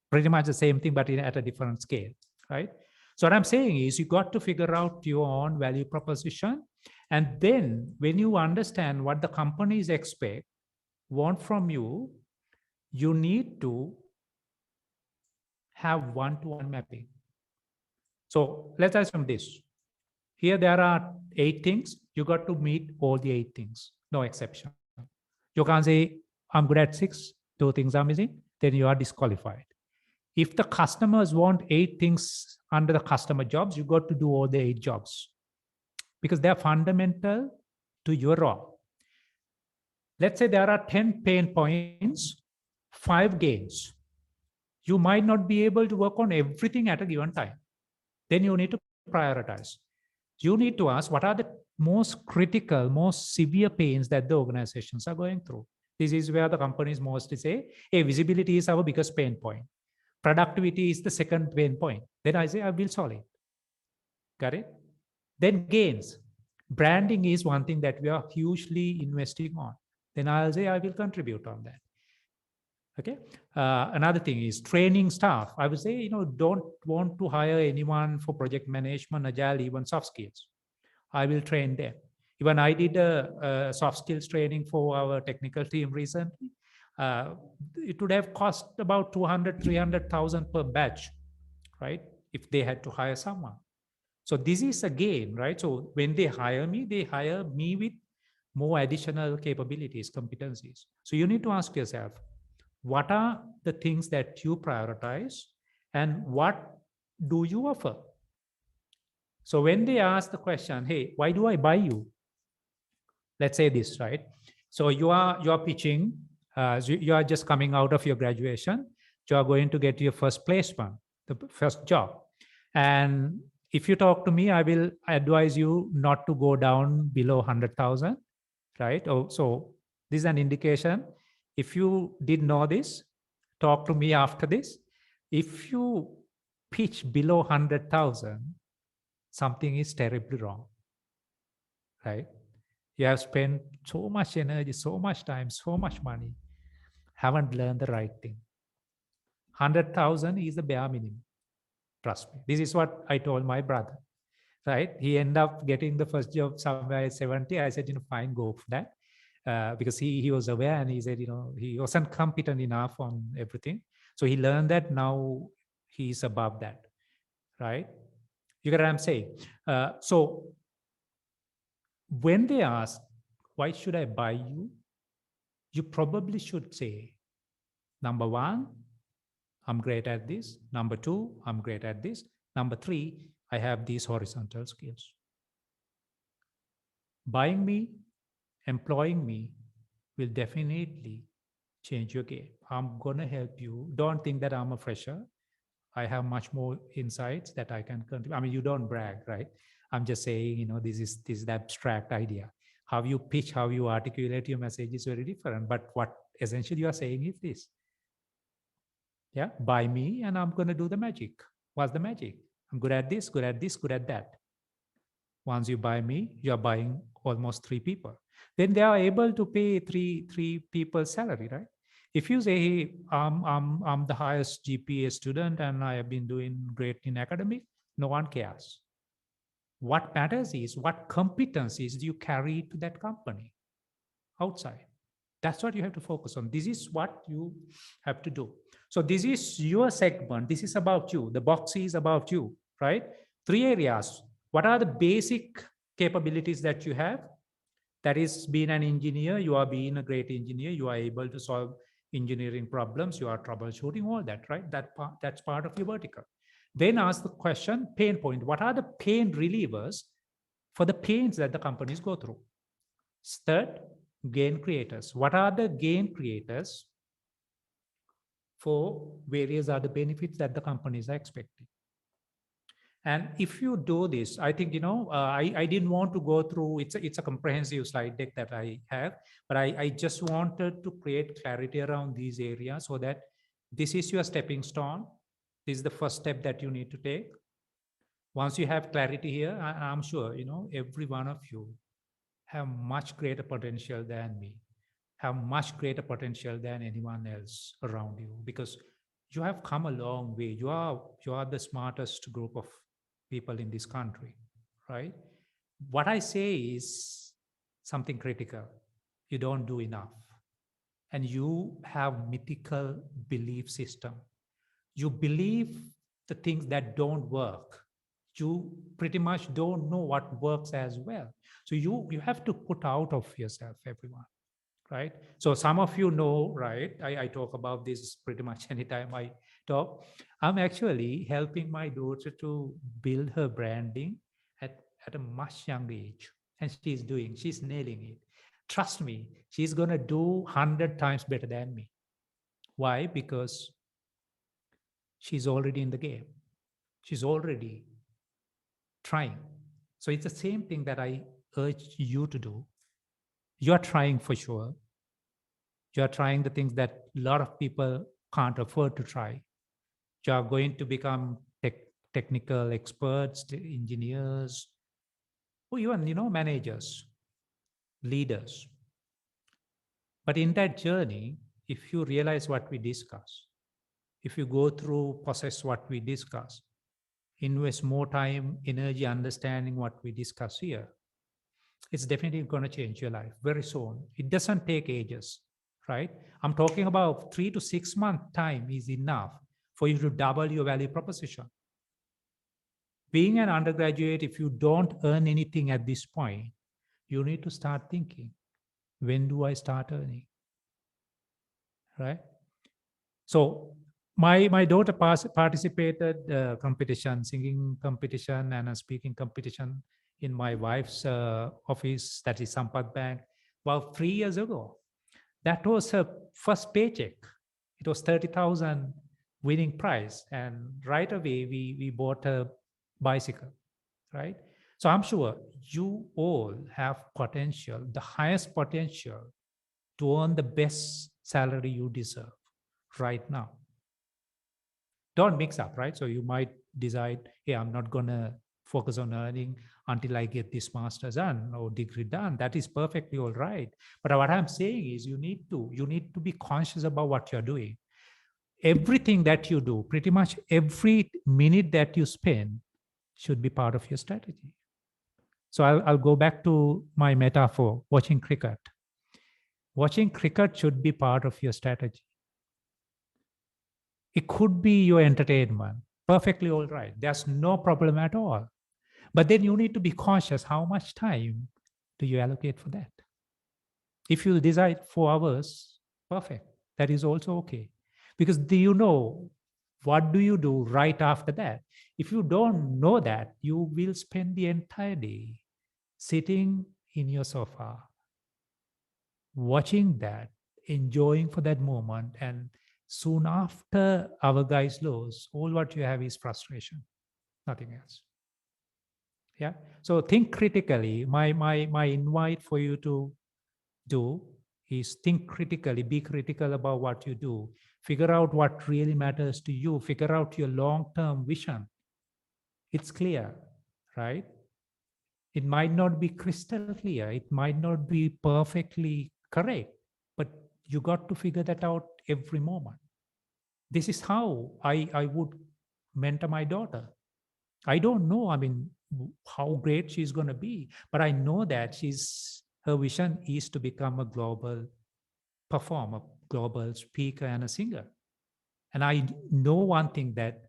Pretty much the same thing, but at a different scale, right? So what I'm saying is you got to figure out your own value proposition. And then when you understand what the companies want from you, you need to have one-to-one mapping. So let's assume this. Here there are 8 things. You got to meet all the 8 things, no exception. You can't say, I'm good at 6, 2 things are missing, then you are disqualified. If the customers want 8 things under the customer jobs, you got to do all the 8 jobs. because they are fundamental to your role. Let's say there are 10 pain points, 5 gains. You might not be able to work on everything at a given time. Then you need to prioritize. You need to ask what are the most critical, most severe pains that the organizations are going through. This is where the companies mostly say, hey, visibility is our biggest pain point. Productivity is the second pain point. Then I say, I will solve it. Got it? Then gains. Branding is one thing that we are hugely investing on. Then I'll say, I will contribute on that. Okay. Another thing is training staff. I would say, don't want to hire anyone for project management, agile, even soft skills. I will train them. Even I did a soft skills training for our technical team recently. It would have cost about 200, 300,000 per batch, right? If they had to hire someone. So this is a gain, right? So when they hire me with more additional capabilities, competencies. So you need to ask yourself, what are the things that you prioritize and what do you offer? So when they ask the question, hey, why do I buy you? Let's say this, right? So you are pitching, you are just coming out of your graduation, you are going to get your first placement, the first job. And if you talk to me, I will advise you not to go down below 100,000, right? So this is an indication. If you did know this, talk to me after this. If you pitch below 100,000, something is terribly wrong, right? You have spent so much energy, so much time, so much money, haven't learned the right thing. 100,000 is the bare minimum. Trust me. This is what I told my brother, right? He ended up getting the first job somewhere at 70. I said, fine, go for that. Because he was aware and he said, he wasn't competent enough on everything. So he learned that now he's above that, right? You get what I'm saying? So when they ask, why should I buy you? You probably should say, number 1, I'm great at this. Number 2, I'm great at this. Number 3, I have these horizontal skills. Buying me, employing me will definitely change your game. I'm going to help you. Don't think that I'm a fresher. I have much more insights that I can contribute. I mean, you don't brag, right? I'm just saying, this is the abstract idea. How you pitch, how you articulate your message is very different. But what essentially you are saying is this. Yeah, buy me and I'm going to do the magic. What's the magic? I'm good at this, good at this, good at that. Once you buy me, you are buying almost 3 people. Then they are able to pay three people's salary, right? If you say, hey, I'm the highest GPA student and I have been doing great in academic, no one cares. What matters is what competencies do you carry to that company outside. That's what you have to focus on. This is what you have to do. So this is your segment. This is about you. The box is about you, right? 3 areas. What are the basic capabilities that you have? That is, being an engineer, you are being a great engineer. You are able to solve engineering problems. You are troubleshooting, all that, right? That's part of your vertical. Then ask the question, pain point. What are the pain relievers for the pains that the companies go through? Third, gain creators. What are the gain creators for various other benefits that the companies are expecting? And if you do this, I think, I didn't want to go through, it's a comprehensive slide deck that I have, but I just wanted to create clarity around these areas so that this is your stepping stone. This is the first step that you need to take. Once you have clarity here, I'm sure, every one of you have much greater potential than me, have much greater potential than anyone else around you, because you have come a long way. You are the smartest group of people in this country, right? What I say is something critical. You don't do enough. And you have mythical belief system. You believe the things that don't work. You pretty much don't know what works as well. So you have to put out of yourself, everyone, right? So some of you know, right? I talk about this pretty much anytime I talk. I'm actually helping my daughter to build her branding at a much younger age. And she's nailing it. Trust me, she's going to do 100 times better than me. Why? Because she's already in the game. She's already trying. So it's the same thing that I urge you to do. You're trying for sure. You're trying the things that a lot of people can't afford to try. You're going to become technical experts, engineers, or even, managers, leaders. But in that journey, if you realize what we discuss, if you go through, process what we discuss, invest more time, energy, understanding what we discuss here, it's definitely going to change your life very soon. It doesn't take ages, right? I'm talking about 3 to 6 month time is enough for you to double your value proposition. Being an undergraduate, if you don't earn anything at this point, you need to start thinking, when do I start earning? Right? So my daughter participated competition, singing competition and a speaking competition in my wife's office, that is Sampath Bank, about 3 years ago. That was her first paycheck. It was 30,000 winning prize. And right away, we bought a bicycle, right? So I'm sure you all have potential, the highest potential to earn the best salary you deserve right now. Don't mix up, right? So you might decide, hey, I'm not going to focus on earning until I get this master's done or degree done. That is perfectly all right. But what I'm saying is you need to be conscious about what you're doing. Everything that you do, pretty much every minute that you spend should be part of your strategy. So I'll go back to my metaphor, watching cricket. Watching cricket should be part of your strategy. It could be your entertainment, perfectly all right. There's no problem at all. But then you need to be conscious how much time do you allocate for that. If you decide 4 hours, perfect. That is also okay. Because do you know what do you do right after that? If you don't know that, you will spend the entire day sitting in your sofa, watching that, enjoying for that moment, and soon after our guys lose, all what you have is frustration, nothing else. Yeah. So think critically. My invite for you to do is think critically, be critical about what you do. Figure out what really matters to you. Figure out your long-term vision. It's clear, right? It might not be crystal clear. It might not be perfectly correct, but you got to figure that out every moment. This is how I would mentor my daughter. I don't know, how great she's going to be, but I know that her vision is to become a global performer, global speaker, and a singer. And I know one thing, that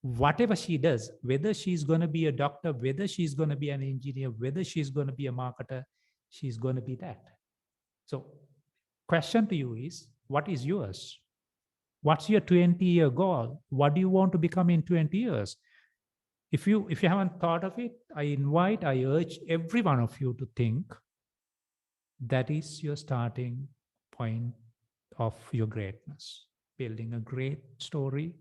whatever she does, whether she's going to be a doctor, whether she's going to be an engineer, whether she's going to be a marketer, she's going to be that. So question to you is, what is yours? What's your 20-year goal? What do you want to become in 20 years? If you haven't thought of it, I urge every one of you to think that is your starting point of your greatness, building a great story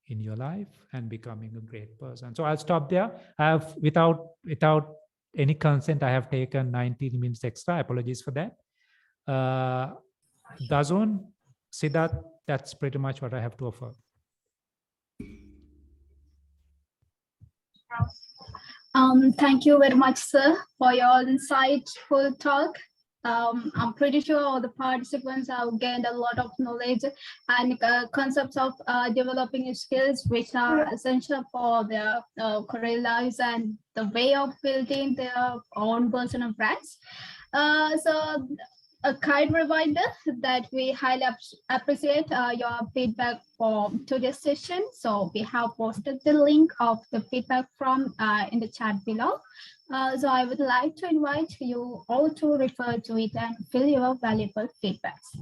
in your life and becoming a great person. So I'll stop there. I have, without any consent, I have taken 19 minutes extra. Apologies for that. Dazun, Siddharth, that's pretty much what I have to offer. Thank you very much, sir, for your insightful talk. I'm pretty sure all the participants have gained a lot of knowledge and concepts of developing skills which are essential for their career lives and the way of building their own personal brands. So a kind reminder that we highly appreciate your feedback for today's session. So we have posted the link of the feedback from in the chat below. So I would like to invite you all to refer to it and fill your valuable feedbacks.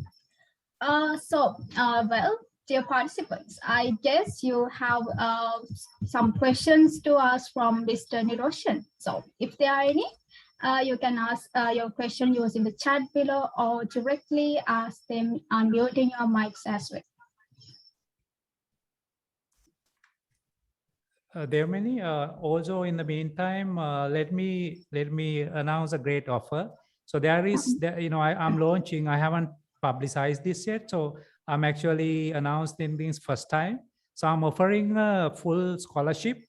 Well, dear participants, I guess you have some questions to ask from Mr. Niroshan. So if there are any, you can ask your question using the chat below or directly ask them unmuting your mics as well. There are many. Also, in the meantime, let me announce a great offer. So there is, I'm launching. I haven't publicized this yet, so I'm actually announcing this first time. So I'm offering a full scholarship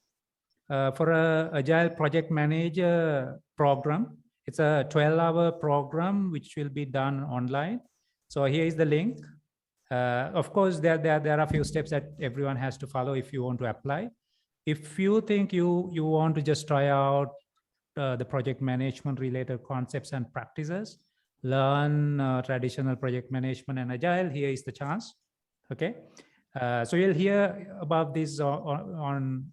for a Agile Project Manager program. It's a 12-hour program which will be done online. So here is the link. Of course, there are a few steps that everyone has to follow if you want to apply. If you think you want to just try out the project management related concepts and practices, learn traditional project management and Agile, here is the chance. Okay. So you'll hear about this on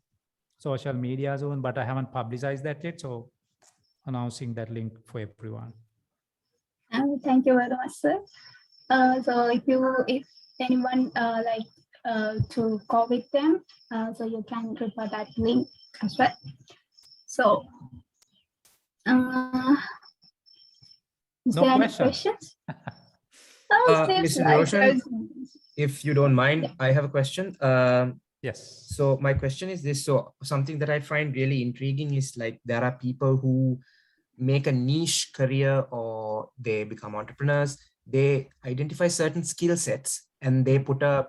social media soon, but I haven't publicized that yet. So announcing that link for everyone. Thank you very much, sir. So if anyone to go with them, so you can refer that link as well. So, is no there any question. questions? Mr. Niroshan, if you don't mind, yeah. I have a question. Yes. So my question is this. So something that I find really intriguing is like there are people who make a niche career or they become entrepreneurs. They identify certain skill sets and they put a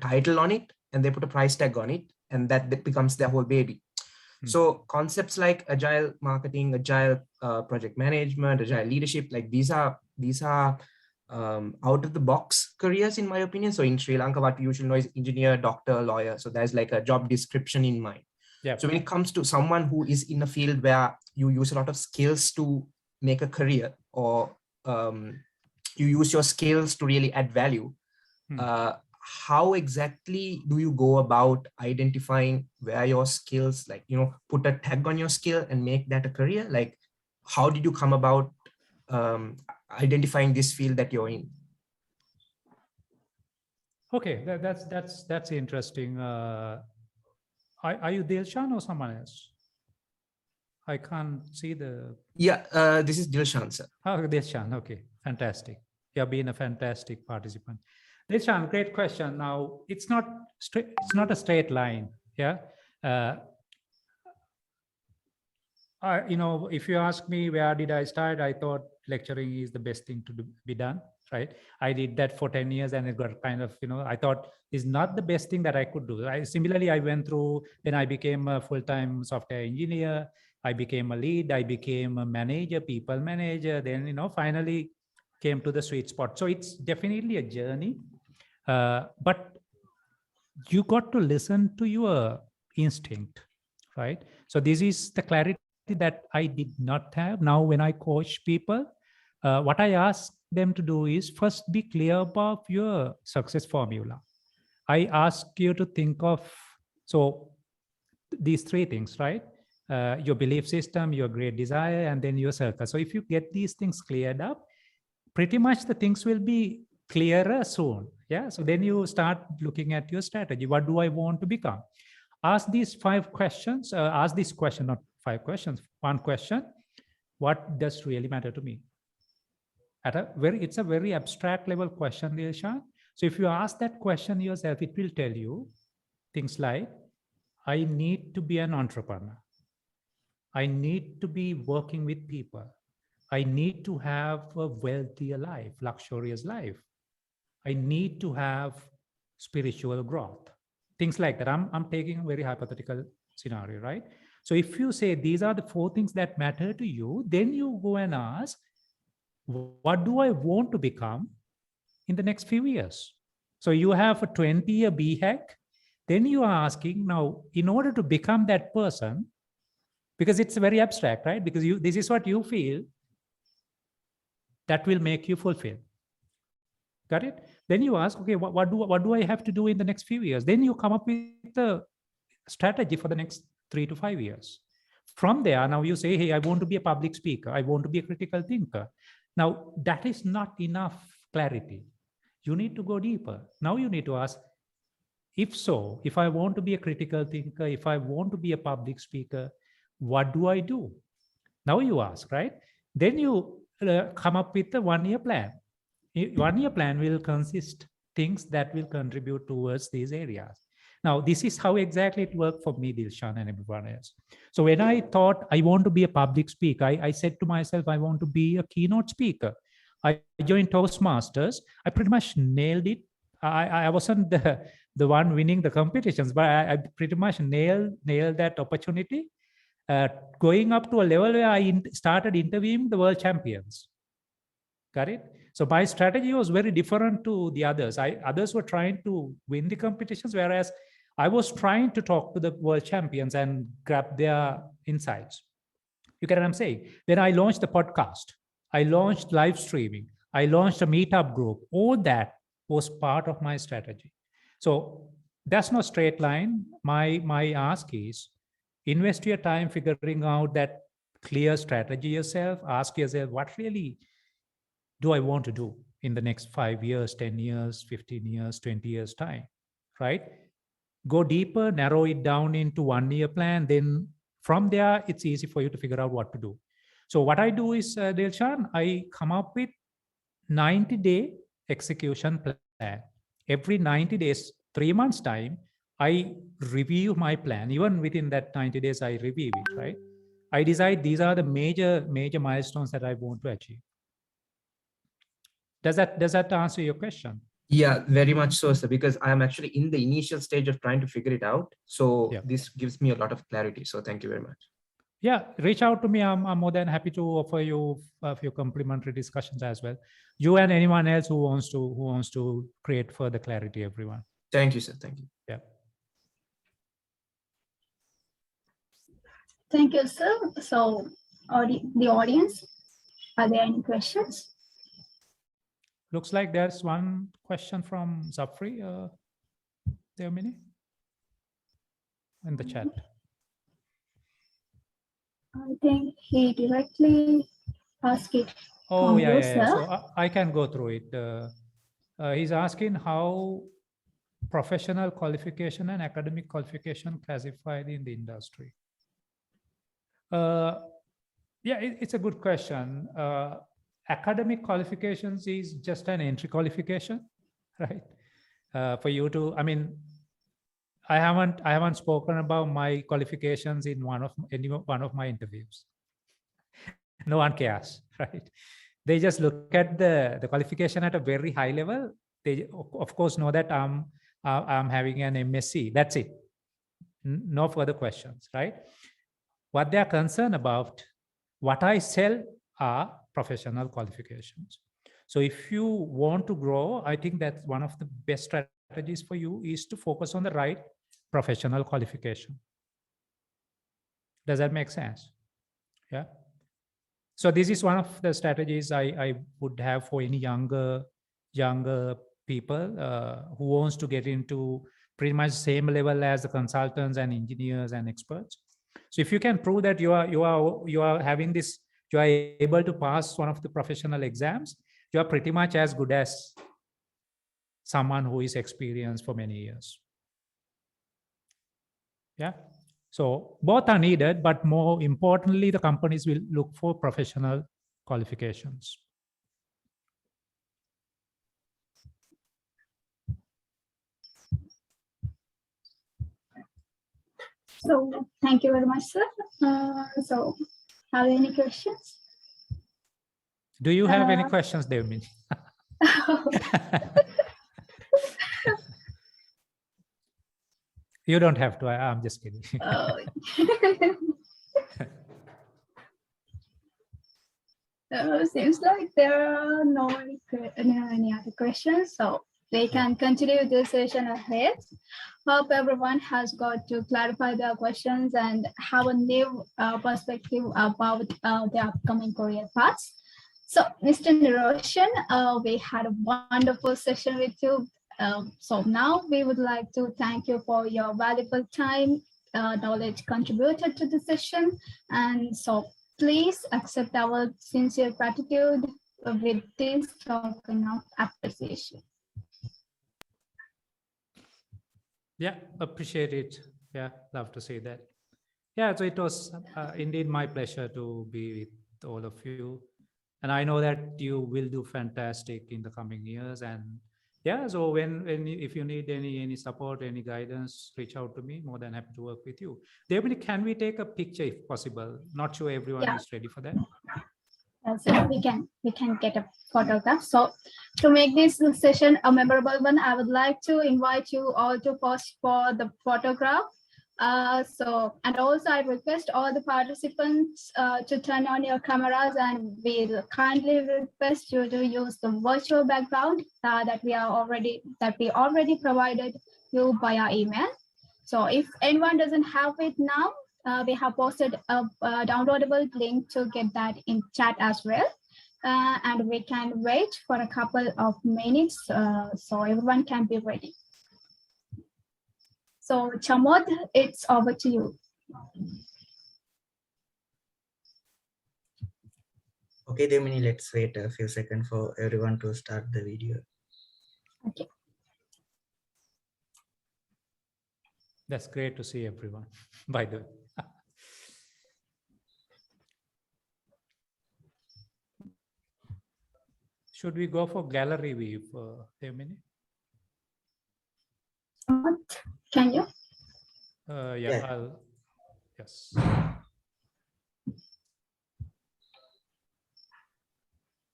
title on it and they put a price tag on it, and that becomes their whole baby. So concepts like Agile marketing, Agile project management, Agile leadership, like these are out of the box careers in my opinion. So in Sri Lanka, what we usually know is engineer, doctor, lawyer. So there's like a job description in mind. Yeah. So when it comes to someone who is in a field where you use a lot of skills to make a career, or you use your skills to really add value, how exactly do you go about identifying where your skills, like, put a tag on your skill and make that a career? Like, how did you come about identifying this field that you're in? Okay, that's interesting. Are you Dilshan or someone else? I can't see the. Yeah, this is Dilshan, sir. Oh, Dilshan. Okay, fantastic. You've been a fantastic participant. Dilshan, great question. Now, it's not a straight line. Yeah. If you ask me where did I start, I thought lecturing is the best thing to be done, right? I did that for 10 years and it got kind of, I thought is not the best thing that I could do. Similarly, I went through, then I became a full-time software engineer. I became a lead. I became a manager, people manager. Then, finally came to the sweet spot. So it's definitely a journey, but you got to listen to your instinct, right? So this is the clarity that I did not have. Now, when I coach people, what I ask them to do is first be clear about your success formula. I ask you to think of, so these three things, right? Your belief system, your great desire, and then your circle. So if you get these things cleared up, pretty much the things will be clearer soon. Yeah. So then you start looking at your strategy. What do I want to become? Ask these 5 questions. Ask this question, not 5 questions. One question: what does really matter to me? It's a very abstract level question, Niroshan. So if you ask that question yourself, it will tell you things like, I need to be an entrepreneur. I need to be working with people. I need to have a wealthier life, luxurious life. I need to have spiritual growth. Things like that. I'm taking a very hypothetical scenario, right? So if you say these are the 4 things that matter to you, then you go and ask, what do I want to become in the next few years? So you have a 20-year BHAG. Then you are asking now, in order to become that person, because it's very abstract, right? Because this is what you feel that will make you fulfill. Got it? Then you ask, okay, what do I have to do in the next few years? Then you come up with a strategy for the next 3 to 5 years. From there, now you say, hey, I want to be a public speaker. I want to be a critical thinker. Now, that is not enough clarity. You need to go deeper. Now you need to ask, if so, if I want to be a critical thinker, if I want to be a public speaker, what do I do? Now you ask, right? Then you come up with a 1-year plan. 1-year plan will consist things that will contribute towards these areas. Now, this is how exactly it worked for me, Dilshan, and everyone else. So when I thought I want to be a public speaker, I said to myself, I want to be a keynote speaker. I joined Toastmasters. I pretty much nailed it. I wasn't the one winning the competitions, but I pretty much nailed that opportunity, going up to a level where I started interviewing the world champions. Got it? So my strategy was very different to the others. Others were trying to win the competitions, whereas I was trying to talk to the world champions and grab their insights. You get what I'm saying? Then I launched the podcast. I launched live streaming. I launched a meetup group. All that was part of my strategy. So that's not straight line. My ask is, invest your time figuring out that clear strategy yourself. Ask yourself, what really do I want to do in the next 5 years, 10 years, 15 years, 20 years time, right? Go deeper, narrow it down into 1-year plan. Then from there, it's easy for you to figure out what to do. So what I do is, Dilshan, I come up with 90-day execution plan. Every 90 days, 3 months time, I review my plan. Even within that 90 days, I review it, right? I decide these are the major milestones that I want to achieve. Does that answer your question? Yeah, very much so, sir, because I'm actually in the initial stage of trying to figure it out. So Yeah. this gives me a lot of clarity. So thank you very much. Yeah, reach out to me. I'm more than happy to offer you a few complimentary discussions as well. You and anyone else who wants to create further clarity, everyone. Thank you, sir. Thank you. Yeah. Thank you, sir. So, the audience, are there any questions? Looks like there's one question from Zafri. There, Mini, in the chat. I think he directly asked it. Oh, yeah. Sir. So I can go through it. He's asking how professional qualification and academic qualification classified in the industry. Yeah, it's a good question. Academic qualifications is just an entry qualification, right? For you to, I mean, I haven't spoken about my qualifications in one of my interviews. No one cares, right? They just look at the qualification at a very high level. They of course know that I'm having an MSc. That's it. No further questions, right? What they are concerned about, what I sell are professional qualifications. So if you want to grow, I think that one of the best strategies for you is to focus on the right professional qualification. Does that make sense? Yeah. So this is one of the strategies I would have for any younger people who wants to get into pretty much the same level as the consultants and engineers and experts. So if you can prove that you are having this, you are able to pass one of the professional exams, you are pretty much as good as someone who is experienced for many years. Yeah. So both are needed, but more importantly, the companies will look for professional qualifications. So thank you very much, sir. So have you any questions? Do you have any questions, Devmin? You don't have to. I'm just kidding. Seems like there are no any other questions, so they can continue this session ahead. Hope everyone has got to clarify their questions and have a new perspective about the upcoming career paths. So, Mr. Niroshan, we had a wonderful session with you. So now we would like to thank you for your valuable time, knowledge contributed to the session. And so please accept our sincere gratitude with this token of appreciation. Yeah, appreciate it. Yeah, love to see that. Yeah, so it was indeed my pleasure to be with all of you. And I know that you will do fantastic in the coming years. And yeah, so if you need any support, any guidance, reach out to me. More than happy to work with you. Definitely, can we take a picture if possible? Not sure everyone Yeah. is ready for that. So we can get a photograph. So to make this session a memorable one, I would like to invite you all to pose for the photograph. And also I request all the participants to turn on your cameras, and we'll kindly request you to use the virtual background that we already provided you via email. So if anyone doesn't have it now, we have posted a downloadable link to get that in chat as well. And we can wait for a couple of minutes so everyone can be ready. So Chamod, it's over to you. Okay, Devmini, let's wait a few seconds for everyone to start the video. Okay. That's great to see everyone, by the way. Should we go for gallery view for a minute? Can you? Yeah. Yes.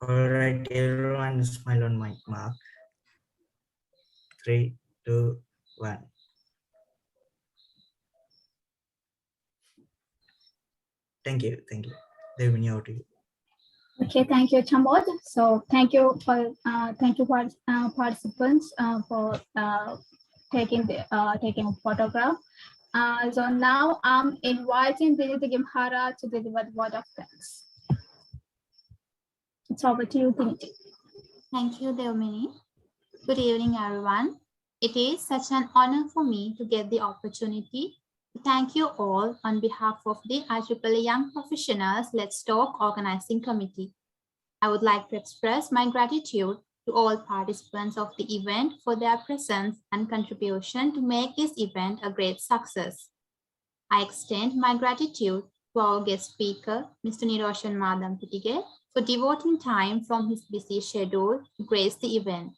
All right, everyone, smile on my mark. 3, 2, 1. Thank you. Devmini, over to you. Okay, thank you, Chamod. So thank you participants for taking a photograph. So now I'm inviting Diniti Gimhara to deliver the word of thanks. It's over to you, Diniti. Thank you, Devmini. Good evening, everyone. It is such an honor for me to get the opportunity to thank you all on behalf of the IEEE Young Professionals Let's Talk Organizing Committee. I would like to express my gratitude to all participants of the event for their presence and contribution to make this event a great success. I extend my gratitude to our guest speaker, Mr. Niroshan Madampitige, for devoting time from his busy schedule to grace the event.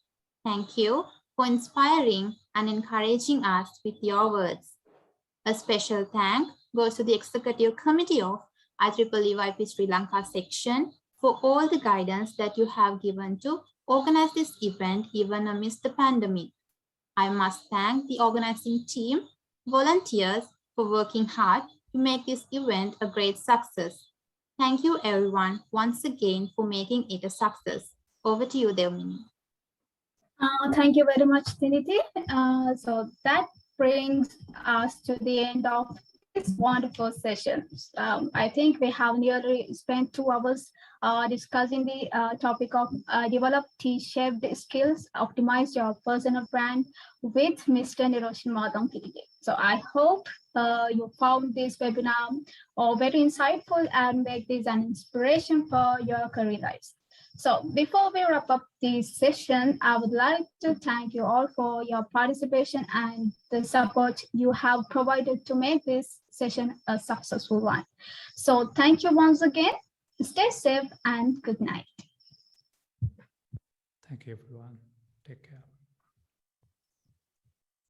Thank you for inspiring and encouraging us with your words. A special thank goes to the Executive Committee of IEEE YP Sri Lanka section for all the guidance that you have given to organize this event even amidst the pandemic. I must thank the organizing team, volunteers for working hard to make this event a great success. Thank you everyone once again for making it a success. Over to you, Devmini. Thank you very much, Diniti. So that brings us to the end of this wonderful session. I think we have nearly spent 2 hours discussing the topic of develop T-shaped skills, optimize your personal brand with Mr. Niroshan Madampitige. So I hope you found this webinar very insightful and make this an inspiration for your career lives. So before we wrap up this session, I would like to thank you all for your participation and the support you have provided to make this session a successful one. So thank you once again. Stay safe and good night. Thank you, everyone.